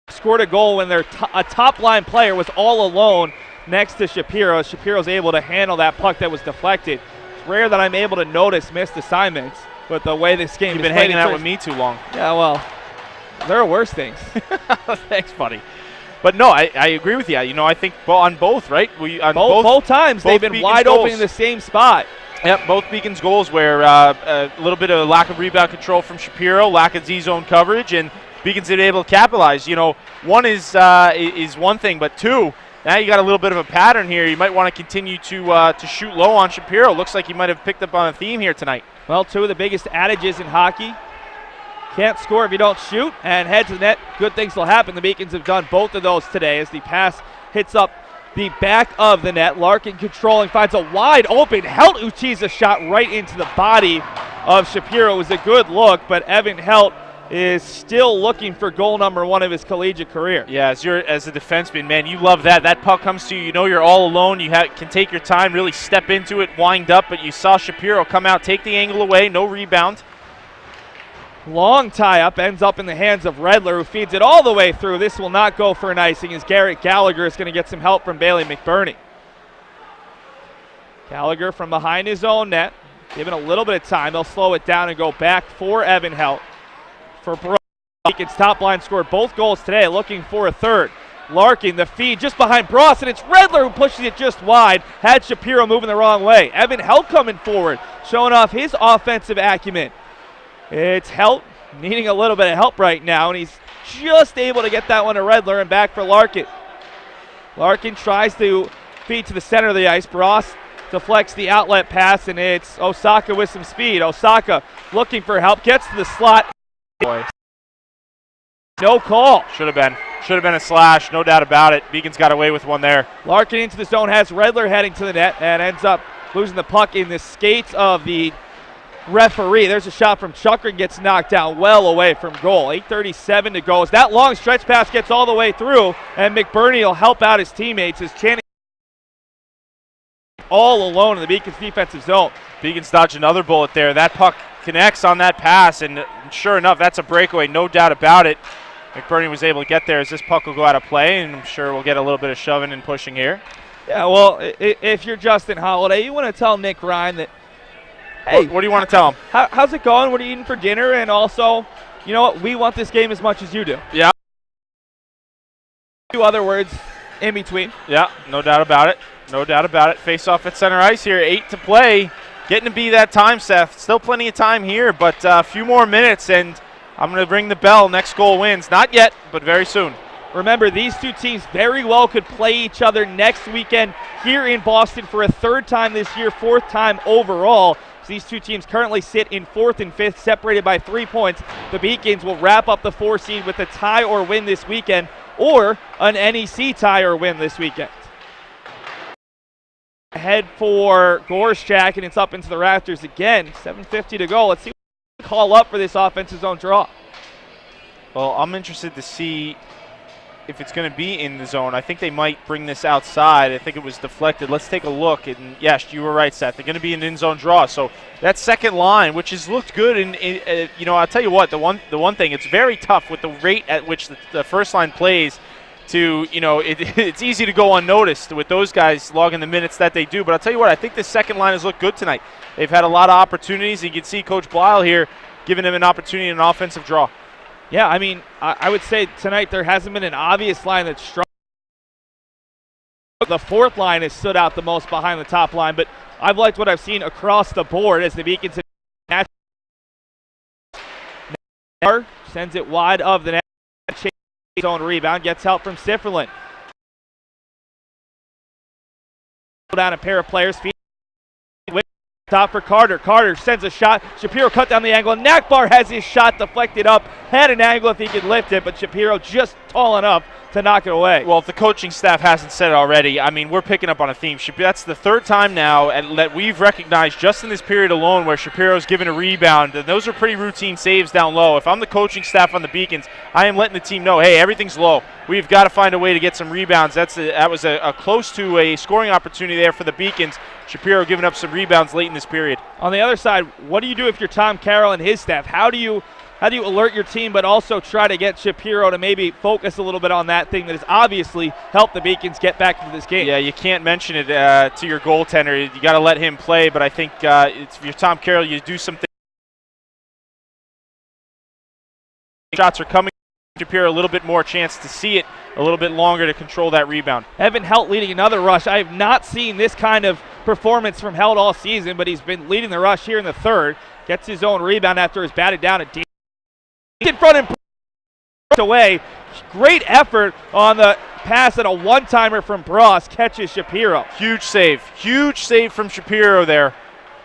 Scored a goal when a top-line player was all alone next to Shapiro. Shapiro's able to handle that puck that was deflected. It's rare that I'm able to notice missed assignments, but the way this game You've been hanging out with me too long. Yeah, well, there are worse things. Thanks, buddy. But no, I agree with you. I think on both, right? Both times they've been wide open in the same spot. Yep, both Beacons goals where a little bit of lack of rebound control from Shapiro, lack of Z-zone coverage, and Beacons have been able to capitalize. One is one thing, but 2, now you got a little bit of a pattern here. You might want to continue to shoot low on Shapiro. Looks like he might have picked up on a theme here tonight. Well, 2 of the biggest adages in hockey. Can't score if you don't shoot, and head to the net. Good things will happen. The Beacons have done both of those today as the pass hits up the back of the net. Larkin controlling, finds a wide open Helt Uchiza shot right into the body of Shapiro. It was a good look, but Evan Helt is still looking for goal number 1 of his collegiate career. Yeah, as a defenseman, man, you love that. That puck comes to you. You're all alone. You can take your time, really step into it, wind up, but you saw Shapiro come out, take the angle away, no rebound. Long tie up, ends up in the hands of Redler, who feeds it all the way through. This will not go for an icing as Garrett Gallagher is going to get some help from Bailey MacBurnie. Gallagher from behind his own net, given a little bit of time. They'll slow it down and go back for Evan Helt. For Bross, Beacon's top line scored both goals today, looking for a third. Larkin, the feed just behind Bross, and it's Redler who pushes it just wide. Had Shapiro moving the wrong way. Evan Helt coming forward, showing off his offensive acumen. It's Helt needing a little bit of help right now, and he's just able to get that one to Redler and back for Larkin. Larkin tries to feed to the center of the ice. Bross deflects the outlet pass, and it's Osaka with some speed. Osaka looking for help, gets to the slot. Boy. No call. Should have been a slash, no doubt about it. Beacon's got away with one there. Larkin into the zone, has Redler heading to the net, and ends up losing the puck in the skates of the referee. There's a shot from Chukrin, gets knocked down well away from goal. 8:37 to go. As that long stretch pass gets all the way through, and MacBurnie will help out his teammates as Channing all alone in the Beacons defensive zone. Beacons dodge another bullet there. That puck connects on that pass, and sure enough, that's a breakaway, no doubt about it. MacBurnie was able to get there as this puck will go out of play, and I'm sure we'll get a little bit of shoving and pushing here. Yeah, well, if you're Justin Holiday, you want to tell Nick Ryan that, hey, what do you want to tell him? How's it going? What are you eating for dinner? And also, you know what? We want this game as much as you do. Yeah. Two other words in between. Yeah, no doubt about it. No doubt about it. Face off at center ice here. 8 to play. Getting to be that time, Seth. Still plenty of time here, but a few more minutes, and I'm going to ring the bell. Next goal wins. Not yet, but very soon. Remember, these two teams very well could play each other next weekend here in Boston for a third time this year, fourth time overall. So these two teams currently sit in fourth and fifth, separated by 3 points. The Beacons will wrap up the 4 seed with a tie or win this weekend, or an NEC tie or win this weekend. Ahead for Gorszak, and it's up into the rafters again. 7:50 to go. Let's see what call up for this offensive zone draw. Well, I'm interested to see if it's going to be in the zone. I think they might bring this outside. I think it was deflected. Let's take a look. And yes, you were right, Seth. They're going to be an in-zone draw. So that second line, which has looked good, and you know, I'll tell you what. The one thing, it's very tough with the rate at which the first line plays. To, you know, it's easy to go unnoticed with those guys logging the minutes that they do. But I'll tell you what, I think the second line has looked good tonight. They've had a lot of opportunities. You can see Coach Blyle here giving them an opportunity in an offensive draw. Yeah, I mean, I would say tonight there hasn't been an obvious line that's strong. The fourth line has stood out the most behind the top line, but I've liked what I've seen across the board as the Beacons sends it wide of the net. Zone rebound, gets help from Sifferlin. Down a pair of players. Top for Carter. Carter sends a shot. Shapiro cut down the angle. Nakbar has his shot deflected up. Had an angle if he could lift it, but Shapiro just tall enough to knock it away. Well, if the coaching staff hasn't said it already, I mean, we're picking up on a theme. That's the third time now that we've recognized just in this period alone where Shapiro's given a rebound. And those are pretty routine saves down low. If I'm the coaching staff on the Beacons, I am letting the team know, hey, everything's low. We've got to find a way to get some rebounds. That was a close to a scoring opportunity there for the Beacons. Shapiro giving up some rebounds late in this period. On the other side, what do you do if you're Tom Carroll and his staff? How do you alert your team but also try to get Shapiro to maybe focus a little bit on that thing that has obviously helped the Beacons get back into this game? Yeah, you can't mention it to your goaltender. You got to let him play, but I think if you're Tom Carroll, you do something. Shots are coming. Shapiro a little bit more chance to see it, a little bit longer to control that rebound. Evan Helt leading another rush. I have not seen this kind of performance from Helt all season, but he's been leading the rush here in the third. Gets his own rebound after he's batted down at deep. In front and away. Great effort on the pass and a one-timer from Bross catches Shapiro. Huge save from Shapiro there.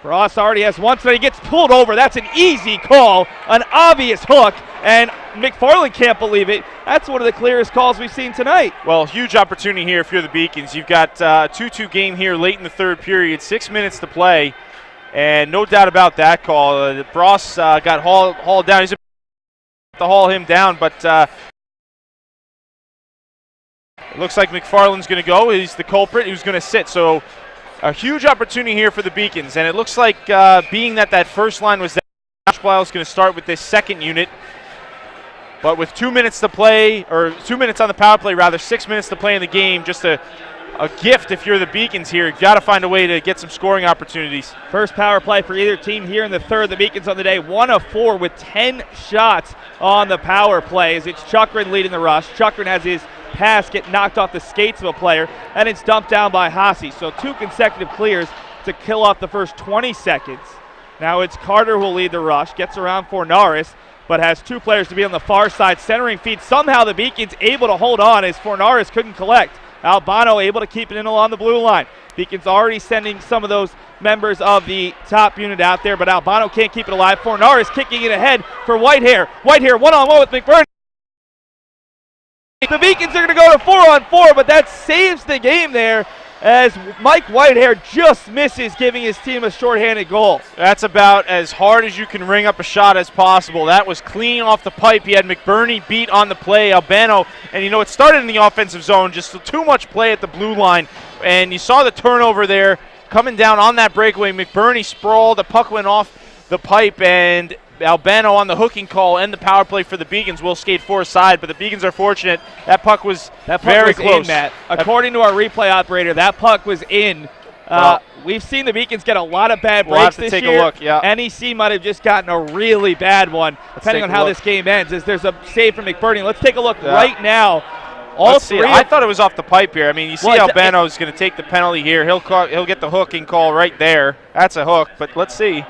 Bross already has one, so he gets pulled over. That's an easy call, an obvious hook, and McFarland can't believe it. That's one of the clearest calls we've seen tonight. Well, huge opportunity here if you're the Beacons. You've got a 2-2 game here late in the third period, 6 minutes to play, and no doubt about that call. Bross got hauled down. He's about to haul him down, but it looks like McFarland's going to go. He's the culprit. He was going to sit, so a huge opportunity here for the Beacons, and it looks like being that first line was Ashblau is going to start with this second unit. But with 2 minutes to play, or 2 minutes on the power play, rather, 6 minutes to play in the game, just a gift if you're the Beacons here. You've got to find a way to get some scoring opportunities. First power play for either team here in the third. The Beacons on the day, 1 of 4 with 10 shots on the power plays. It's Chukrin leading the rush. Chukrin has his pass get knocked off the skates of a player, and it's dumped down by Hasi. So 2 consecutive clears to kill off the first 20 seconds. Now it's Carter who will lead the rush, gets around Fornaris, but has 2 players to be on the far side. Centering feed, somehow the Beacons able to hold on as Fornaris couldn't collect. Albano able to keep it in along the blue line. Beacons already sending some of those members of the top unit out there, but Albano can't keep it alive. Fornaris kicking it ahead for Whitehair. Whitehair one-on-one with MacBurnie. The Beacons are going to go to 4-on-4, but that saves the game there as Mike Whitehair just misses, giving his team a shorthanded goal. That's about as hard as you can ring up a shot as possible. That was clean off the pipe. He had MacBurnie beat on the play, Albano, and it started in the offensive zone, just too much play at the blue line, and you saw the turnover there coming down on that breakaway. MacBurnie sprawled, the puck went off the pipe, and Albano on the hooking call and the power play for the Beacons will skate side, but the Beacons are fortunate. That puck was very close. In, Matt. According to our replay operator, that puck was in. We've seen the Beacons get a lot of bad breaks this year. We'll have to take a look, yeah. NEC might have just gotten a really bad one, depending on how this game ends, as there's a save from MacBurnie. Let's take a look right now. I thought it was off the pipe here. I mean, you see Albano's going to take the penalty here. He'll get the hooking call right there. That's a hook, but let's see.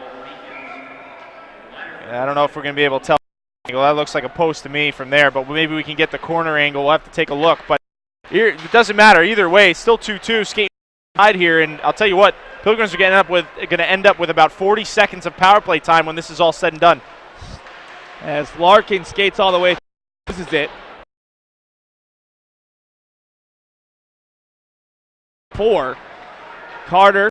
I don't know if we're going to be able to tell. That looks like a post to me from there, but maybe we can get the corner angle. We'll have to take a look. But here, it doesn't matter either way. It's still 2-2 skating side here, and I'll tell you what, Pilgrims are going to end up with about 40 seconds of power play time when this is all said and done. As Larkin skates all the way, this is it. 4. Carter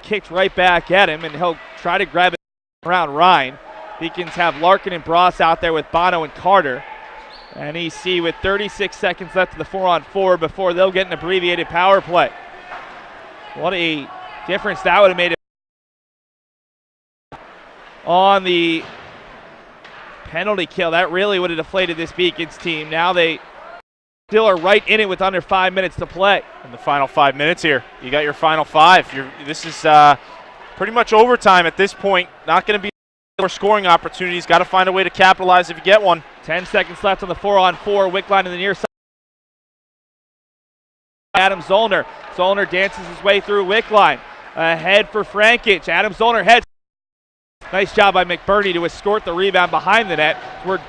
kicked right back at him, and he'll try to grab it around Ryan. Beacons have Larkin and Bross out there with Bono and Carter. NEC with 36 seconds left to the 4-on-4 before they'll get an abbreviated power play. What a difference that would have made on the penalty kill. That really would have deflated this Beacons team. Now they still are right in it with under 5 minutes to play. In the final 5 minutes here. You got your final 5. This is pretty much overtime at this point. Not going to be more scoring opportunities. Got to find a way to capitalize if you get one. 10 seconds left on the 4-on-4. Wickline in the near side. Adam Zollner. Zollner dances his way through Wickline. Ahead for Frankic. Adam Zollner heads. Nice job by MacBurnie to escort the rebound behind the net. We're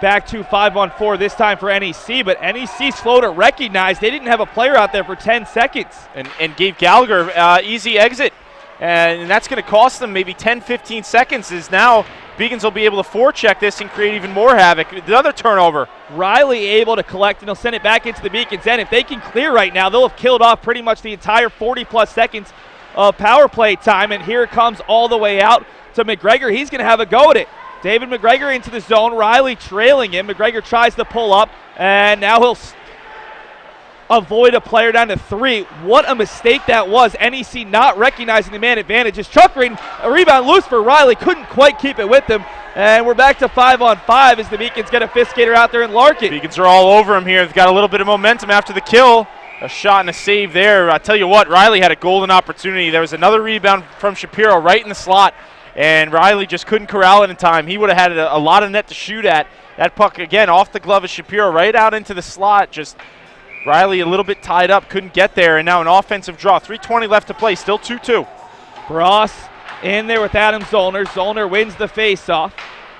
back to 5-on-4 this time for NEC, but NEC's slow to recognize they didn't have a player out there for 10 seconds. And gave Gallagher easy exit. And that's going to cost them maybe 10-15 seconds, as now Beacons will be able to forecheck this and create even more havoc. Another turnover. Riley able to collect, and he'll send it back into the Beacons end. If they can clear right now, they'll have killed off pretty much the entire 40-plus seconds of power play time, and here it comes all the way out to McGregor. He's going to have a go at it. David McGregor into the zone. Riley trailing him. McGregor tries to pull up, and now he'll avoid a player down to 3. What a mistake that was. NEC not recognizing the man advantage. Is Chukrin, a rebound loose for Riley. Couldn't quite keep it with him. And we're back to 5-on-5 as the Beacons get a fifth skater out there in Larkin. Beacons are all over him here. They've got a little bit of momentum after the kill. A shot and a save there. I tell you what, Riley had a golden opportunity. There was another rebound from Shapiro right in the slot, and Riley just couldn't corral it in time. He would have had a lot of net to shoot at. That puck, again, off the glove of Shapiro, right out into the slot. Just Riley a little bit tied up, couldn't get there, and now an offensive draw. 3:20 left to play, still 2-2. Bross in there with Adam Zollner. Zollner wins the faceoff.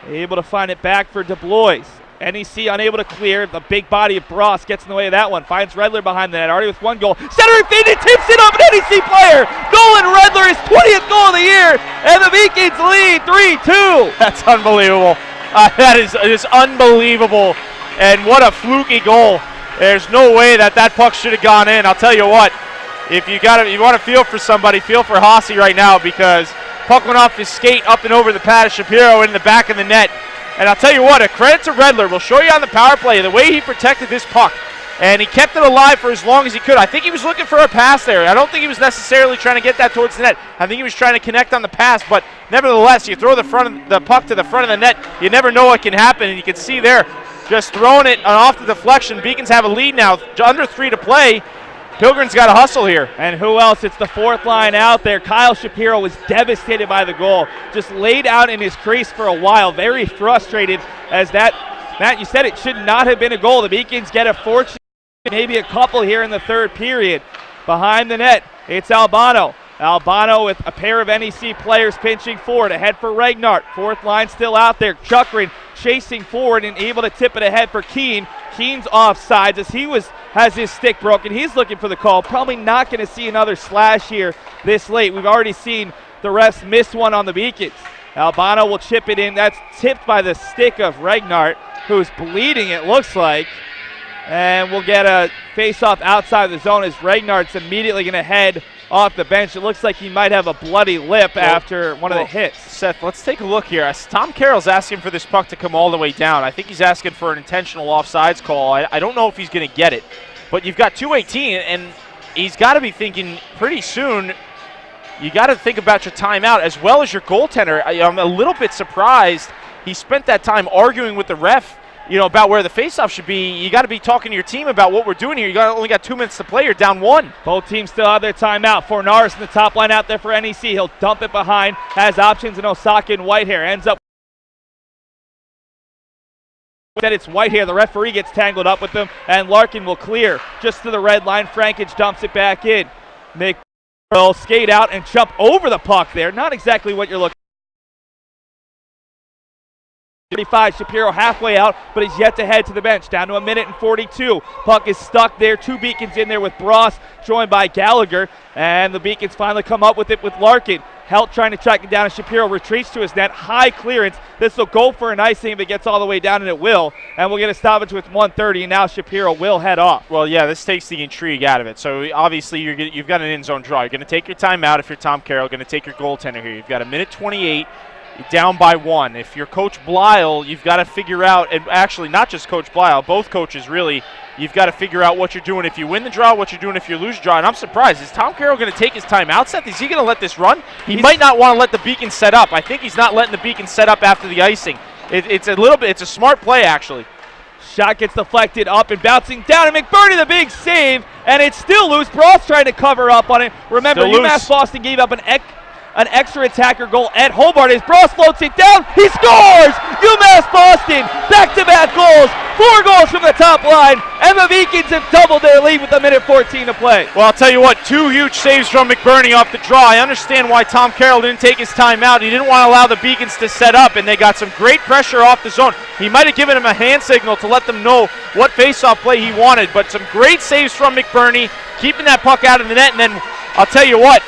Able to find it back for DeBlois. NEC unable to clear. The big body of Bross gets in the way of that one. Finds Redler behind the net, already with 1 goal. Centering feed, it tips it up, an NEC player. Nolan Redler, his 20th goal of the year, and the Beacons lead 3-2. That's unbelievable. That is unbelievable, and what a fluky goal. There's no way that puck should have gone in. I'll tell you what, if you want to feel for somebody, feel for Hasi right now, because puck went off his skate up and over the pad of Shapiro in the back of the net. And I'll tell you what, a credit to Redler. We'll show you on the power play the way he protected this puck. and he kept it alive for as long as he could. I think he was looking for a pass there. I don't think he was necessarily trying to get that towards the net. I think he was trying to connect on the pass, but nevertheless, you throw the puck to the front of the net, you never know what can happen, and you can see there, just throwing it off the deflection. Beacons have a lead now, under 3 to play. Pilgrims got to hustle here. And who else? It's the fourth line out there. Kyle Shapiro was devastated by the goal. Just laid out in his crease for a while. Very frustrated as that, Matt, you said it should not have been a goal. The Beacons get a fortune, maybe a couple here in the third period. Behind the net, it's Albano. Albano with a pair of NEC players pinching forward. Ahead for Regnart. Fourth line still out there. Chukrin chasing forward and able to tip it ahead for Keene. Keene's offsides as he has his stick broken. He's looking for the call. Probably not going to see another slash here this late. We've already seen the refs miss one on the Beacons. Albano will chip it in. That's tipped by the stick of Regnart, who's bleeding, it looks like. And we'll get a face-off outside the zone as Regnart's immediately going to head off the bench. It looks like he might have a bloody lip after one of the hits. Seth, let's take a look here. As Tom Carroll's asking for this puck to come all the way down. I think he's asking for an intentional offsides call. I don't know if he's going to get it. But you've got 2:18, and he's got to be thinking pretty soon, you got to think about your timeout as well as your goaltender. I'm a little bit surprised he spent that time arguing with the ref, about where the faceoff should be. You got to be talking to your team about what we're doing here. Only got 2 minutes to play. You're down 1. Both teams still have their timeout. Fornaris in the top line out there for NEC. He'll dump it behind. Has options in Osaka and Whitehair. Ends up that it's Whitehair. The referee gets tangled up with them, and Larkin will clear just to the red line. Frankage dumps it back in. Mick will skate out and jump over the puck there. Not exactly what you're looking. 35, Shapiro halfway out, but he's yet to head to the bench. Down to 1:42. Puck is stuck there. 2 Beacons in there with Bross, joined by Gallagher. And the Beacons finally come up with it with Larkin. Helt trying to track it down, and Shapiro retreats to his net. High clearance. This will go for an icing if it gets all the way down, and it will. And we'll get a stoppage with 1:30, and now Shapiro will head off. Well, yeah, this takes the intrigue out of it. So obviously you've got an end zone draw. You're going to take your timeout if you're Tom Carroll. Going to take your goaltender here. You've got 1:28. You're down by 1. If you're Coach Blyle, you've got to figure out, and actually not just Coach Blyle, both coaches really, you've got to figure out what you're doing if you win the draw, what you're doing if you lose the draw. And I'm surprised. Is Tom Carroll going to take his timeout, Seth? Is he going to let this run? He might not want to let the Beacons set up. I think he's not letting the Beacons set up after the icing. It's a smart play, actually. Shot gets deflected up and bouncing down, and MacBurnie the big save, and it's still loose. Bross trying to cover up on it. Remember, UMass Boston gave up an extra attacker goal at Hobart as Bross floats it down. He scores! UMass Boston, back-to-back goals, 4 goals from the top line, and the Beacons have doubled their lead with 1:14 to play. Well, I'll tell you what, 2 huge saves from MacBurnie off the draw. I understand why Tom Carroll didn't take his time out. He didn't want to allow the Beacons to set up, and they got some great pressure off the zone. He might have given him a hand signal to let them know what face-off play he wanted, but some great saves from MacBurnie, keeping that puck out of the net, and then I'll tell you what,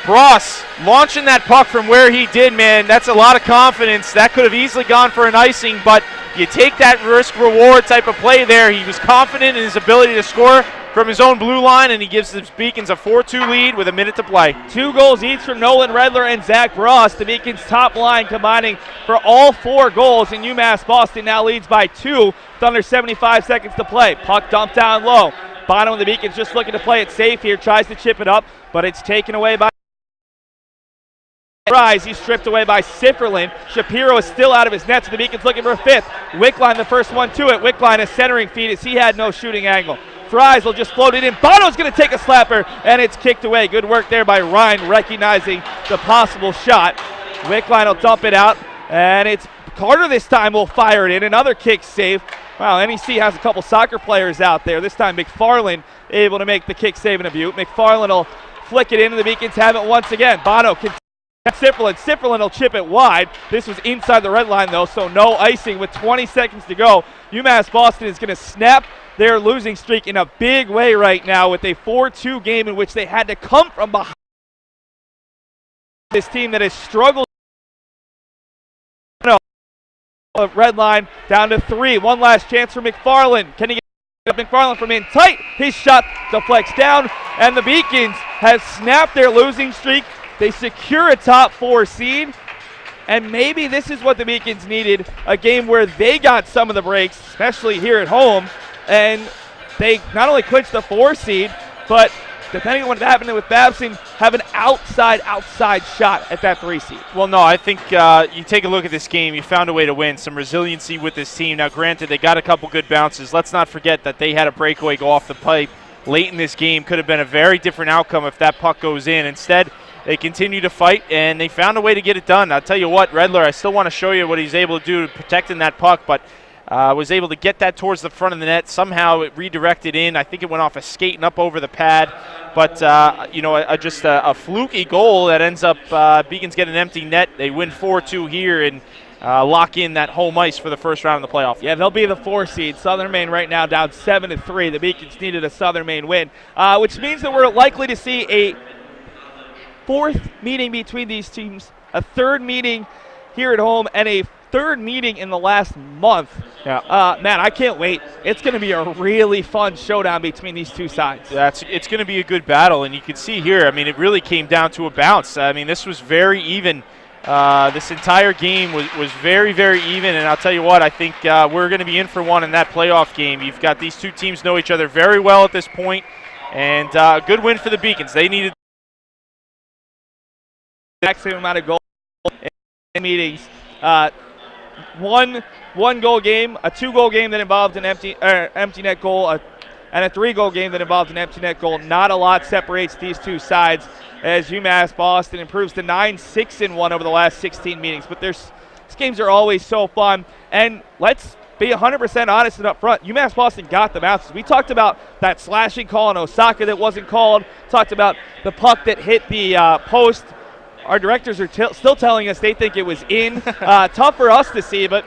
Bross launching that puck from where he did, man, that's a lot of confidence. That could have easily gone for an icing, but you take that risk-reward type of play there. He was confident in his ability to score from his own blue line, and he gives the Beacons a 4-2 lead with 1 minute to play. 2 goals each from Nolan, Redler, and Zack Bross. The Beacons' top line combining for all 4 goals, and UMass Boston now leads by 2 with under 75 seconds to play. Puck dumped down low. Bono and the Beacons just looking to play it safe here. Tries to chip it up, but it's taken away by he's stripped away by Sifferlin. Shapiro is still out of his net, so the Beacons looking for a 5th. Wickline the first one to it. Wickline a centering feed as he had no shooting angle. Fries will just float it in. Bono's going to take a slapper, and it's kicked away. Good work there by Ryan, recognizing the possible shot. Wickline will dump it out, and it's Carter this time will fire it in. Another kick save. Wow, NEC has a couple soccer players out there. This time McFarland able to make the kick save in a Butte. McFarland will flick it in, and the Beacons have it once again. Bono can Sifferlin will chip it wide. This was inside the red line, though, so no icing with 20 seconds to go. UMass Boston is going to snap their losing streak in a big way right now with a 4-2 game in which they had to come from behind this team that has struggled. Red line down to 3. One last chance for McFarland. Can he get McFarland from in tight? His shot deflects down, and the Beacons have snapped their losing streak. They secure a top 4 seed, and maybe this is what the Beacons needed, a game where they got some of the breaks, especially here at home, and they not only clinched the 4 seed, but depending on what happened with Babson, have an outside shot at that 3 seed. Well, no, I think you take a look at this game, you found a way to win, some resiliency with this team. Now, granted, they got a couple good bounces. Let's not forget that they had a breakaway go off the pipe late in this game. Could have been a very different outcome if that puck goes in. Instead, they continue to fight, and they found a way to get it done. I'll tell you what, Redler, I still want to show you what he's able to do protecting that puck, but was able to get that towards the front of the net. Somehow it redirected in. I think it went off a skate and up over the pad. But, just a fluky goal that ends up Beacons get an empty net. They win 4-2 here and lock in that home ice for the first round of the playoff. Yeah, they'll be the 4 seed. Southern Maine right now down 7-3. The Beacons needed a Southern Maine win, which means that we're likely to see a 4th meeting between these teams, a 3rd meeting here at home, and a 3rd meeting in the last month. Yeah. Man, I can't wait. It's going to be a really fun showdown between these two sides. Yeah, it's going to be a good battle, and you can see here, I mean, it really came down to a bounce. I mean, this was very even. This entire game was very, very even, and I'll tell you what, I think we're going to be in for one in that playoff game. You've got these two teams know each other very well at this point, and a good win for the Beacons. They needed the exact same amount of goals in meetings. One goal game, a 2-goal game that involved an empty net goal, and a 3-goal game that involved an empty net goal. Not a lot separates these two sides as UMass Boston improves to 9-6-1 over the last 16 meetings. But these games are always so fun. And let's be 100% honest and up front. UMass Boston got the bounces. We talked about that slashing call in Osaka that wasn't called. Talked about the puck that hit the post. Our directors are still telling us they think it was in. Tough for us to see, but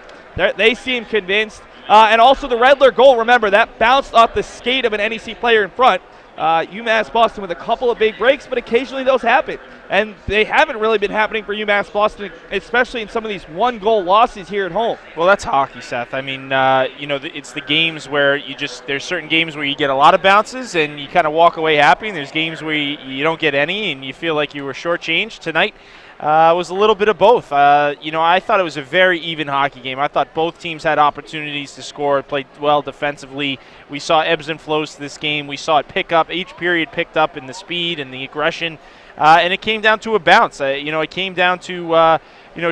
they seem convinced. And also the Redler goal, remember, that bounced off the skate of an NEC player in front. UMass Boston with a couple of big breaks, but occasionally those happen. And they haven't really been happening for UMass Boston, especially in some of these 1-goal losses here at home. Well, that's hockey, Seth. I mean, it's the games where there's certain games where you get a lot of bounces and you kind of walk away happy, and there's games where you don't get any and you feel like you were shortchanged. Tonight was a little bit of both. I thought it was a very even hockey game. I thought both teams had opportunities to score, played well defensively. We saw ebbs and flows to this game. We saw it pick up. Each period picked up in the speed and the aggression. And it came down to a bounce. It came down to,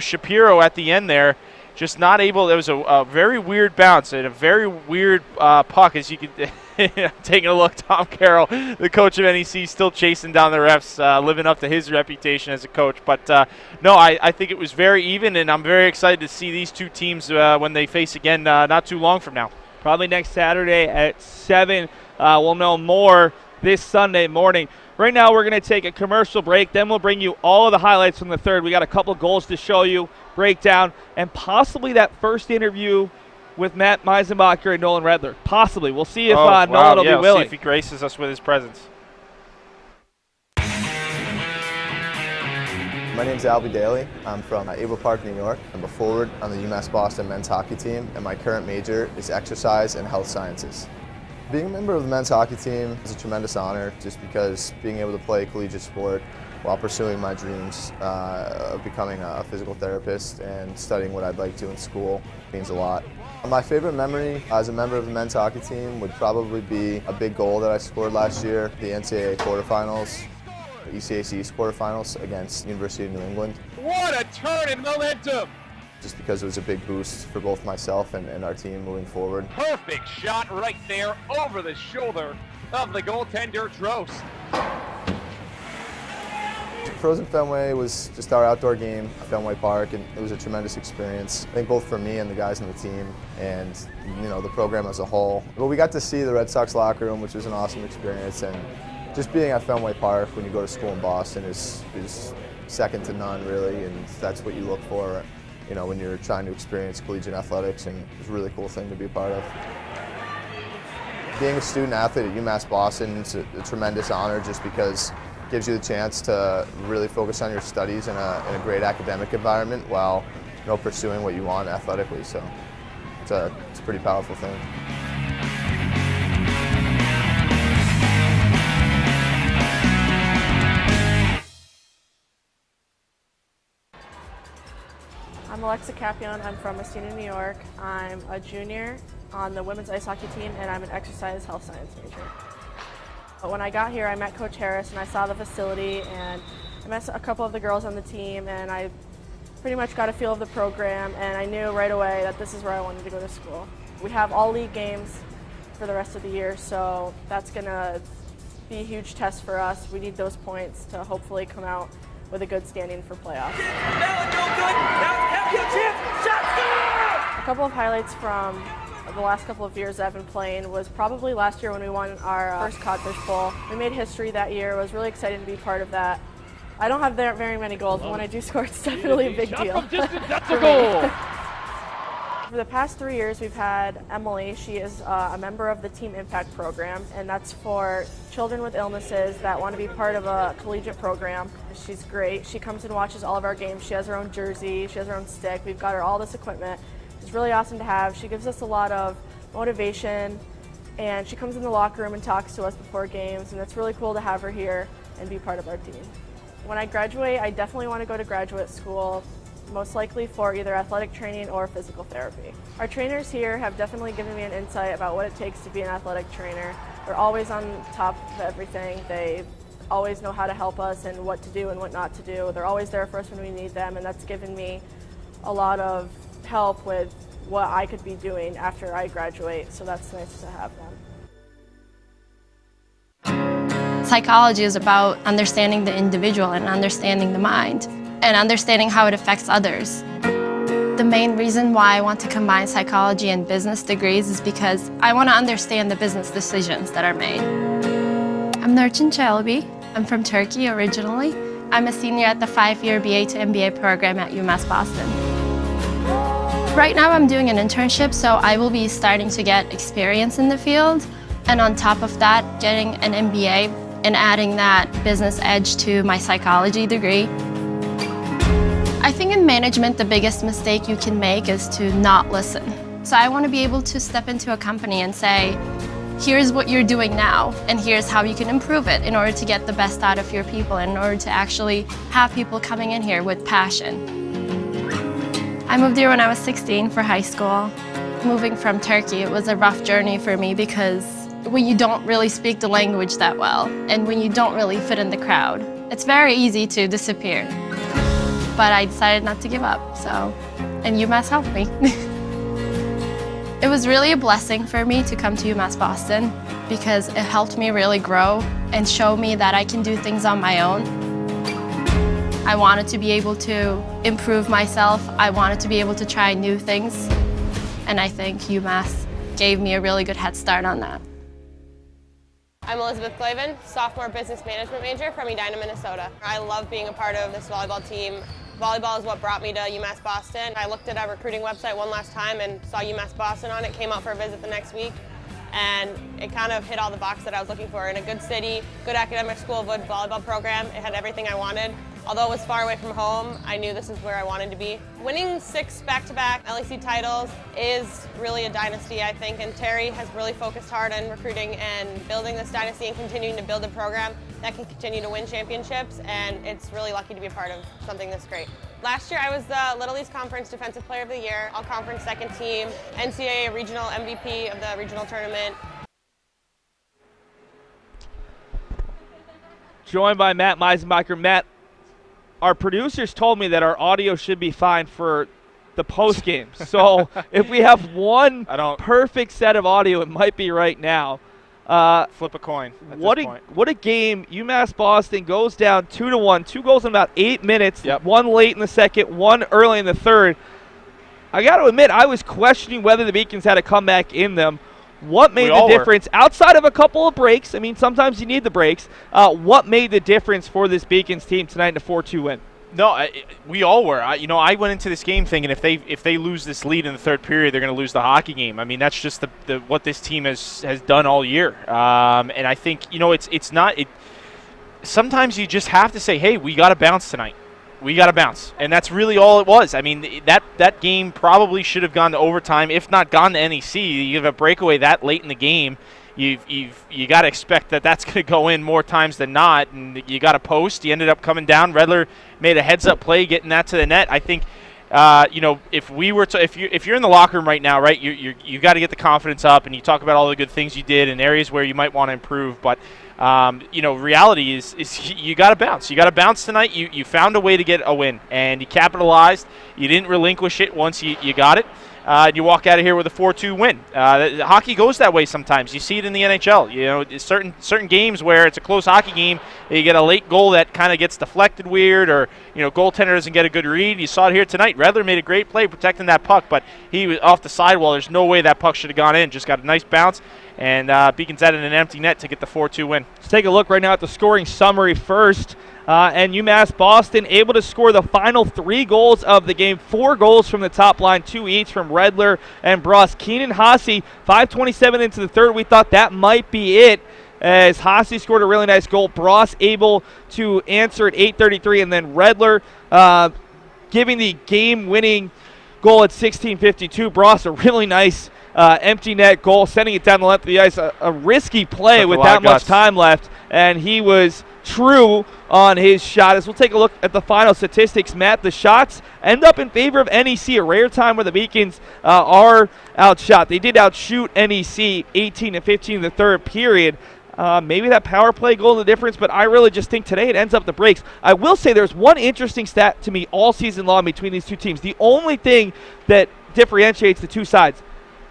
Shapiro at the end there, just not able. There was a very weird bounce and a very weird puck, as you could taking a look. Tom Carroll, the coach of NEC, still chasing down the refs, living up to his reputation as a coach. But, no, I think it was very even, and I'm very excited to see these two teams when they face again not too long from now. Probably next Saturday at 7. We'll know more this Sunday morning. Right now we're going to take a commercial break. Then we'll bring you all of the highlights from the 3rd. We got a couple goals to show you, breakdown, and possibly that first interview with Matt Meisenbacher and Nolan Redler. Possibly. We'll see if Nolan will be willing. See if he graces us with his presence. My name's Albie Daly. I'm from Able Park, New York. I'm a forward on the UMass Boston men's hockey team, and my current major is exercise and health sciences. Being a member of the men's hockey team is a tremendous honor, just because being able to play collegiate sport while pursuing my dreams of becoming a physical therapist and studying what I'd like to in school means a lot. My favorite memory as a member of the men's hockey team would probably be a big goal that I scored last year, the NCAA quarterfinals, the ECAC's quarterfinals against University of New England. What a turn in momentum! Just because it was a big boost for both myself and our team moving forward. Perfect shot right there over the shoulder of the goaltender Drost. Frozen Fenway was just our outdoor game at Fenway Park, and it was a tremendous experience, I think, both for me and the guys on the team and the program as a whole. But we got to see the Red Sox locker room, which was an awesome experience, and just being at Fenway Park when you go to school in Boston is second to none, really, and that's what you look for when you're trying to experience collegiate athletics, and it's a really cool thing to be a part of. Being a student athlete at UMass Boston is a tremendous honor, just because it gives you the chance to really focus on your studies in a great academic environment while pursuing what you want athletically. So it's a pretty powerful thing. I'm Alexa Capion. I'm from Messina, New York. I'm a junior on the women's ice hockey team, and I'm an exercise health science major. But when I got here, I met Coach Harris, and I saw the facility, and I met a couple of the girls on the team, and I pretty much got a feel of the program, and I knew right away that this is where I wanted to go to school. We have all league games for the rest of the year, so that's going to be a huge test for us. We need those points to hopefully come out with a good standing for playoffs. A couple of highlights from the last couple of years that I've been playing was probably last year when we won our first Codfish Bowl. We made history that year. I was really excited to be part of that. I don't have very many goals, but when I do score, it's definitely a big deal. That's a goal. For the past 3 years, we've had Emily. She is a member of the Team Impact program, and that's for children with illnesses that want to be part of a collegiate program. She's great. She comes and watches all of our games. She has her own jersey. She has her own stick. We've got her all this equipment. It's really awesome to have. She gives us a lot of motivation, and she comes in the locker room and talks to us before games, and it's really cool to have her here and be part of our team. When I graduate, I definitely want to go to graduate school, most likely for either athletic training or physical therapy. Our trainers here have definitely given me an insight about what it takes to be an athletic trainer. They're always on top of everything. They always know how to help us and what to do and what not to do. They're always there for us when we need them, and that's given me a lot of help with what I could be doing after I graduate, so that's nice to have them. Psychology is about understanding the individual and understanding the mind and understanding how it affects others. The main reason why I want to combine psychology and business degrees is because I want to understand the business decisions that are made. I'm Nurçin Çelebi. I'm from Turkey originally. I'm a senior at the 5-year BA to MBA program at UMass Boston. Right now I'm doing an internship, so I will be starting to get experience in the field, and on top of that, getting an MBA and adding that business edge to my psychology degree. I think in management, the biggest mistake you can make is to not listen. So I want to be able to step into a company and say, here's what you're doing now, and here's how you can improve it in order to get the best out of your people, and in order to actually have people coming in here with passion. I moved here when I was 16 for high school. Moving from Turkey, it was a rough journey for me because when you don't really speak the language that well, and when you don't really fit in the crowd, it's very easy to disappear. But I decided not to give up, and UMass helped me. It was really a blessing for me to come to UMass Boston because it helped me really grow and show me that I can do things on my own. I wanted to be able to improve myself. I wanted to be able to try new things, and I think UMass gave me a really good head start on that. I'm Elizabeth Clavin, sophomore business management major from Edina, Minnesota. I love being a part of this volleyball team. Volleyball is what brought me to UMass Boston. I looked at our recruiting website one last time and saw UMass Boston on it, came out for a visit the next week, and it kind of hit all the boxes that I was looking for. In a good city, good academic school, good volleyball program, it had everything I wanted. Although it was far away from home, I knew this is where I wanted to be. Winning 6 back-to-back LEC titles is really a dynasty, I think, and Terry has really focused hard on recruiting and building this dynasty and continuing to build a program that can continue to win championships, and it's really lucky to be a part of something this great. Last year I was the Little East Conference Defensive Player of the Year, All-Conference second team, NCAA Regional MVP of the regional tournament. Joined by Matt Meisenbacher. Matt, our producers told me that our audio should be fine for the post game. So if we have one perfect set of audio, it might be right now. Flip a coin. What a game. UMass Boston goes down 2-1. 2 goals in about 8 minutes. Yep. One late in the second, one early in the third. I got to admit, I was questioning whether the Beacons had a comeback in them. What made the difference outside of a couple of breaks? I mean, sometimes you need the breaks. What made the difference for this Beacons team tonight in a 4-2 win? No, we all were. I went into this game thinking if they lose this lead in the third period, they're going to lose the hockey game. I mean, that's just the what this team has done all year. And I think it's not. Sometimes you just have to say, hey, we got to bounce tonight. We got to bounce, and that's really all it was. I mean, that game probably should have gone to overtime, if not gone to NEHC. You have a breakaway that late in the game. You got to expect that that's going to go in more times than not, and you got to post. You ended up coming down. Redler made a heads-up play, getting that to the net. I think if we were to, if you're in the locker room right now, right, you got to get the confidence up, and you talk about all the good things you did and areas where you might want to improve. But reality is you got to bounce. You got to bounce tonight. You found a way to get a win, and you capitalized. You didn't relinquish it once you got it. And you walk out of here with a 4-2 win. Hockey goes that way sometimes. You see it in the NHL. Certain games where it's a close hockey game, you get a late goal that kind of gets deflected weird, or goaltender doesn't get a good read. You saw it here tonight. Redler made a great play protecting that puck, but he was off the sidewall. There's no way that puck should have gone in. Just got a nice bounce, and Beacons added an empty net to get the 4-2 win. Let's take a look right now at the scoring summary first. And UMass Boston able to score the final 3 goals of the game. 4 goals from the top line, 2 each from Redler and Bross. Keenan Haase, 5:27 into the third. We thought that might be it, as Haase scored a really nice goal. Bross able to answer at 8:33, and then Redler giving the game-winning goal at 16:52. Bross, a really nice empty net goal, sending it down the length of the ice. A risky play with that much time left, and he was true on his shot. As we'll take a look at the final statistics, Matt, the shots end up in favor of NEC, a rare time where the Beacons are outshot. They did outshoot NEC 18-15 in the third period. Maybe that power play goal the difference, but I really just think today it ends up the breaks. I will say there's one interesting stat to me all season long between these two teams. The only thing that differentiates the two sides,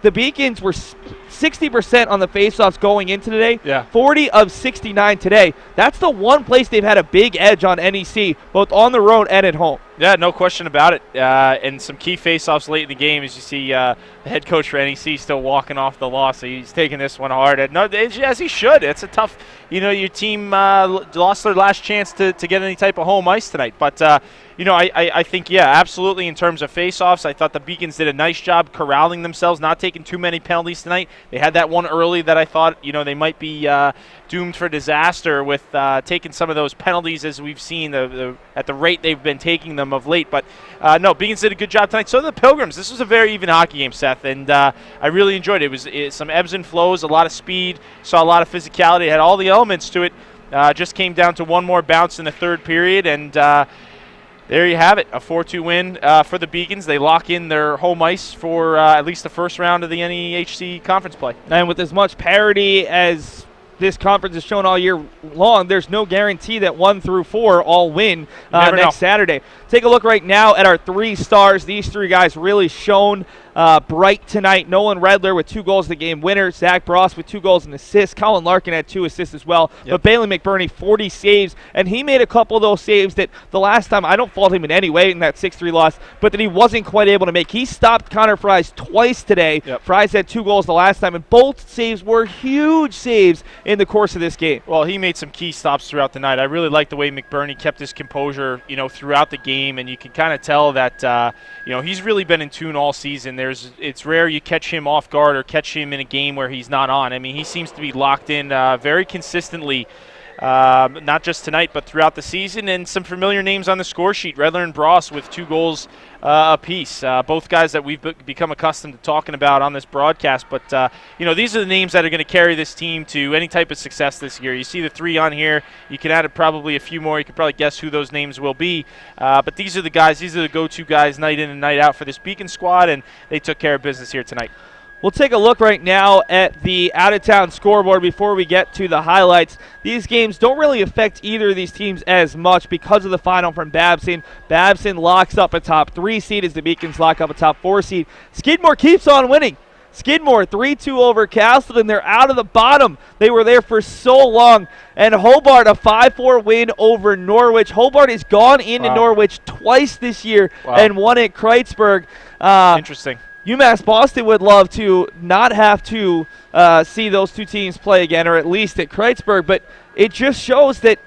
the Beacons were 60% on the faceoffs going into today. Yeah. 40 of 69 today. That's the one place they've had a big edge on NEC, both on the road and at home. Yeah, no question about it. And some key faceoffs late in the game, as you see the head coach for NEC still walking off the loss. So he's taking this one hard. As he should. It's a tough, your team lost their last chance to get any type of home ice tonight. But, I think, absolutely in terms of faceoffs, I thought the Beacons did a nice job corralling themselves, not taking too many penalties tonight. They had that one early that I thought, they might be doomed for disaster with taking some of those penalties, as we've seen at the rate they've been taking them of late. But no, Beacons did a good job tonight. So did the Pilgrims. This was a very even hockey game, Seth, and I really enjoyed it. It was some ebbs and flows, a lot of speed, saw a lot of physicality. It had all the elements to it. Just came down to one more bounce in the third period, and there you have it, a 4-2 win for the Beacons. They lock in their home ice for at least the first round of the NEHC conference play. And with as much parity as this conference has shown all year long, there's no guarantee that 1 through 4 all win next Saturday. Take a look right now at our 3 stars. These 3 guys really shone bright tonight. Nolan Redler with 2 goals, the game winner. Zack Bross with 2 goals and assists. Colin Larkin had 2 assists as well. Yep. But Bailey MacBurnie, 40 saves, and he made a couple of those saves that the last time, I don't fault him in any way in that 6-3 loss, but that he wasn't quite able to make. He stopped Connor Fries twice today. Yep. Fries had 2 goals the last time, and both saves were huge saves in the course of this game. Well, he made some key stops throughout the night. I really like the way MacBurnie kept his composure, throughout the game, and you can kind of tell that, he's really been in tune all season. It's rare you catch him off guard or catch him in a game where he's not on. I mean, he seems to be locked in very consistently, not just tonight, but throughout the season. And some familiar names on the score sheet, Redler and Bross with 2 goals apiece. Both guys that we've become accustomed to talking about on this broadcast. But, these are the names that are going to carry this team to any type of success this year. You see the 3 on here. You can add probably a few more. You can probably guess who those names will be. But these are the guys. These are the go-to guys night in and night out for this Beacon squad, and they took care of business here tonight. We'll take a look right now at the out-of-town scoreboard before we get to the highlights. These games don't really affect either of these teams as much because of the final from Babson. Babson locks up a top 3 seed as the Beacons lock up a top 4 seed. Skidmore keeps on winning. Skidmore 3-2 over Castleton. They're out of the bottom. They were there for so long. And Hobart, a 5-4 win over Norwich. Hobart has gone into Norwich twice this year and won at Kreitzberg. Interesting. UMass Boston would love to not have to see those 2 teams play again, or at least at Kreitzberg, but it just shows that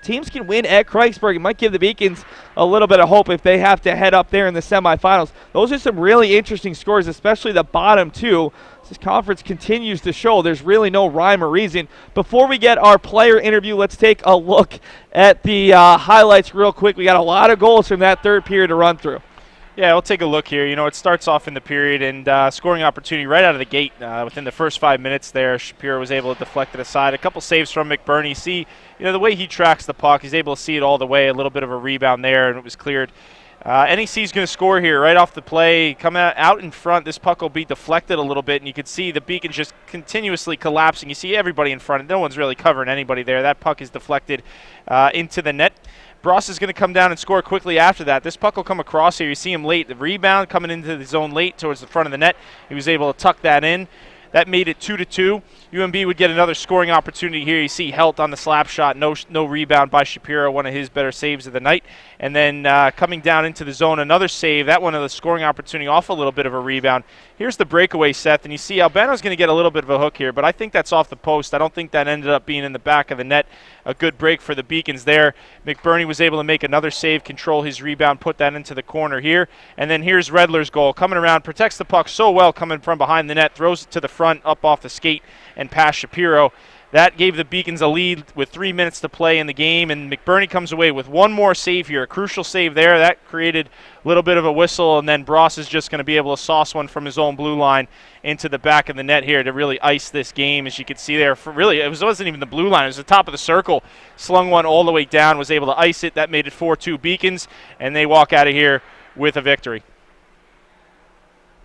teams can win at Kreitzberg. It might give the Beacons a little bit of hope if they have to head up there in the semifinals. Those are some really interesting scores, especially the bottom 2. This conference continues to show there's really no rhyme or reason. Before we get our player interview, let's take a look at the highlights real quick. We got a lot of goals from that third period to run through. Yeah, we'll take a look here. It starts off in the period, and scoring opportunity right out of the gate. Within the first 5 minutes there, Shapiro was able to deflect it aside. A couple saves from MacBurnie. See, the way he tracks the puck, he's able to see it all the way. A little bit of a rebound there, and it was cleared. NEC is going to score here right off the play. Come out in front. This puck will be deflected a little bit, and you can see the Beacons just continuously collapsing. You see everybody in front. No one's really covering anybody there. That puck is deflected into the net. Bross is going to come down and score quickly after that. This puck will come across here. You see him late. The rebound coming into the zone late towards the front of the net. He was able to tuck that in. That made it 2-2. UMB would get another scoring opportunity here. You see Helt on the slap shot. No rebound by Shapiro, one of his better saves of the night. And then coming down into the zone, another save. That one of the scoring opportunity off a little bit of a rebound. Here's the breakaway, Seth. And you see Albano's going to get a little bit of a hook here, but I think that's off the post. I don't think that ended up being in the back of the net. A good break for the Beacons there. MacBurnie was able to make another save, control his rebound, put that into the corner here. And then here's Redler's goal. Coming around, protects the puck so well coming from behind the net, throws it to the front, up off the skate, and past Shapiro. That gave the Beacons a lead with 3 minutes to play in the game, and MacBurnie comes away with one more save here, a crucial save there. That created a little bit of a whistle, and then Bross is just going to be able to sauce one from his own blue line into the back of the net here to really ice this game. As you can see there, it wasn't even the blue line, it was the top of the circle. Slung one all the way down, was able to ice it. That made it 4-2 Beacons, and they walk out of here with a victory.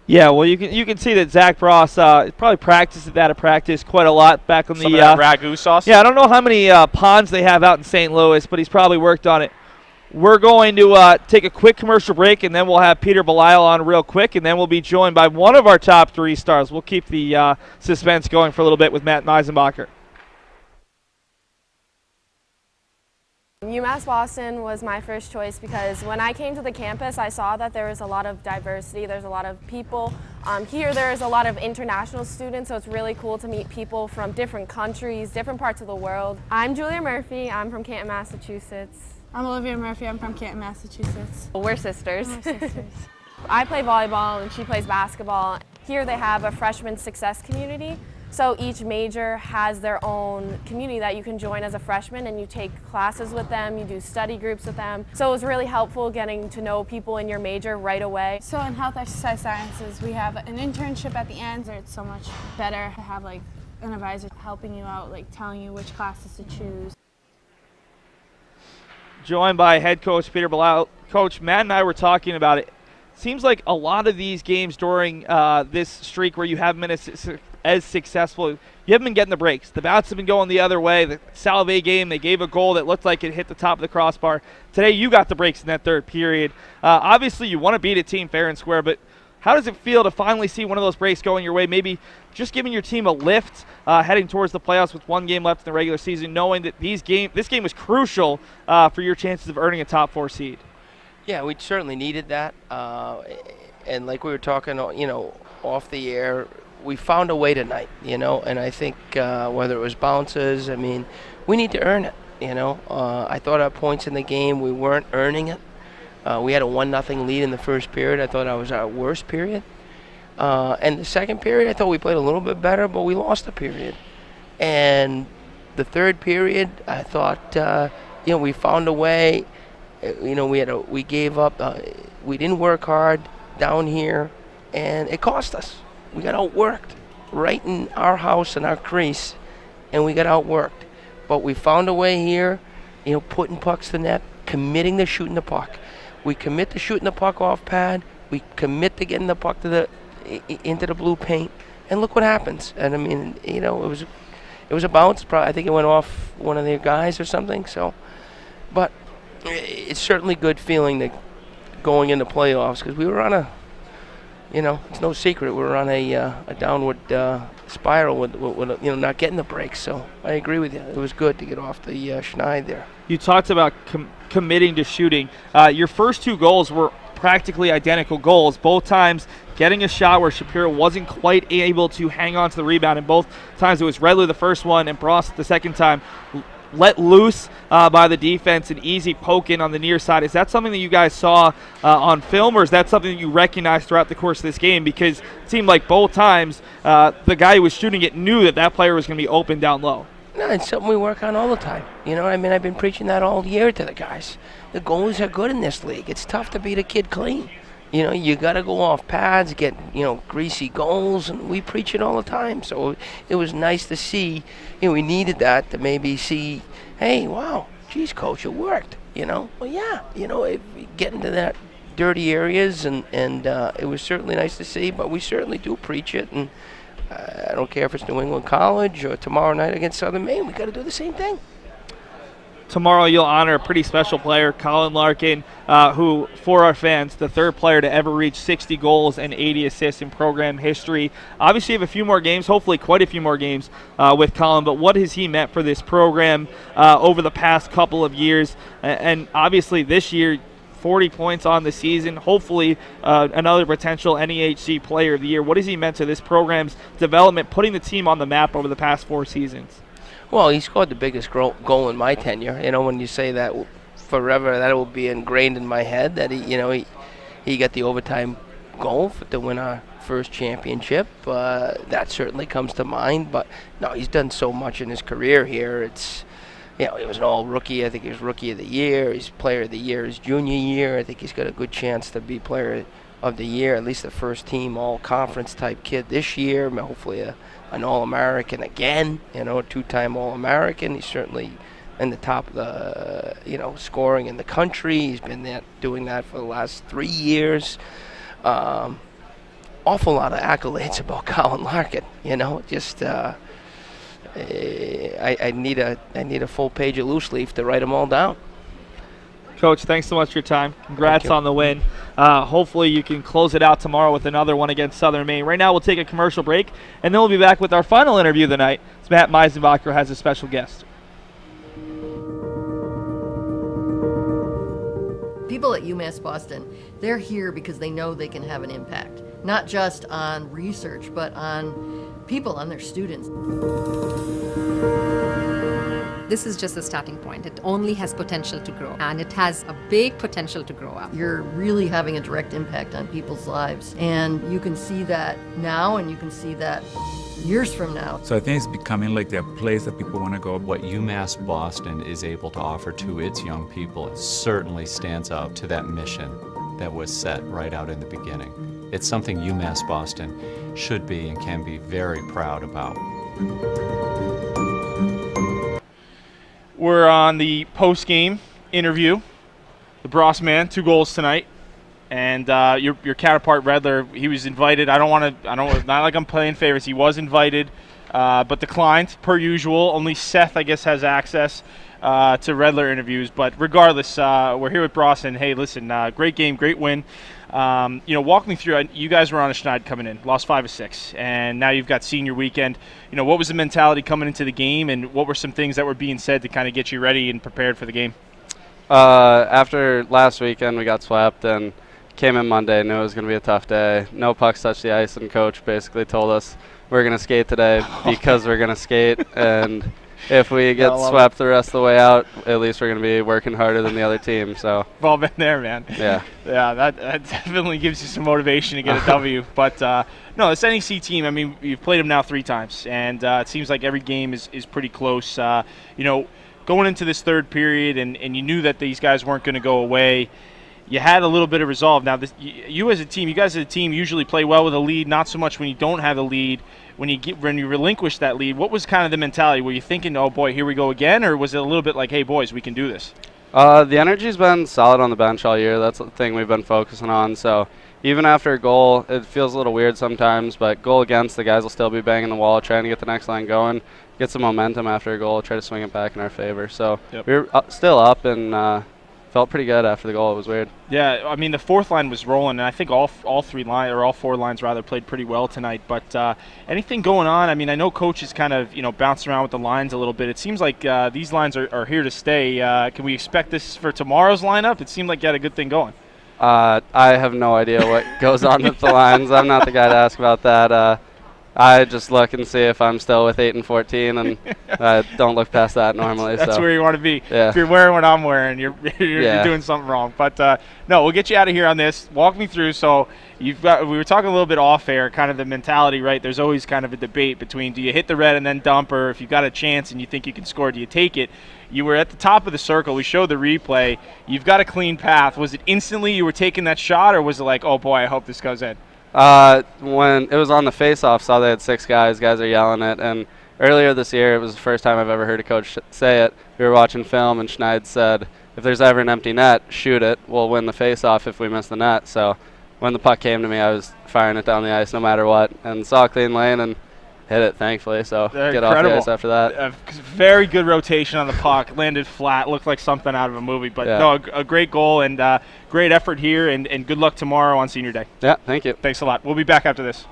Yeah, well, you can see that Zack Bross probably practiced that at practice quite a lot back on Some of that ragu sauce. Yeah, I don't know how many ponds they have out in St. Louis, but he's probably worked on it. We're going to take a quick commercial break, and then we'll have Peter Belisle on real quick, and then we'll be joined by one of our top 3 stars. We'll keep the suspense going for a little bit with Matt Meisenbacher. UMass Boston was my first choice because when I came to the campus, I saw that there was a lot of diversity. There's a lot of people. Here there is a lot of international students, so it's really cool to meet people from different countries, different parts of the world. I'm Julia Murphy. I'm from Canton, Massachusetts. I'm Olivia Murphy. I'm from Canton, Massachusetts. We're sisters. We're sisters. I play volleyball and she plays basketball. Here they have a freshman success community. So each major has their own community that you can join as a freshman, and you take classes with them, you do study groups with them. So it was really helpful getting to know people in your major right away. So in health exercise sciences, we have an internship at the end, where it's so much better to have like an advisor helping you out, like telling you which classes to choose. Joined by head coach Peter Belisle. Coach, Matt and I were talking about it. Seems like a lot of these games during this streak where you haven't been as successful, you haven't been getting the breaks. The bouts have been going the other way. The Salve game, they gave a goal that looked like it hit the top of the crossbar. Today, you got the breaks in that third period. Obviously, you want to beat a team fair and square, but how does it feel to finally see one of those breaks going your way, maybe just giving your team a lift heading towards the playoffs with 1 game left in the regular season, knowing that this game was crucial for your chances of earning a top 4 seed? Yeah, we certainly needed that. And like we were talking, off the air, we found a way tonight, and I think whether it was bounces, we need to earn it, I thought at points in the game we weren't earning it. We had a 1-0 lead in the first period. I thought that was our worst period. And the second period, I thought we played a little bit better, but we lost the period. And the third period, I thought, we found a way. We gave up. We didn't work hard down here, and it cost us. We got outworked right in our house and our crease, and we got outworked. But we found a way here, putting pucks to net, committing to shooting the puck. We commit to shooting the puck off pad. We commit to getting the puck into the blue paint, and look what happens. And it was a bounce. I think it went off one of their guys or something. So, but it's certainly good feeling that going into playoffs, because we were on a, it's no secret, we were on a downward spiral with not getting the breaks. So I agree with you. It was good to get off the schneid there. You talked about committing to shooting. Your first 2 goals were practically identical goals, both times getting a shot where Shapiro wasn't quite able to hang on to the rebound, and both times it was Redler the first one and Bross the second time. Let loose by the defense, an easy poke in on the near side. Is that something that you guys saw on film, or is that something that you recognized throughout the course of this game? Because it seemed like both times the guy who was shooting it knew that player was going to be open down low. No, it's something we work on all the time. I've been preaching that all year to the guys. The goalies are good in this league. It's tough to beat a kid clean. You got to go off pads, get, greasy goals, and we preach it all the time. So it was nice to see, we needed that to maybe see, hey, wow, geez, coach, it worked, Well, yeah, getting to that dirty areas, and it was certainly nice to see. But we certainly do preach it, and I don't care if it's New England College or tomorrow night against Southern Maine. We got to do the same thing. Tomorrow you'll honor a pretty special player, Colin Larkin, who, for our fans, the third player to ever reach 60 goals and 80 assists in program history. Obviously you have a few more games, hopefully quite a few more games with Colin, but what has he meant for this program over the past couple of years? And obviously this year, 40 points on the season, hopefully another potential NEHC Player of the Year. What has he meant to this program's development, putting the team on the map over the past 4 seasons? Well, he scored the biggest goal in my tenure. You know, when you say that forever, that will be ingrained in my head. That he got the overtime goal to win our first championship. That certainly comes to mind. But no, he's done so much in his career here. It's, he was an all rookie. I think he was rookie of the year. He's player of the year his junior year. I think he's got a good chance to be player of the year, at least the first team all conference type kid this year. Hopefully an All-American again, a 2-time All-American. He's certainly in the top of the, scoring in the country. He's been doing that for the last 3 years. Awful lot of accolades about Colin Larkin, just I need a full page of loose leaf to write them all down. Coach, thanks so much for your time. Congrats on the win. Hopefully you can close it out tomorrow with another one against Southern Maine. Right now we'll take a commercial break, and then we'll be back with our final interview of the night. It's Matt Meisenbacher has a special guest. People at UMass Boston, they're here because they know they can have an impact, not just on research, but on people, on their students. This is just a starting point. It only has potential to grow, and it has a big potential to grow up. You're really having a direct impact on people's lives, and you can see that now, and you can see that years from now. So I think it's becoming like the place that people want to go. What UMass Boston is able to offer to its young people certainly stands out to that mission that was set right out in the beginning. It's something UMass Boston should be and can be very proud about. We're on the post-game interview. The Bros man, 2 goals tonight, and your counterpart Redler. He was invited. Not like I'm playing favorites. He was invited, but declined per usual. Only Seth, I guess, has access to Redler interviews. But regardless, we're here with Bros, and hey, listen, great game, great win. Walk me through. You guys were on a schneid coming in, lost 5 of 6, and now you've got senior weekend. What was the mentality coming into the game, and what were some things that were being said to kind of get you ready and prepared for the game? After last weekend, we got swept and came in Monday, knew it was going to be a tough day. No pucks touched the ice, and coach basically told us we're going to skate today because we're going to skate, and if we get swept the rest of the way out, at least we're going to be working harder than the other team. So we've all been there, man. Yeah. Yeah, that definitely gives you some motivation to get a W. But no, this NEC team, I mean, you've played them now 3 times, and it seems like every game is pretty close. Going into this third period, and you knew that these guys weren't going to go away. You had a little bit of resolve. Now, you guys as a team usually play well with a lead, not so much when you don't have a lead. When you relinquish that lead, what was kind of the mentality? Were you thinking, oh boy, here we go again, or was it a little bit like, hey boys, we can do this? The energy's been solid on the bench all year. That's the thing we've been focusing on. So even after a goal, it feels a little weird sometimes, but goal against, the guys will still be banging the wall, trying to get the next line going, get some momentum after a goal, try to swing it back in our favor. So we were still up and felt pretty good after the goal. It was weird. Yeah, I mean, the fourth line was rolling, and I think all 4 lines rather played pretty well tonight. But anything going on? I mean, I know coaches kind of bouncing around with the lines a little bit. It seems like these lines are here to stay. Can we expect this for tomorrow's lineup? It seemed like you had a good thing going. I have no idea what goes on with the lines. I'm not the guy to ask about that. I just look and see if I'm still with 8 and 14, and I don't look past that normally. That's where you want to be. Yeah. If you're wearing what I'm wearing, you're doing something wrong. But no, we'll get you out of here on this. Walk me through. So we were talking a little bit off air, kind of the mentality, right? There's always kind of a debate between, do you hit the red and then dump, or if you've got a chance and you think you can score, do you take it? You were at the top of the circle. We showed the replay. You've got a clean path. Was it instantly you were taking that shot, or was it like, oh boy, I hope this goes in? When it was on the face-off, saw they had 6 guys. Guys are yelling it. And earlier this year, it was the first time I've ever heard a coach say it. We were watching film, and Schneid said, if there's ever an empty net, shoot it. We'll win the face-off if we miss the net. So when the puck came to me, I was firing it down the ice no matter what, and saw a clean lane and hit it, thankfully. So get off the ice after that. Very good rotation on the puck. Landed flat. Looked like something out of a movie. But no, a great goal and great effort here. And good luck tomorrow on senior day. Yeah, thank you. Thanks a lot. We'll be back after this.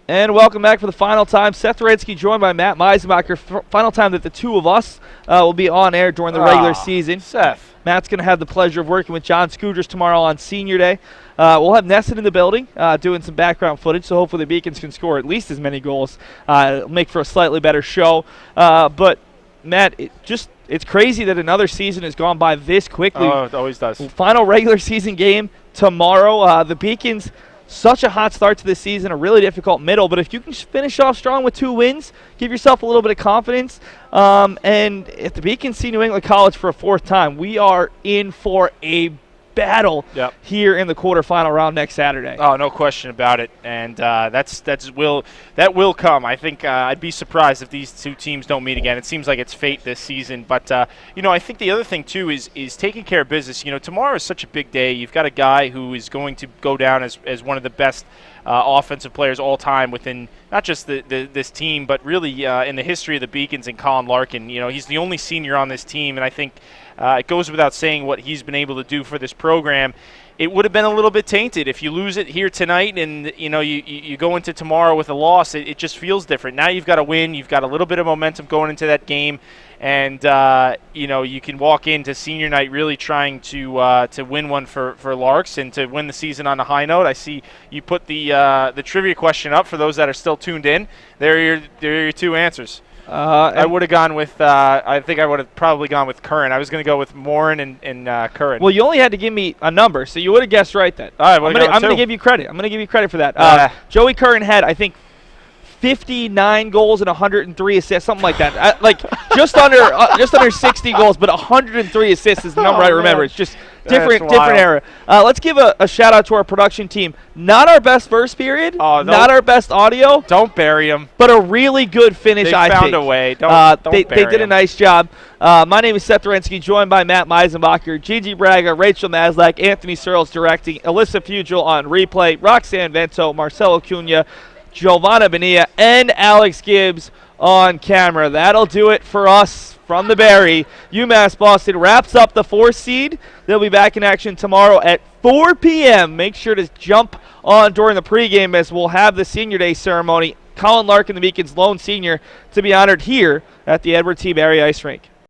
And welcome back for the final time. Seth Rensky joined by Matt Meisenbacher. Final time that the two of us will be on air during the regular season. Seth. Matt's going to have the pleasure of working with John Scooters tomorrow on Senior Day. We'll have Nesson in the building doing some background footage, so hopefully the Beacons can score at least as many goals. It'll make for a slightly better show. But, Matt, it's crazy that another season has gone by this quickly. Oh, it always does. Final regular season game tomorrow. The Beacons, such a hot start to this season, a really difficult middle. But if you can finish off strong with 2 wins, give yourself a little bit of confidence. And if the Beacons see New England College for a 4th time, we are in for a battle here in the quarterfinal round next Saturday. Oh, no question about it, and that will come. I think I'd be surprised if these two teams don't meet again. It seems like it's fate this season, but I think the other thing too is taking care of business. Tomorrow is such a big day. You've got a guy who is going to go down as one of the best offensive players all time within not just this team, but really in the history of the Beacons, and Colin Larkin. He's the only senior on this team, and I think it goes without saying what he's been able to do for this program. It would have been a little bit tainted if you lose it here tonight and you go into tomorrow with a loss. It just feels different. Now you've got to win. You've got a little bit of momentum going into that game, and you can walk into senior night really trying to win one for Larks and to win the season on a high note. I see you put the trivia question up for those that are still tuned in. There are your 2 answers. I would have gone with. I think I would have probably gone with Curran. I was going to go with Morin and Curran. Well, you only had to give me a number, so you would have guessed right then. All right, I'm going to give you credit. I'm going to give you credit for that. Joey Curran had, I think, 59 goals and 103 assists, something like that. Just under 60 goals, but 103 assists is the number I remember. It's just different era. Let's give a shout out to our production team. Not our best first period, not our best audio. Don't bury them. But a really good finish. They found a way. They did a nice job. My name is Seth Rensky, joined by Matt Meisenbacher, Gigi Braga, Rachel Maslak, Anthony Searles directing, Alyssa Fugel on replay, Roxanne Vento, Marcelo Cunha, Giovanna Bonilla, and Alex Gibbs on camera. That'll do it for us from the Barry. UMass Boston wraps up the 4th seed. They'll be back in action tomorrow at 4 p.m. Make sure to jump on during the pregame as we'll have the Senior Day ceremony. Colin Larkin, the Beacons' lone senior, to be honored here at the Edward T. Barry Ice Rink.